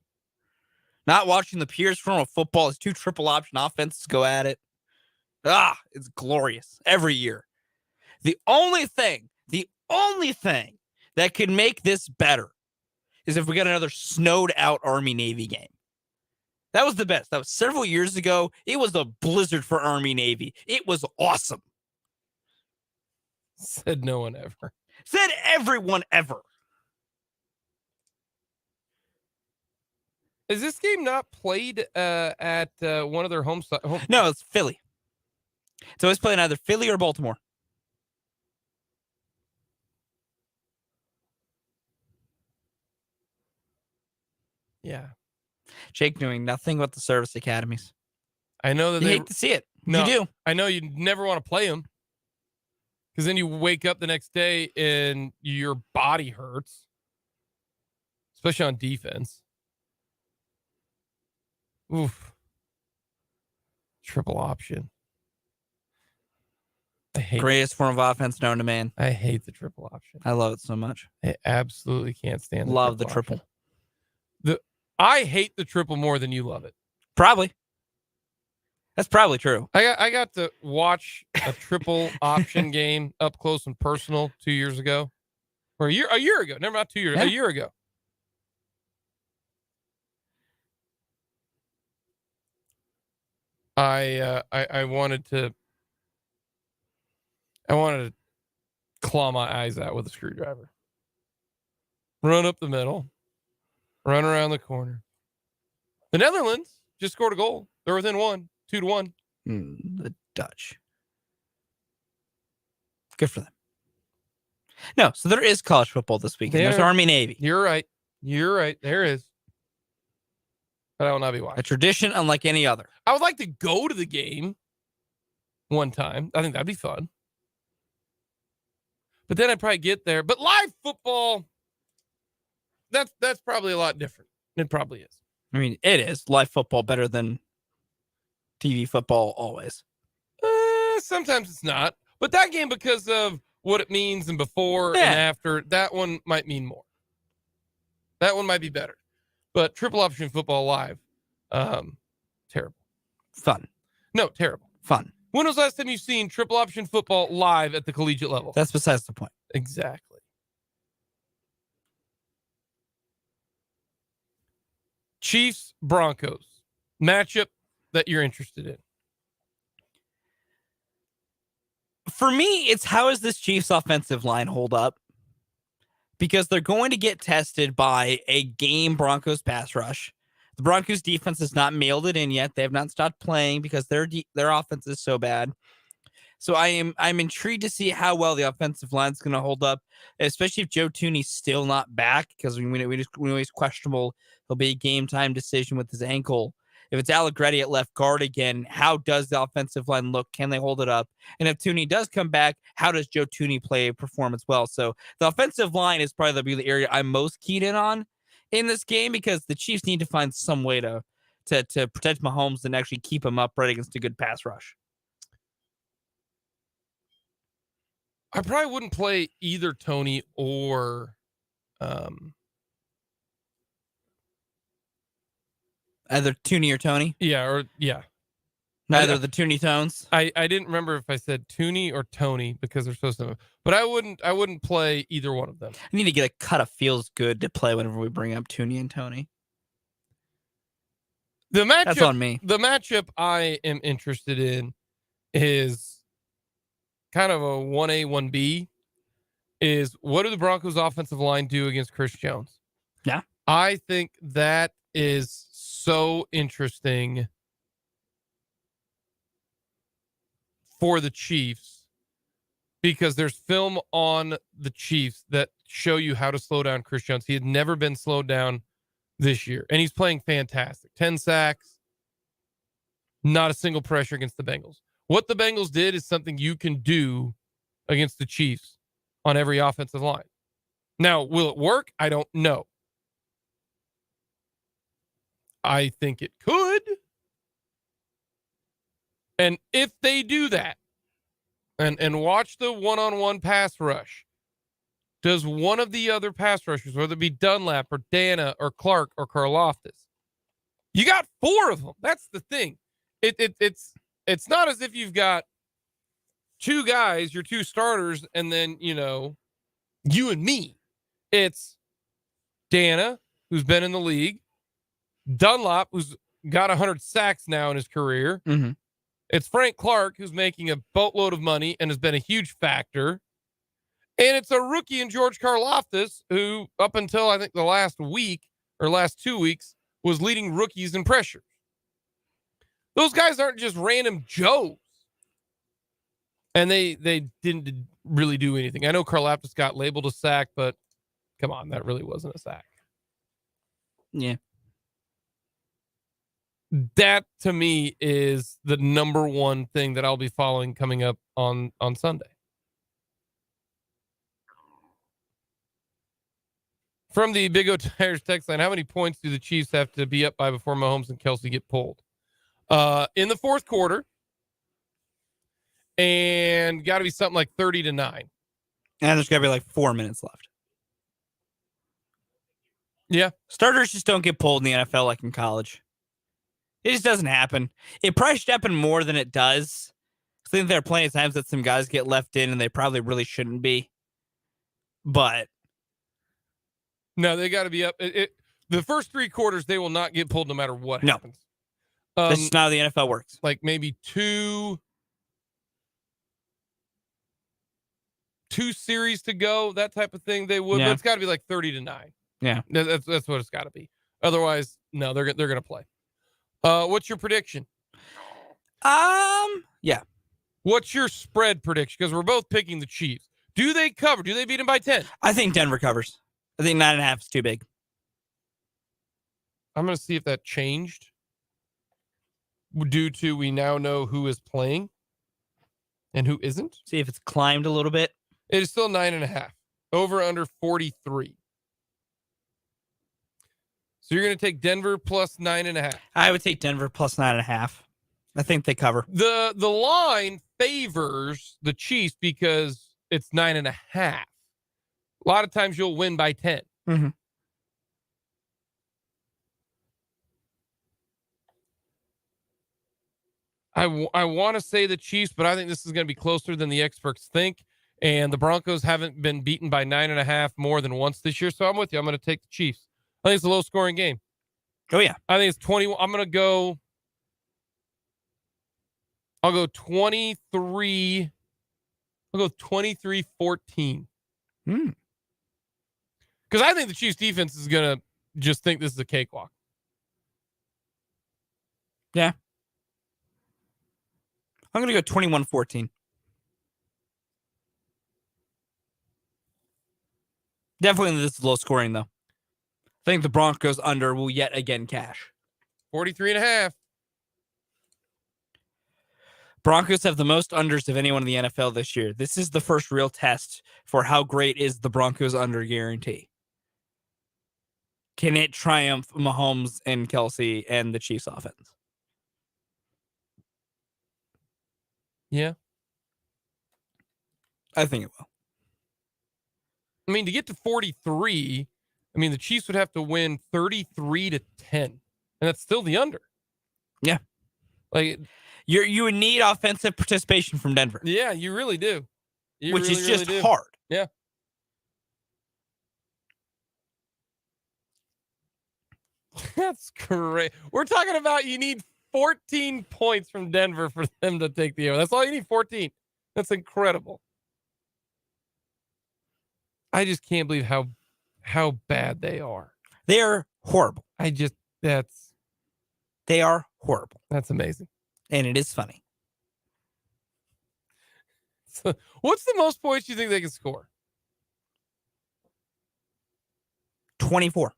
Not watching the Pierce form of football as two triple option offenses go at it. It's glorious every year. The only thing that could make this better is if we got another snowed out Army Navy game. That was the best. That was several years ago. It was a blizzard for Army Navy. It was awesome.
Said no one ever.
Said everyone ever.
Is this game not played at one of their home?
No, it's Philly. It's always playing either Philly or Baltimore.
Yeah.
Jake doing nothing but the service academies.
I know that
you hate to see it.
No,
you do.
I know you never want to play them because then you wake up the next day and your body hurts, especially on defense. Oof. Triple option. I hate
Greatest form of offense known to man.
I hate the triple option.
I love it so much.
I absolutely can't stand
the triple.
Option. I hate the triple more than you love it.
Probably. That's probably true.
I got to watch a triple option game up close and personal 2 years ago. Or a year ago. Never not 2 years.
Yeah.
A year ago. I wanted to claw my eyes out with a screwdriver. Run up the middle. Run around the corner. The Netherlands just scored a goal. They're within 2-1.
The Dutch. Good for them. No, so there is college football this weekend. There's Army Navy.
You're right. There is. But I will not be watching.
A tradition unlike any other.
I would like to go to the game one time. I think that'd be fun. But then I'd probably get there. But live football, that's probably a lot different. It probably is.
I mean, it is. Live football better than TV football always.
Sometimes it's not. But that game, because of what it means and before and after, that one might mean more. That one might be better. But triple option football live, terrible.
Fun.
No, terrible.
Fun.
When was the last time you've seen triple option football live at the collegiate level?
That's besides the point.
Exactly. Chiefs, Broncos. Matchup that you're interested in.
For me, it's how does this Chiefs offensive line hold up? Because they're going to get tested by a game Broncos pass rush. The Broncos defense has not mailed it in yet. They have not stopped playing because their offense is so bad. So I'm intrigued to see how well the offensive line is going to hold up, especially if Joe Thuney's still not back, because we know he's questionable. He'll be a game time decision with his ankle. If it's Allegretti at left guard again, how does the offensive line look? Can they hold it up? And if Thuney does come back, how does Joe Thuney perform as well? So the offensive line is probably the area I'm most keyed in on in this game, because the Chiefs need to find some way to protect Mahomes and actually keep him upright against a good pass rush.
I probably wouldn't play either Tony or
either Thuney or Tony.
Yeah.
Neither of the Thuney tones.
I didn't remember if I said Thuney or Tony because they're supposed to. But I wouldn't play either one of them.
I need to get a cut of feels good to play whenever we bring up Thuney and Tony.
The matchup,
that's on me.
The matchup I am interested in is kind of a 1A, 1B. Is what do the Broncos offensive line do against Chris Jones?
Yeah.
I think that is so interesting for the Chiefs, because there's film on the Chiefs that show you how to slow down Chris Jones. He had never been slowed down this year, and he's playing fantastic. 10 sacks, not a single pressure against the Bengals. What the Bengals did is something you can do against the Chiefs on every offensive line. Now, will it work? I don't know. I think it could. And if they do that and watch the one-on-one pass rush, does one of the other pass rushers, whether it be Dunlap or Dana or Clark or Karlaftis, you got 4 of them. That's the thing. It's not as if you've got 2 guys, your 2 starters, and then, you and me. It's Dana, who's been in the league, Dunlap, who's got 100 sacks now in his career.
Mm-hmm.
It's Frank Clark, who's making a boatload of money and has been a huge factor. And it's a rookie in George Karlaftis, who up until I think the last week or last 2 weeks was leading rookies in pressures. Those guys aren't just random Joes. And they didn't really do anything. I know Karlaftis got labeled a sack, but come on, that really wasn't a sack.
Yeah.
That, to me, is the number one thing that I'll be following coming up on Sunday. From the Big O Tires text line, how many points do the Chiefs have to be up by before Mahomes and Kelsey get pulled? In the fourth quarter, and got to be something like 30-9.
And there's got to be like 4 minutes left.
Yeah.
Starters just don't get pulled in the NFL like in college. It just doesn't happen. It probably should happen more than it does. I think there are plenty of times that some guys get left in and they probably really shouldn't be. But
no, they got to be up. The first 3 quarters, they will not get pulled no matter what happens.
That's just not how the NFL works.
Like maybe two series to go, that type of thing. They would, but it's got to be like 30-9.
Yeah,
that's what it's got to be. Otherwise, no, they're gonna play. What's your prediction?
Yeah.
What's your spread prediction? Because we're both picking the Chiefs. Do they cover? Do they beat them by 10?
I think Denver covers. I think 9.5 is too big.
I'm gonna see if that changed due to we now know who is playing and who isn't.
See if it's climbed a little bit.
It is still 9.5. Over under 43. So you're going to take Denver plus 9.5.
I would take Denver plus 9.5. I think they cover.
The line favors the Chiefs because it's 9.5. A lot of times you'll win by 10.
Mm-hmm.
I want to say the Chiefs, but I think this is going to be closer than the experts think. And the Broncos haven't been beaten by 9.5 more than once this year. So I'm with you. I'm going to take the Chiefs. I think it's a low scoring game.
Oh, yeah.
I think it's 21. I'll go 23. I'll go 23-14. Because I think the Chiefs defense is going to just think this is a cakewalk.
Yeah. I'm going to go 21-14. Definitely this is low scoring, though. I think the Broncos under will yet again cash.
43.5.
Broncos have the most unders of anyone in the NFL this year. This is the first real test for how great is the Broncos under guarantee. Can it triumph Mahomes and Kelsey and the Chiefs offense?
Yeah.
I think it will.
I mean, to get to 43, I mean, the Chiefs would have to win 33-10, and that's still the under.
Yeah.
Like
you would need offensive participation from Denver.
Yeah, you really do.
Which is just hard.
Yeah. That's great. We're talking about you need 14 points from Denver for them to take the over. That's all you need, 14. That's incredible. I just can't believe how bad they are.
They are horrible.
They
are horrible.
That's amazing.
And it is funny.
So, what's the most points you think they can score?
24.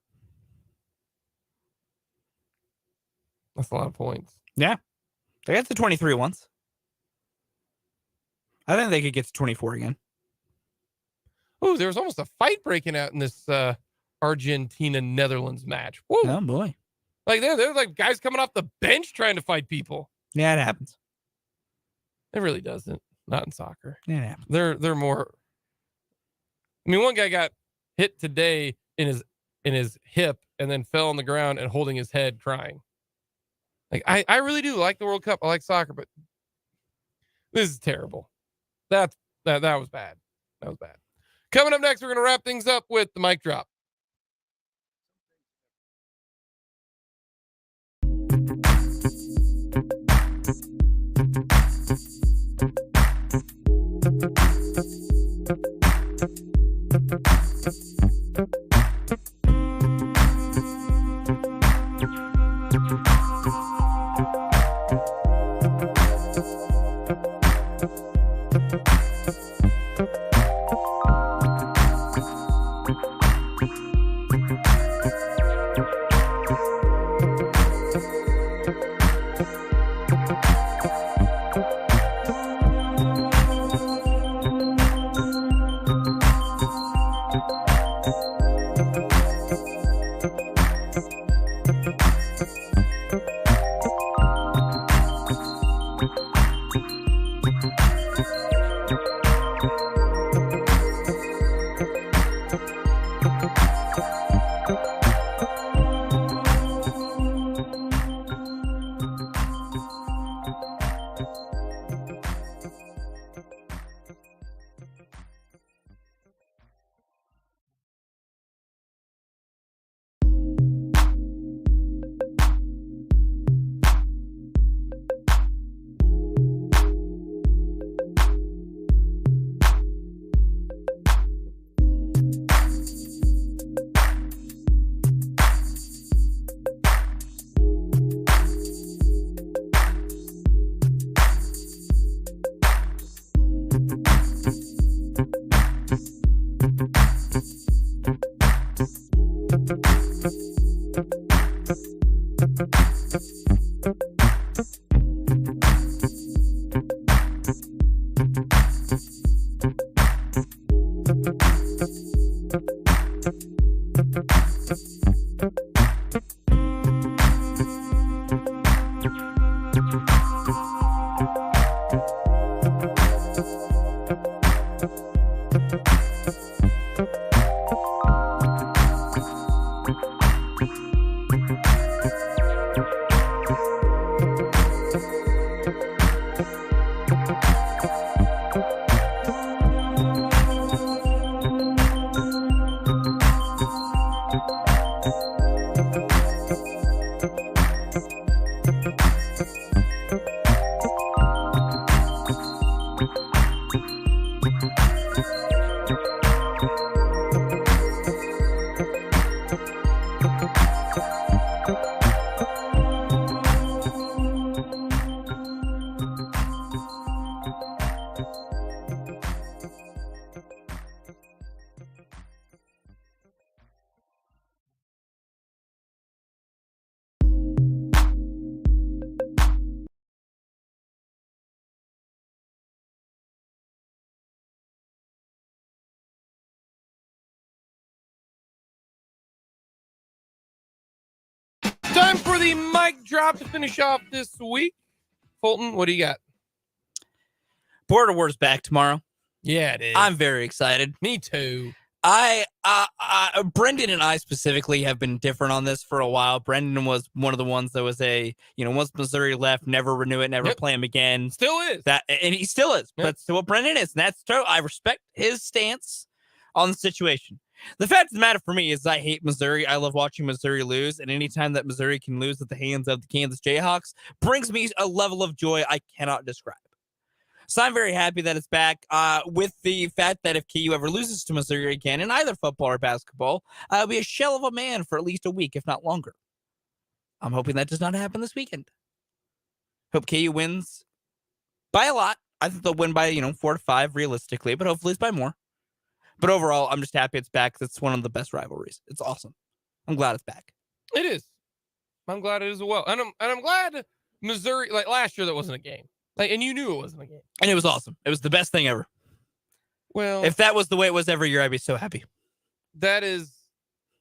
That's a lot of points.
Yeah. They got to 23 once. I think they could get to 24 again.
Oh, there was almost a fight breaking out in this Argentina-Netherlands match. Woo.
Oh, boy.
Like, they're like guys coming off the bench trying to fight people.
Yeah, it happens.
It really doesn't. Not in soccer.
Yeah, it happens.
They're more. I mean, one guy got hit today in his hip and then fell on the ground and holding his head crying. Like, I really do like the World Cup. I like soccer, but this is terrible. That was bad. That was bad. Coming up next, we're going to wrap things up with the mic drop. Time for the mic drop to finish off this week. Fulton, what do you got?
Border Wars back tomorrow.
Yeah, it is.
I'm very excited.
Me too.
Brendan and I specifically have been different on this for a while. Brendan was one of the ones that was once Missouri left, never renew it, never play him again.
Still is.
And he still is.
Yep.
That's what Brendan is. And that's true. I respect his stance on the situation. The fact of the matter for me is I hate Missouri. I love watching Missouri lose. And anytime that Missouri can lose at the hands of the Kansas Jayhawks brings me a level of joy I cannot describe. So I'm very happy that it's back, with the fact that if KU ever loses to Missouri again in either football or basketball, I'll be a shell of a man for at least a week, if not longer. I'm hoping that does not happen this weekend. Hope KU wins by a lot. I think they'll win by, 4 to 5 realistically, but hopefully it's by more. But overall, I'm just happy it's back. It's one of the best rivalries. It's awesome. I'm glad it's back.
It is. I'm glad it is as well. And I'm glad Missouri, like last year, that wasn't a game. And you knew it wasn't a game.
And it was awesome. It was the best thing ever.
Well,
if that was the way it was every year, I'd be so happy.
That is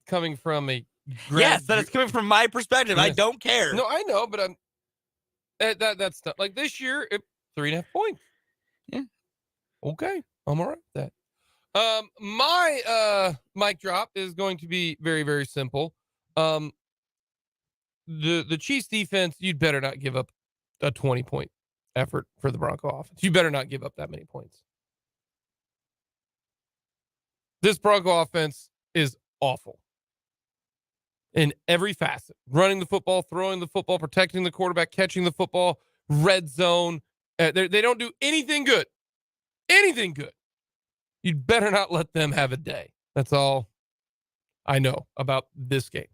coming from a...
Yes, that is coming from my perspective. Yes. I don't care.
No, I know, but that's not... Like this year, 3.5 points.
Yeah.
Okay. I'm all right with that. My mic drop is going to be very, very simple. The Chiefs defense, you'd better not give up a 20-point effort for the Bronco offense. You better not give up that many points. This Bronco offense is awful in every facet. Running the football, throwing the football, protecting the quarterback, catching the football, red zone. They don't do anything good. Anything good. You'd better not let them have a day. That's all I know about this game.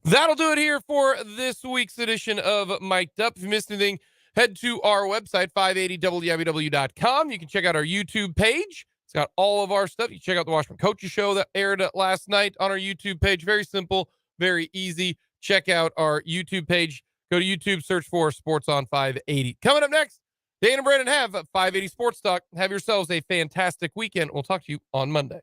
That'll do it here for this week's edition of Mic'd Up. If you missed anything, head to our website, 580www.com. You can check out our YouTube page. It's got all of our stuff. You can check out the Washburn Coaches Show that aired last night on our YouTube page. Very simple, very easy. Check out our YouTube page. Go to YouTube, search for Sports on 580. Coming up next, Dane and Brandon have 580 Sports Talk. Have yourselves a fantastic weekend. We'll talk to you on Monday.